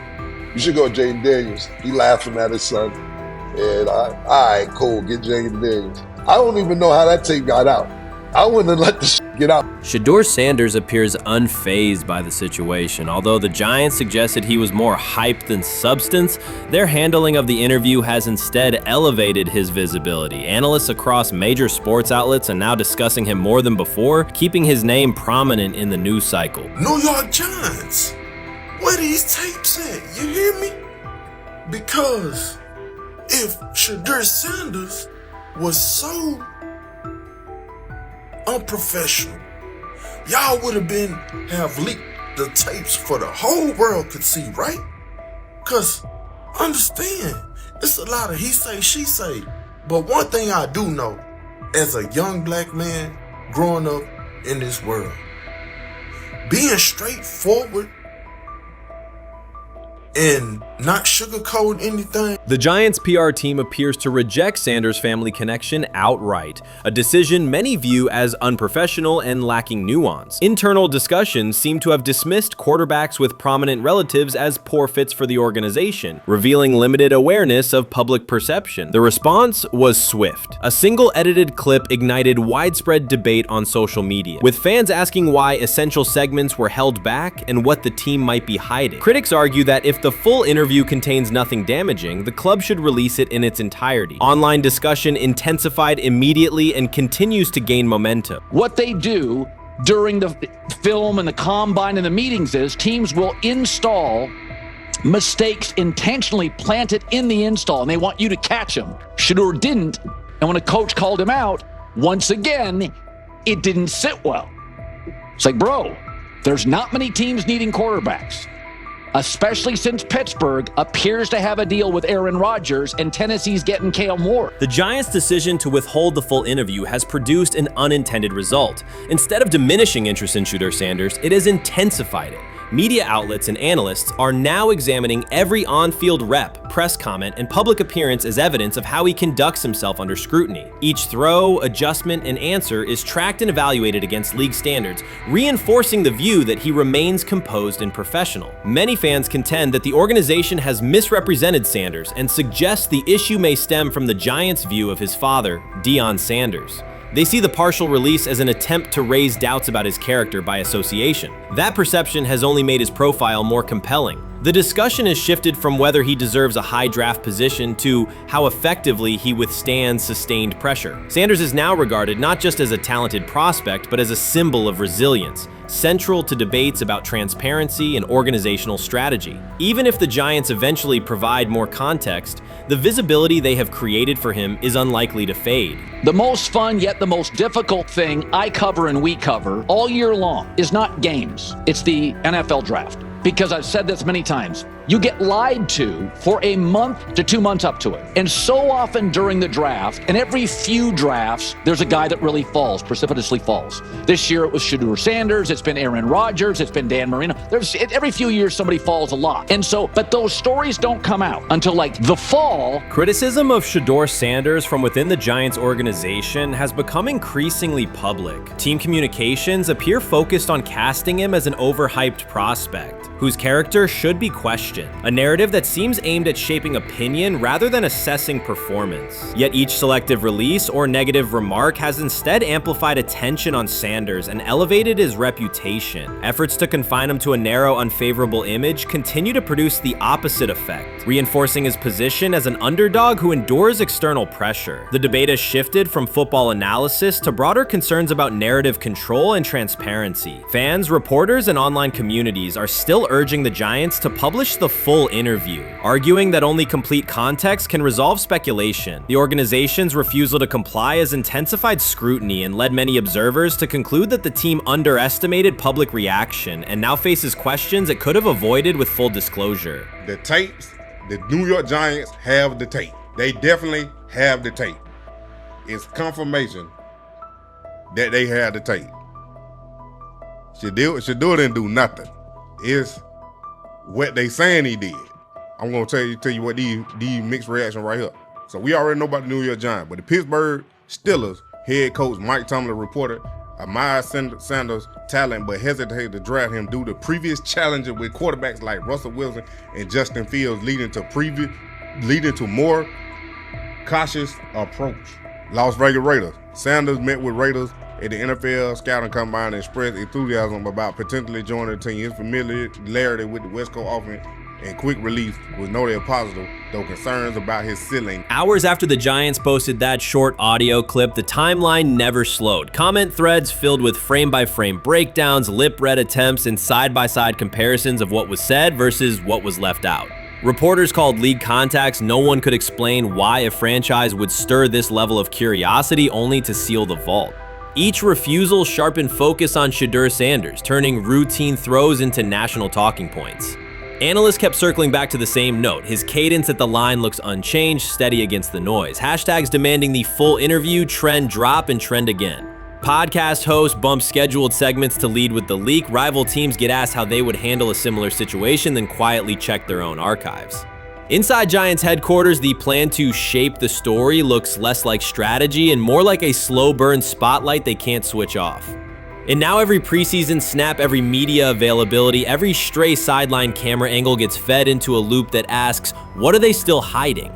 You should go Jaden Daniels. He laughing at his son. And all right, cool, get Jaden Daniels. I don't even know how that tape got out. I wouldn't have let the get out. Shedeur Sanders appears unfazed by the situation. Although the Giants suggested he was more hype than substance, their handling of the interview has instead elevated his visibility. Analysts across major sports outlets are now discussing him more than before, keeping his name prominent in the news cycle. New York Giants, where these tapes at? You hear me? Because if Shedeur Sanders was so unprofessional, y'all would have leaked the tapes for the whole world could see, right? Cause understand, it's a lot of he say, she say. But one thing I do know, as a young black man growing up in this world, being straightforward and not sugarcoat anything. The Giants' PR team appears to reject Sanders' family connection outright, a decision many view as unprofessional and lacking nuance. Internal discussions seem to have dismissed quarterbacks with prominent relatives as poor fits for the organization, revealing limited awareness of public perception. The response was swift. A single edited clip ignited widespread debate on social media, with fans asking why essential segments were held back and what the team might be hiding. Critics argue that if the full interview contains nothing damaging, the club should release it in its entirety. Online discussion intensified immediately and continues to gain momentum. What they do during the film and the combine and the meetings is teams will install mistakes intentionally planted in the install, and they want you to catch them. Shedeur didn't. And when a coach called him out, once again, it didn't sit well. It's like, bro, there's not many teams needing quarterbacks, especially since Pittsburgh appears to have a deal with Aaron Rodgers and Tennessee's getting Cam Ward. The Giants' decision to withhold the full interview has produced an unintended result. Instead of diminishing interest in Shedeur Sanders, it has intensified it. Media outlets and analysts are now examining every on-field rep, press comment, and public appearance as evidence of how he conducts himself under scrutiny. Each throw, adjustment, and answer is tracked and evaluated against league standards, reinforcing the view that he remains composed and professional. Many fans contend that the organization has misrepresented Sanders and suggest the issue may stem from the Giants' view of his father, Deion Sanders. They see the partial release as an attempt to raise doubts about his character by association. That perception has only made his profile more compelling. The discussion has shifted from whether he deserves a high draft position to how effectively he withstands sustained pressure. Sanders is now regarded not just as a talented prospect, but as a symbol of resilience, central to debates about transparency and organizational strategy. Even if the Giants eventually provide more context, the visibility they have created for him is unlikely to fade. The most fun yet the most difficult thing I cover and we cover all year long is not games. It's the NFL draft. Because I've said this many times, you get lied to for a month to 2 months up to it. And so often during the draft, and every few drafts, there's a guy that really falls, precipitously falls. This year it was Shedeur Sanders, it's been Aaron Rodgers, it's been Dan Marino. Every few years somebody falls a lot. And so, but those stories don't come out until like the fall. Criticism of Shedeur Sanders from within the Giants organization has become increasingly public. Team communications appear focused on casting him as an overhyped prospect, whose character should be questioned, a narrative that seems aimed at shaping opinion rather than assessing performance. Yet each selective release or negative remark has instead amplified attention on Sanders and elevated his reputation. Efforts to confine him to a narrow, unfavorable image continue to produce the opposite effect, reinforcing his position as an underdog who endures external pressure. The debate has shifted from football analysis to broader concerns about narrative control and transparency. Fans, reporters, and online communities are still urging the Giants to publish the full interview, arguing that only complete context can resolve speculation. The organization's refusal to comply has intensified scrutiny and led many observers to conclude that the team underestimated public reaction and now faces questions it could have avoided with full disclosure. The tapes, the New York Giants have the tape. They definitely have the tape. It's confirmation that they have the tape. Shedeur didn't do nothing. It's what they saying he did. I'm gonna tell you what these mixed reaction right here. So we already know about the New York Giants, but the Pittsburgh Steelers head coach Mike Tomlin reported admired Sanders' talent, but hesitated to draft him due to previous challenges with quarterbacks like Russell Wilson and Justin Fields, leading to more cautious approach. Las Vegas Raiders. Sanders met with Raiders at the NFL scouting combine and expressed enthusiasm about potentially joining the team. His familiarity with the West Coast offense and quick release was noted positive, though concerns about his ceiling. Hours after the Giants posted that short audio clip, the timeline never slowed. Comment threads filled with frame-by-frame breakdowns, lip-read attempts, and side-by-side comparisons of what was said versus what was left out. Reporters called league contacts. No one could explain why a franchise would stir this level of curiosity only to seal the vault. Each refusal sharpened focus on Shedeur Sanders, turning routine throws into national talking points. Analysts kept circling back to the same note. His cadence at the line looks unchanged, steady against the noise. Hashtags demanding the full interview, trend drop, and trend again. Podcast hosts bump scheduled segments to lead with the leak. Rival teams get asked how they would handle a similar situation, then quietly check their own archives. Inside Giants headquarters, the plan to shape the story looks less like strategy and more like a slow burn spotlight they can't switch off. And now every preseason snap, every media availability, every stray sideline camera angle gets fed into a loop that asks, what are they still hiding?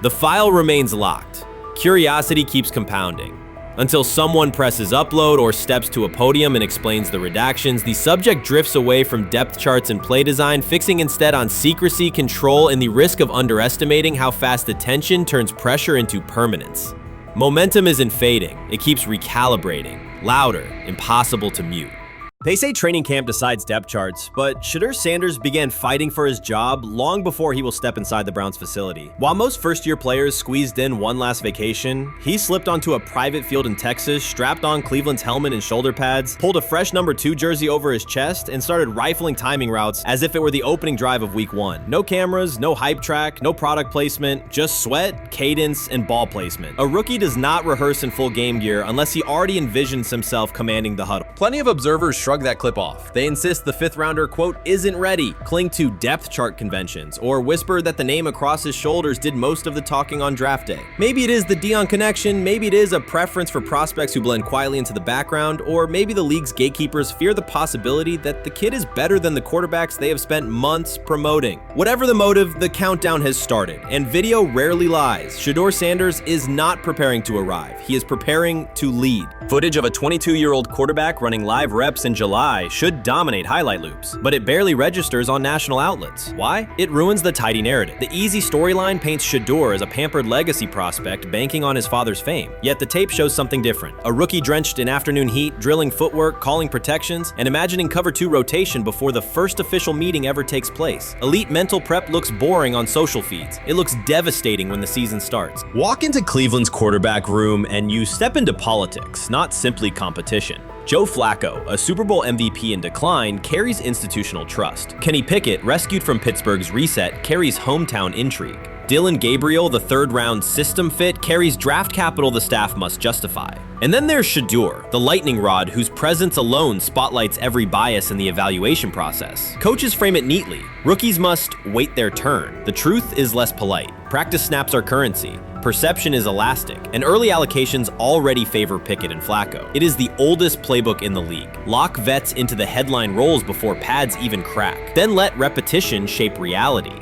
The file remains locked. Curiosity keeps compounding. Until someone presses upload or steps to a podium and explains the redactions, the subject drifts away from depth charts and play design, fixing instead on secrecy, control, and the risk of underestimating how fast attention turns pressure into permanence. Momentum isn't fading, it keeps recalibrating, louder, impossible to mute. They say training camp decides depth charts, but Shedeur Sanders began fighting for his job long before he will step inside the Browns facility. While most first-year players squeezed in one last vacation, he slipped onto a private field in Texas, strapped on Cleveland's helmet and shoulder pads, pulled a fresh number 2 jersey over his chest, and started rifling timing routes as if it were the opening drive of week 1. No cameras, no hype track, no product placement, just sweat, cadence, and ball placement. A rookie does not rehearse in full game gear unless he already envisions himself commanding the huddle. Plenty of observers shrug that clip off. They insist the 5th rounder, quote, isn't ready, cling to depth chart conventions, or whisper that the name across his shoulders did most of the talking on draft day. Maybe it is the Deion connection, maybe it is a preference for prospects who blend quietly into the background, or maybe the league's gatekeepers fear the possibility that the kid is better than the quarterbacks they have spent months promoting. Whatever the motive, the countdown has started, and video rarely lies. Shedeur Sanders is not preparing to arrive. He is preparing to lead. Footage of a 22-year-old quarterback running live reps in July should dominate highlight loops, but it barely registers on national outlets. Why? It ruins the tidy narrative. The easy storyline paints Shedeur as a pampered legacy prospect banking on his father's fame. Yet the tape shows something different. A rookie drenched in afternoon heat, drilling footwork, calling protections, and imagining cover 2 rotation before the first official meeting ever takes place. Elite mental prep looks boring on social feeds. It looks devastating when the season starts. Walk into Cleveland's quarterback room and you step into politics, not simply competition. Joe Flacco, a Super Bowl MVP in decline, carries institutional trust. Kenny Pickett, rescued from Pittsburgh's reset, carries hometown intrigue. Deion Gabriel, the 3rd-round system fit, carries draft capital the staff must justify. And then there's Shedeur, the lightning rod whose presence alone spotlights every bias in the evaluation process. Coaches frame it neatly. Rookies must wait their turn. The truth is less polite. Practice snaps are currency. Perception is elastic, and early allocations already favor Pickett and Flacco. It is the oldest playbook in the league. Lock vets into the headline roles before pads even crack. Then let repetition shape reality.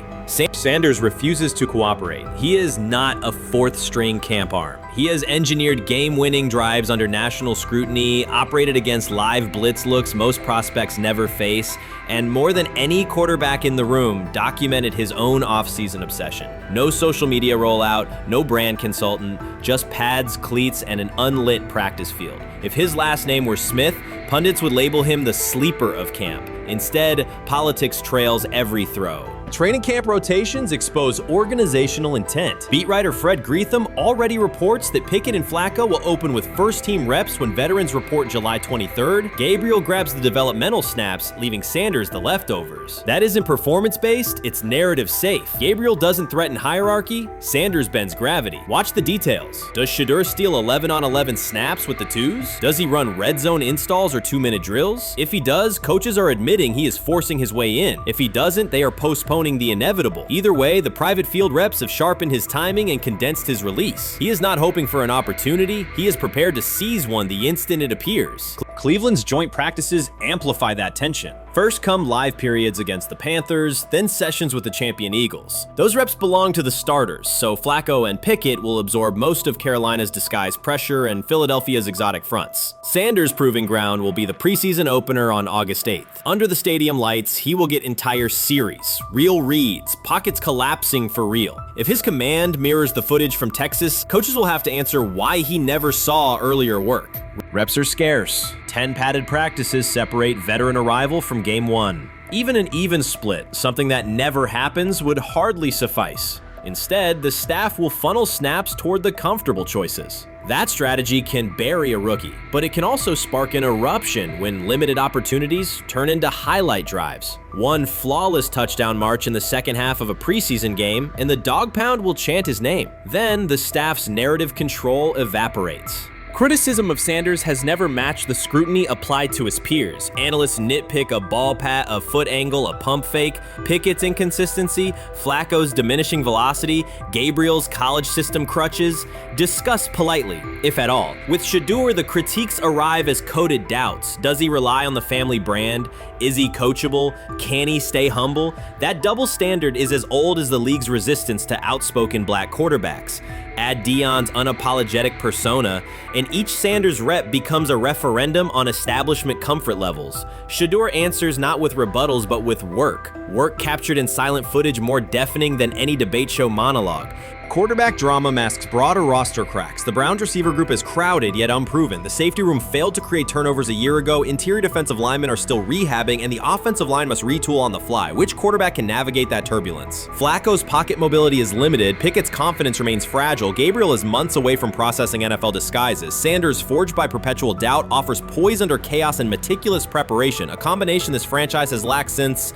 Sanders refuses to cooperate. He is not a 4th-string camp arm. He has engineered game-winning drives under national scrutiny, operated against live blitz looks most prospects never face, and more than any quarterback in the room, documented his own off-season obsession. No social media rollout, no brand consultant, just pads, cleats, and an unlit practice field. If his last name were Smith, pundits would label him the sleeper of camp. Instead, politics trails every throw. Training camp rotations expose organizational intent. Beat writer Fred Greetham already reports that Pickett and Flacco will open with first-team reps when veterans report July 23rd. Gabriel grabs the developmental snaps, leaving Sanders the leftovers. That isn't performance-based, it's narrative-safe. Gabriel doesn't threaten hierarchy, Sanders bends gravity. Watch the details. Does Shedeur steal 11-on-11 snaps with the 2s? Does he run red zone installs or 2-minute drills? If he does, coaches are admitting he is forcing his way in. If he doesn't, they are postponing the inevitable. Either way, the private field reps have sharpened his timing and condensed his release. He is not hoping for an opportunity, he is prepared to seize one the instant it appears. Cleveland's joint practices amplify that tension. First come live periods against the Panthers, then sessions with the champion Eagles. Those reps belong to the starters, so Flacco and Pickett will absorb most of Carolina's disguised pressure and Philadelphia's exotic fronts. Sanders' proving ground will be the preseason opener on August 8th. Under the stadium lights, he will get entire series, real reads, pockets collapsing for real. If his command mirrors the footage from Texas, coaches will have to answer why he never saw earlier work. Reps are scarce. 10 padded practices separate veteran arrival from game 1. Even an even split, something that never happens, would hardly suffice. Instead, the staff will funnel snaps toward the comfortable choices. That strategy can bury a rookie, but it can also spark an eruption when limited opportunities turn into highlight drives. One flawless touchdown march in the second half of a preseason game, and the dog pound will chant his name. Then the staff's narrative control evaporates. Criticism of Sanders has never matched the scrutiny applied to his peers. Analysts nitpick a ball pat, a foot angle, a pump fake, Pickett's inconsistency, Flacco's diminishing velocity, Gabriel's college system crutches. Discuss politely, if at all. With Shedeur, the critiques arrive as coded doubts. Does he rely on the family brand? Is he coachable? Can he stay humble? That double standard is as old as the league's resistance to outspoken black quarterbacks. Add Deion's unapologetic persona, and each Sanders rep becomes a referendum on establishment comfort levels. Shedeur answers not with rebuttals, but with work. Work captured in silent footage more deafening than any debate show monologue. Quarterback drama masks broader roster cracks. The Browns receiver group is crowded yet unproven. The safety room failed to create turnovers a year ago. Interior defensive linemen are still rehabbing, and the offensive line must retool on the fly. Which quarterback can navigate that turbulence? Flacco's pocket mobility is limited. Pickett's confidence remains fragile. Gabriel is months away from processing NFL disguises. Sanders, forged by perpetual doubt, offers poise under chaos and meticulous preparation, a combination this franchise has lacked since,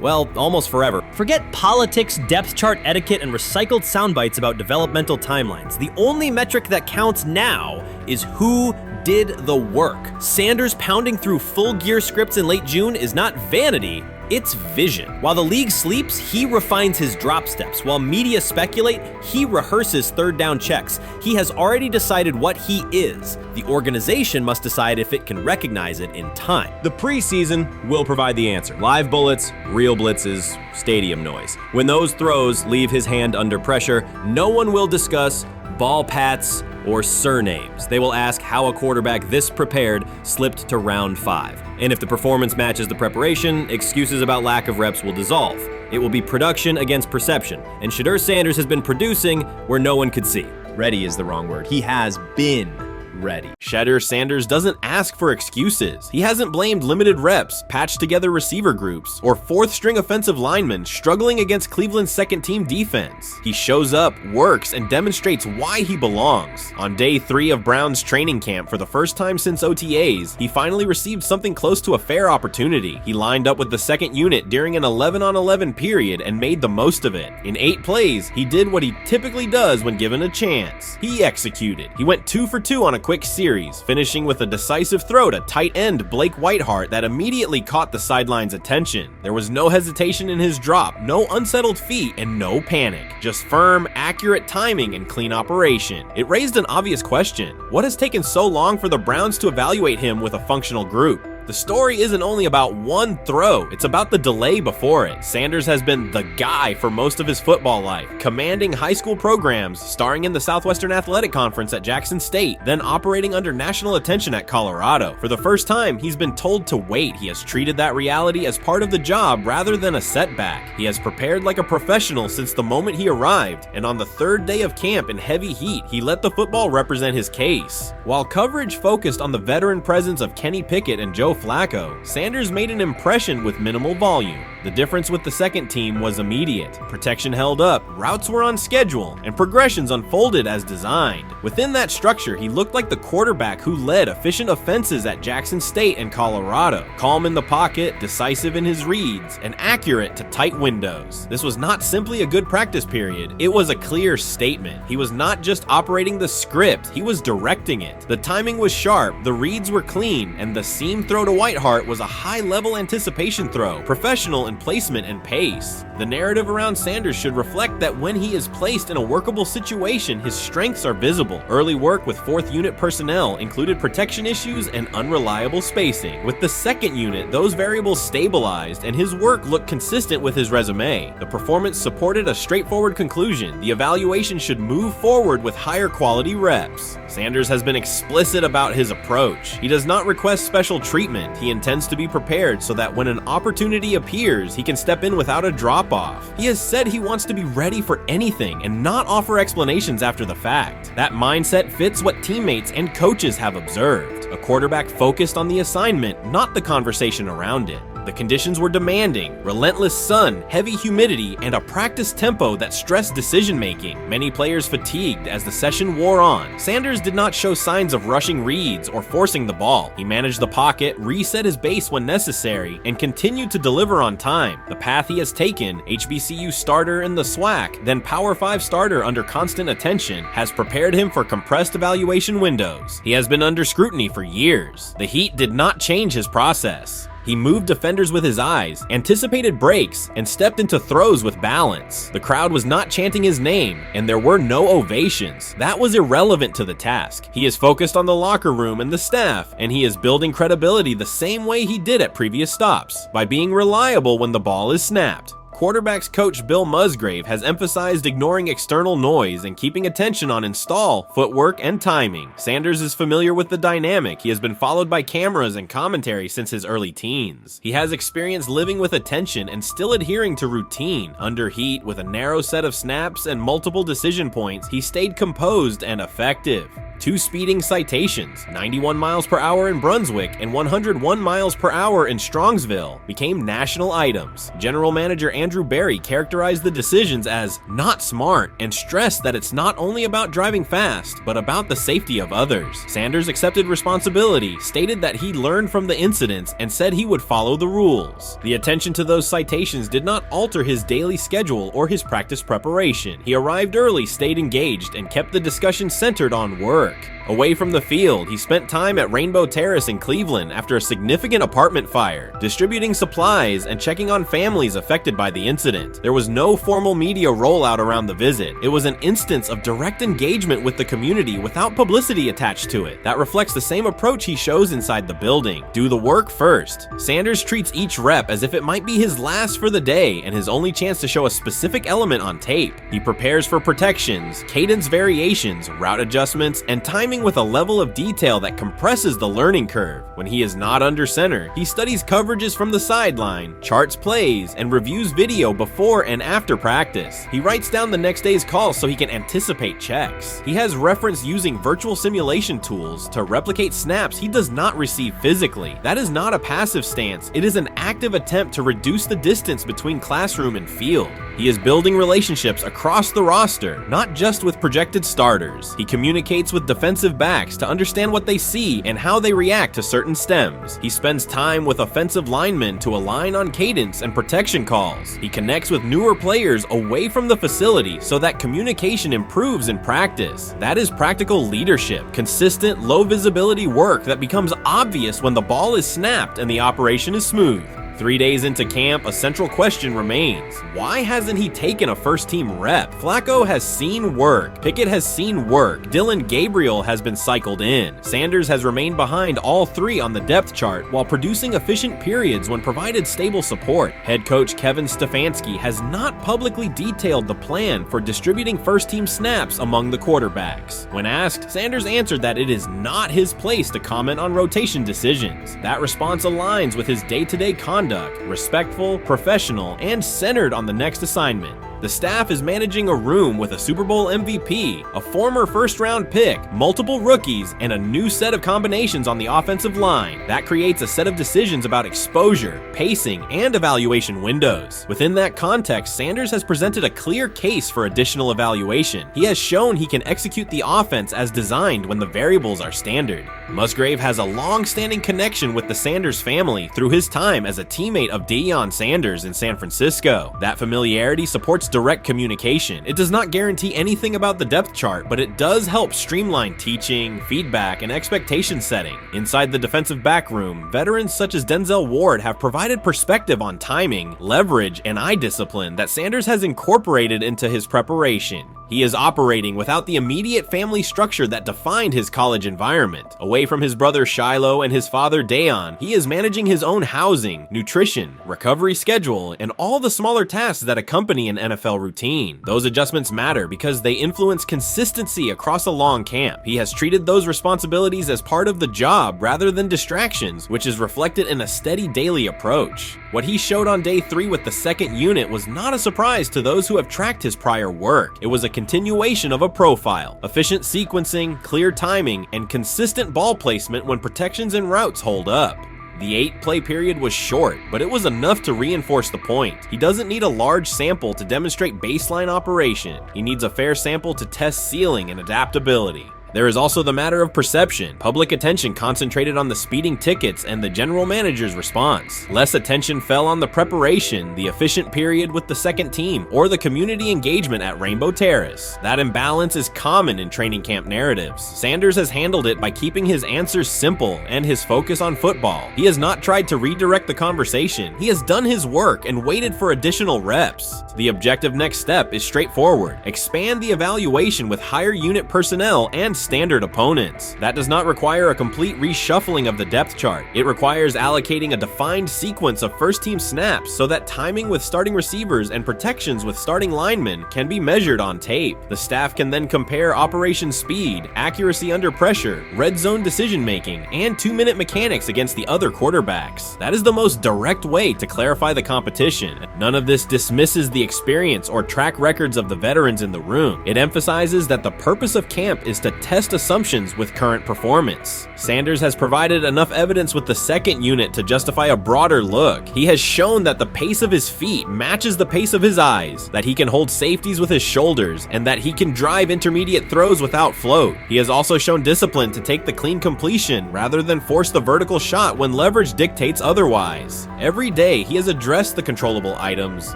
well, almost forever. Forget politics, depth chart etiquette, and recycled sound bites about developmental timelines. The only metric that counts now is who did the work. Sanders pounding through full gear scripts in late June is not vanity, it's vision. While the league sleeps, he refines his drop steps. While media speculate, he rehearses third down checks. He has already decided what he is. The organization must decide if it can recognize it in time. The preseason will provide the answer. Live bullets, real blitzes, stadium noise. When those throws leave his hand under pressure, no one will discuss ball pats or surnames. They will ask how a quarterback this prepared slipped to round 5. And if the performance matches the preparation, excuses about lack of reps will dissolve. It will be production against perception, and Shedeur Sanders has been producing where no one could see. Ready is the wrong word. He has been ready. Shedeur Sanders doesn't ask for excuses. He hasn't blamed limited reps, patched together receiver groups, or fourth-string offensive linemen struggling against Cleveland's second-team defense. He shows up, works, and demonstrates why he belongs. On day 3 of Browns training camp, for the first time since OTAs, he finally received something close to a fair opportunity. He lined up with the second unit during an 11-on-11 period and made the most of it. In 8 plays, he did what he typically does when given a chance. He executed. He went 2 for 2 on a quick series, finishing with a decisive throw to tight end Blake Whiteheart that immediately caught the sideline's attention. There was no hesitation in his drop, no unsettled feet, and no panic. Just firm, accurate timing and clean operation. It raised an obvious question. What has taken so long for the Browns to evaluate him with a functional group? The story isn't only about one throw, it's about the delay before it. Sanders has been the guy for most of his football life, commanding high school programs, starring in the Southwestern Athletic Conference at Jackson State, then operating under national attention at Colorado. For the first time, he's been told to wait. He has treated that reality as part of the job rather than a setback. He has prepared like a professional since the moment he arrived, and on the 3rd day of camp in heavy heat, he let the football represent his case. While coverage focused on the veteran presence of Kenny Pickett and Joe Flacco, Sanders made an impression with minimal volume. The difference with the second team was immediate. Protection held up, routes were on schedule, and progressions unfolded as designed. Within that structure, he looked like the quarterback who led efficient offenses at Jackson State and Colorado. Calm in the pocket, decisive in his reads, and accurate to tight windows. This was not simply a good practice period, it was a clear statement. He was not just operating the script, he was directing it. The timing was sharp, the reads were clean, and the seam throw to Whiteheart was a high-level anticipation throw, professional in placement and pace. The narrative around Sanders should reflect that when he is placed in a workable situation, his strengths are visible. Early work with 4th unit personnel included protection issues and unreliable spacing. With the 2nd unit, those variables stabilized, and his work looked consistent with his resume. The performance supported a straightforward conclusion. The evaluation should move forward with higher quality reps. Sanders has been explicit about his approach. He does not request special treatment. He intends to be prepared so that when an opportunity appears, he can step in without a drop-off. He has said he wants to be ready for anything and not offer explanations after the fact. That mindset fits what teammates and coaches have observed. A quarterback focused on the assignment, not the conversation around it. The conditions were demanding: relentless sun, heavy humidity, and a practice tempo that stressed decision-making. Many players fatigued as the session wore on. Sanders did not show signs of rushing reads or forcing the ball. He managed the pocket, reset his base when necessary, and continued to deliver on time. The path he has taken, HBCU starter in the SWAC, then Power 5 starter under constant attention, has prepared him for compressed evaluation windows. He has been under scrutiny for years. The heat did not change his process. He moved defenders with his eyes, anticipated breaks, and stepped into throws with balance. The crowd was not chanting his name, and there were no ovations. That was irrelevant to the task. He is focused on the locker room and the staff, and he is building credibility the same way he did at previous stops, by being reliable when the ball is snapped. quarterback's coach Bill Musgrave has emphasized ignoring external noise and keeping attention on install, footwork, and timing. Sanders is familiar with the dynamic. He has been followed by cameras and commentary since his early teens. He has experience living with attention and still adhering to routine. Under heat, with a narrow set of snaps and multiple decision points, he stayed composed and effective. 2 speeding citations, 91 miles per hour in Brunswick and 101 miles per hour in Strongsville, became national items. General Manager Andrew Berry characterized the decisions as not smart and stressed that it's not only about driving fast, but about the safety of others. Sanders accepted responsibility, stated that he learned from the incidents, and said he would follow the rules. The attention to those citations did not alter his daily schedule or his practice preparation. He arrived early, stayed engaged, and kept the discussion centered on work. Away from the field, he spent time at Rainbow Terrace in Cleveland after a significant apartment fire, distributing supplies and checking on families affected by the incident. There was no formal media rollout around the visit. It was an instance of direct engagement with the community without publicity attached to it. That reflects the same approach he shows inside the building. Do the work first. Sanders treats each rep as if it might be his last for the day and his only chance to show a specific element on tape. He prepares for protections, cadence variations, route adjustments, and timing with a level of detail that compresses the learning curve. When he is not under center, he studies coverages from the sideline, charts plays, and reviews video before and after practice. He writes down the next day's calls so he can anticipate checks. He has reference using virtual simulation tools to replicate snaps he does not receive physically. That is not a passive stance, it is an active attempt to reduce the distance between classroom and field. He is building relationships across the roster, not just with projected starters. He communicates with defensive backs to understand what they see and how they react to certain stems. He spends time with offensive linemen to align on cadence and protection calls. He connects with newer players away from the facility so that communication improves in practice. That is practical leadership, consistent, low visibility work that becomes obvious when the ball is snapped and the operation is smooth. 3 days into camp, a central question remains. Why hasn't he taken a first-team rep? Flacco has seen work. Pickett has seen work. Dillon Gabriel has been cycled in. Sanders has remained behind all 3 on the depth chart while producing efficient periods when provided stable support. Head coach Kevin Stefanski has not publicly detailed the plan for distributing first-team snaps among the quarterbacks. When asked, Sanders answered that it is not his place to comment on rotation decisions. That response aligns with his day-to-day conduct, respectful, professional, and centered on the next assignment. The staff is managing a room with a Super Bowl MVP, a former first-round pick, multiple rookies, and a new set of combinations on the offensive line. That creates a set of decisions about exposure, pacing, and evaluation windows. Within that context, Sanders has presented a clear case for additional evaluation. He has shown he can execute the offense as designed when the variables are standard. Musgrave has a long-standing connection with the Sanders family through his time as a teammate of Deion Sanders in San Francisco. That familiarity supports direct communication. It does not guarantee anything about the depth chart, but it does help streamline teaching, feedback, and expectation setting. Inside the defensive back room, veterans such as Denzel Ward have provided perspective on timing, leverage, and eye discipline that Sanders has incorporated into his preparation. He is operating without the immediate family structure that defined his college environment. Away from his brother Shiloh and his father Deion, he is managing his own housing, nutrition, recovery schedule, and all the smaller tasks that accompany an NFL routine. Those adjustments matter because they influence consistency across a long camp. He has treated those responsibilities as part of the job rather than distractions, which is reflected in a steady daily approach. What he showed on day 3 with the second unit was not a surprise to those who have tracked his prior work. It was a continuation of a profile, efficient sequencing, clear timing, and consistent ball placement when protections and routes hold up. The 8-play period was short, but it was enough to reinforce the point. He doesn't need a large sample to demonstrate baseline operation. He needs a fair sample to test ceiling and adaptability. There is also the matter of perception. Public attention concentrated on the speeding tickets and the general manager's response. Less attention fell on the preparation, the efficient period with the second team, or the community engagement at Rainbow Terrace. That imbalance is common in training camp narratives. Sanders has handled it by keeping his answers simple and his focus on football. He has not tried to redirect the conversation. He has done his work and waited for additional reps. The objective next step is straightforward. Expand the evaluation with higher unit personnel and standard opponents. That does not require a complete reshuffling of the depth chart. It requires allocating a defined sequence of first-team snaps so that timing with starting receivers and protections with starting linemen can be measured on tape. The staff can then compare operation speed, accuracy under pressure, red zone decision-making, and 2-minute mechanics against the other quarterbacks. That is the most direct way to clarify the competition. None of this dismisses the experience or track records of the veterans in the room. It emphasizes that the purpose of camp is to test assumptions with current performance. Sanders has provided enough evidence with the second unit to justify a broader look. He has shown that the pace of his feet matches the pace of his eyes, that he can hold safeties with his shoulders, and that he can drive intermediate throws without float. He has also shown discipline to take the clean completion rather than force the vertical shot when leverage dictates otherwise. Every day, he has addressed the controllable items,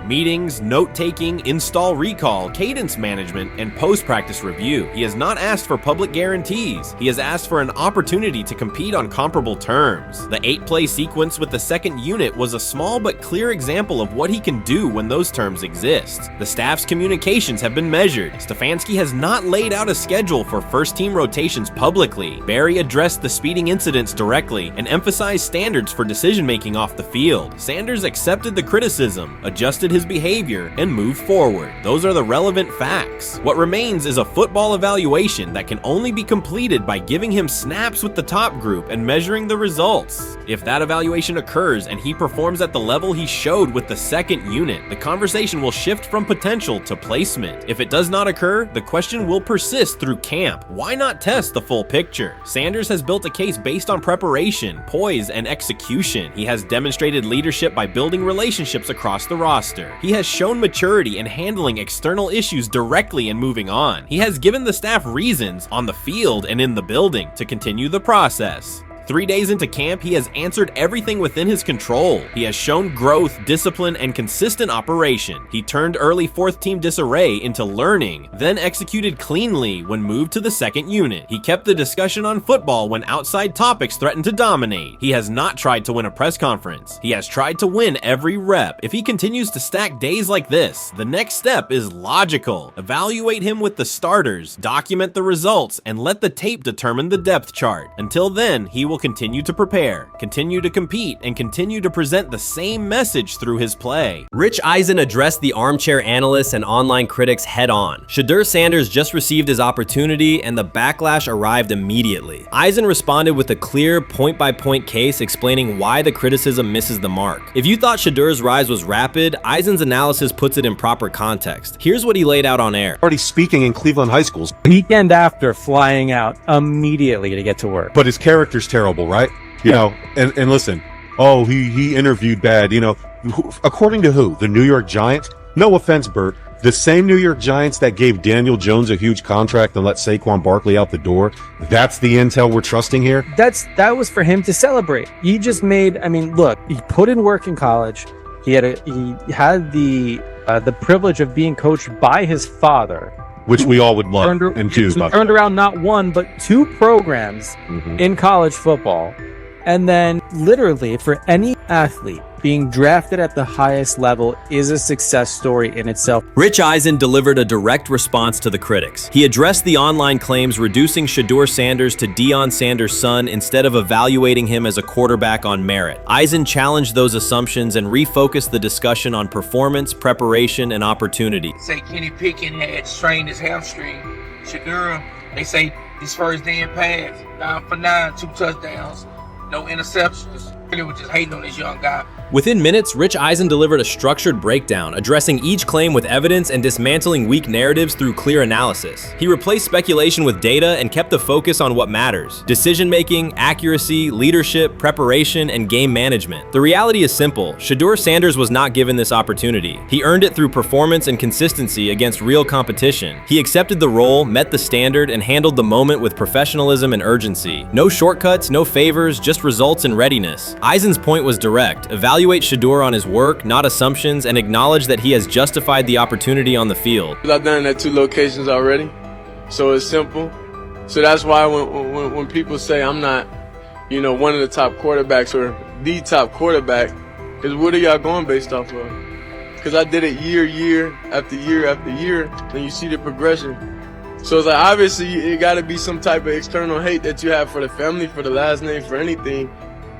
meetings, note-taking, install recall, cadence management, and post-practice review. He has not asked for public guarantees. He has asked for an opportunity to compete on comparable terms. The 8-play sequence with the second unit was a small but clear example of what he can do when those terms exist. The staff's communications have been measured. Stefanski has not laid out a schedule for first-team rotations publicly. Barry addressed the speeding incidents directly and emphasized standards for decision-making off the field. Sanders accepted the criticism, adjusted his behavior, and moved forward. Those are the relevant facts. What remains is a football evaluation that can only be completed by giving him snaps with the top group and measuring the results. If that evaluation occurs and he performs at the level he showed with the second unit, the conversation will shift from potential to placement. If it does not occur, the question will persist through camp. Why not test the full picture? Sanders has built a case based on preparation, poise, and execution. He has demonstrated leadership by building relationships across the roster. He has shown maturity in handling external issues directly and moving on. He has given the staff reasons on the field and in the building to continue the process. 3 days into camp, he has answered everything within his control. He has shown growth, discipline, and consistent operation. He turned early fourth-team disarray into learning, then executed cleanly when moved to the second unit. He kept the discussion on football when outside topics threatened to dominate. He has not tried to win a press conference. He has tried to win every rep. If he continues to stack days like this, the next step is logical. Evaluate him with the starters, document the results, and let the tape determine the depth chart. Until then, he will continue to prepare, continue to compete, and continue to present the same message through his play. Rich Eisen addressed the armchair analysts and online critics head on. Shedeur Sanders just received his opportunity and the backlash arrived immediately. Eisen responded with a clear point-by-point case explaining why the criticism misses the mark. If you thought Shedeur's rise was rapid, Eisen's analysis puts it in proper context. Here's what he laid out on air. Already speaking in Cleveland high schools. Weekend after, flying out immediately to get to work. But his character's terrible, right? You know, and listen, oh, he interviewed bad, you know, according to who? The New York Giants? No offense, Bert. The same New York Giants that gave Daniel Jones a huge contract and let Saquon Barkley out the door, that's the intel we're trusting here? That was for him to celebrate. He just made, I mean, look, he put in work in college. He had the privilege of being coached by his father, which we all would love and do. Turned around not one, but two programs in college football. And then literally for any athlete, being drafted at the highest level is a success story in itself. Rich Eisen delivered a direct response to the critics. He addressed the online claims reducing Shedeur Sanders to Deion Sanders' son instead of evaluating him as a quarterback on merit. Eisen challenged those assumptions and refocused the discussion on performance, preparation, and opportunity. Say Kenny Pickett had strained his hamstring. Shedeur, they say his first day in pass, 9 for 9, 2 touchdowns, no interceptions. They were just hating on this young guy. Within minutes, Rich Eisen delivered a structured breakdown, addressing each claim with evidence and dismantling weak narratives through clear analysis. He replaced speculation with data and kept the focus on what matters: decision-making, accuracy, leadership, preparation, and game management. The reality is simple. Shedeur Sanders was not given this opportunity. He earned it through performance and consistency against real competition. He accepted the role, met the standard, and handled the moment with professionalism and urgency. No shortcuts, no favors, just results and readiness. Eisen's point was direct. Evaluate Shedeur on his work, not assumptions, and acknowledge that he has justified the opportunity on the field. I've done it at 2 locations already, so it's simple. So that's why when people say I'm not, you know, one of the top quarterbacks or the top quarterback, is what are y'all going based off of? Because I did it year after year after year, and you see the progression. So it's like, obviously, it got to be some type of external hate that you have for the family, for the last name, for anything,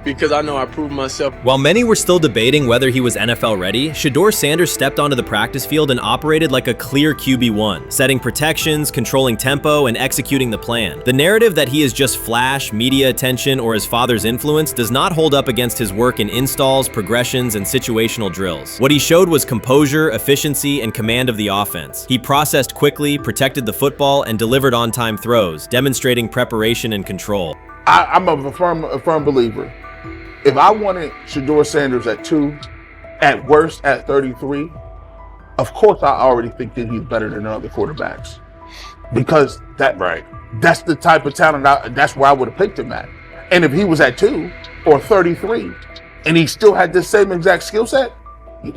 because I know I proved myself. While many were still debating whether he was NFL ready, Shedeur Sanders stepped onto the practice field and operated like a clear QB1, setting protections, controlling tempo, and executing the plan. The narrative that he is just flash, media attention, or his father's influence does not hold up against his work in installs, progressions, and situational drills. What he showed was composure, efficiency, and command of the offense. He processed quickly, protected the football, and delivered on-time throws, demonstrating preparation and control. I'm a firm believer. If I wanted Shedeur Sanders at 2, at worst at 33, of course I already think that he's better than other quarterbacks. Because that's the type of talent, that's where I would have picked him at. And if he was at 2 or 33, and he still had the same exact skill set,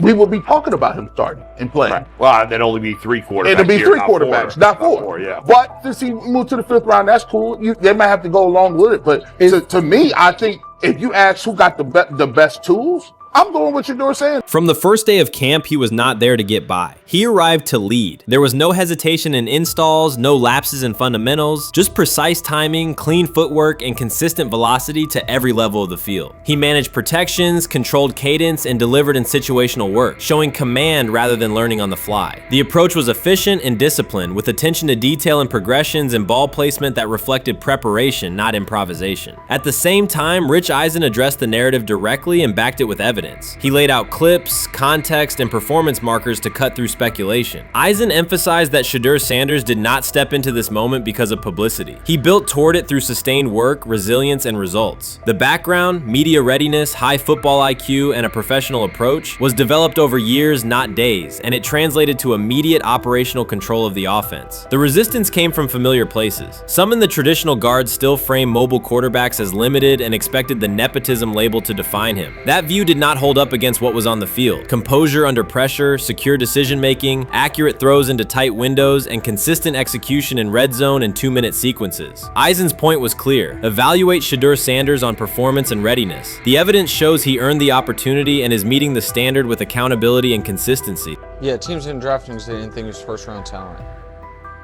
we would be talking about him starting and playing. Right. Well, there'd only be 3 quarterbacks. It'd be 3 quarterbacks, not 4. 4, yeah. But since he moved to the 5th round, that's cool. They might have to go along with it. But to me, I think if you ask who got the best tools, I'm going with Shedeur Sanders. From the first day of camp, he was not there to get by. He arrived to lead. There was no hesitation in installs, no lapses in fundamentals, just precise timing, clean footwork, and consistent velocity to every level of the field. He managed protections, controlled cadence, and delivered in situational work, showing command rather than learning on the fly. The approach was efficient and disciplined, with attention to detail and progressions and ball placement that reflected preparation, not improvisation. At the same time, Rich Eisen addressed the narrative directly and backed it with evidence. He laid out clips, context, and performance markers to cut through speculation. Eisen emphasized that Shedeur Sanders did not step into this moment because of publicity. He built toward it through sustained work, resilience, and results. The background, media readiness, high football IQ, and a professional approach was developed over years, not days, and it translated to immediate operational control of the offense. The resistance came from familiar places. Some in the traditional guard still frame mobile quarterbacks as limited and expected the nepotism label to define him. That view did not hold up against what was on the field. Composure under pressure, secure decision-making, accurate throws into tight windows, and consistent execution in red zone and 2-minute sequences. Eisen's point was clear. Evaluate Shedeur Sanders on performance and readiness. The evidence shows he earned the opportunity and is meeting the standard with accountability and consistency. Yeah, teams didn't draft him because they didn't think he was first-round talent.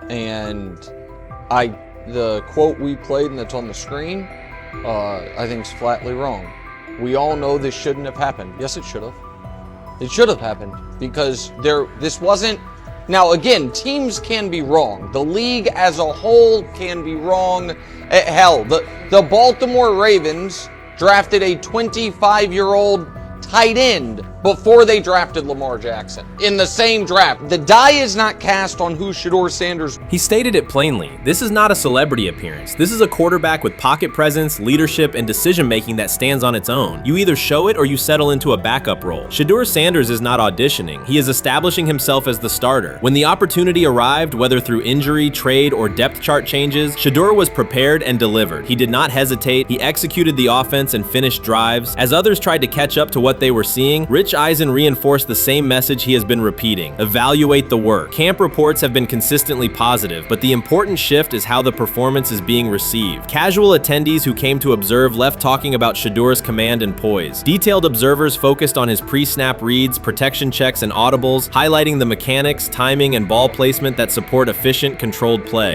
And the quote we played and that's on the screen, I think is flatly wrong. We all know this shouldn't have happened. Yes, it should have. It should have happened because this wasn't. Now, again, teams can be wrong. The league as a whole can be wrong. Hell, the Baltimore Ravens drafted a 25-year-old tight end before they drafted Lamar Jackson in the same draft. The die is not cast on who Shedeur Sanders. He stated it plainly. This is not a celebrity appearance. This is a quarterback with pocket presence, leadership, and decision-making that stands on its own. You either show it or you settle into a backup role. Shedeur Sanders is not auditioning. He is establishing himself as the starter. When the opportunity arrived, whether through injury, trade, or depth chart changes, Shedeur was prepared and delivered. He did not hesitate. He executed the offense and finished drives. As others tried to catch up to what they were seeing, Rich Eisen reinforced the same message he has been repeating: evaluate the work. Camp reports have been consistently positive, but the important shift is how the performance is being received. Casual attendees who came to observe left talking about Shedeur's command and poise. Detailed observers focused on his pre-snap reads, protection checks, and audibles, highlighting the mechanics, timing, and ball placement that support efficient, controlled play.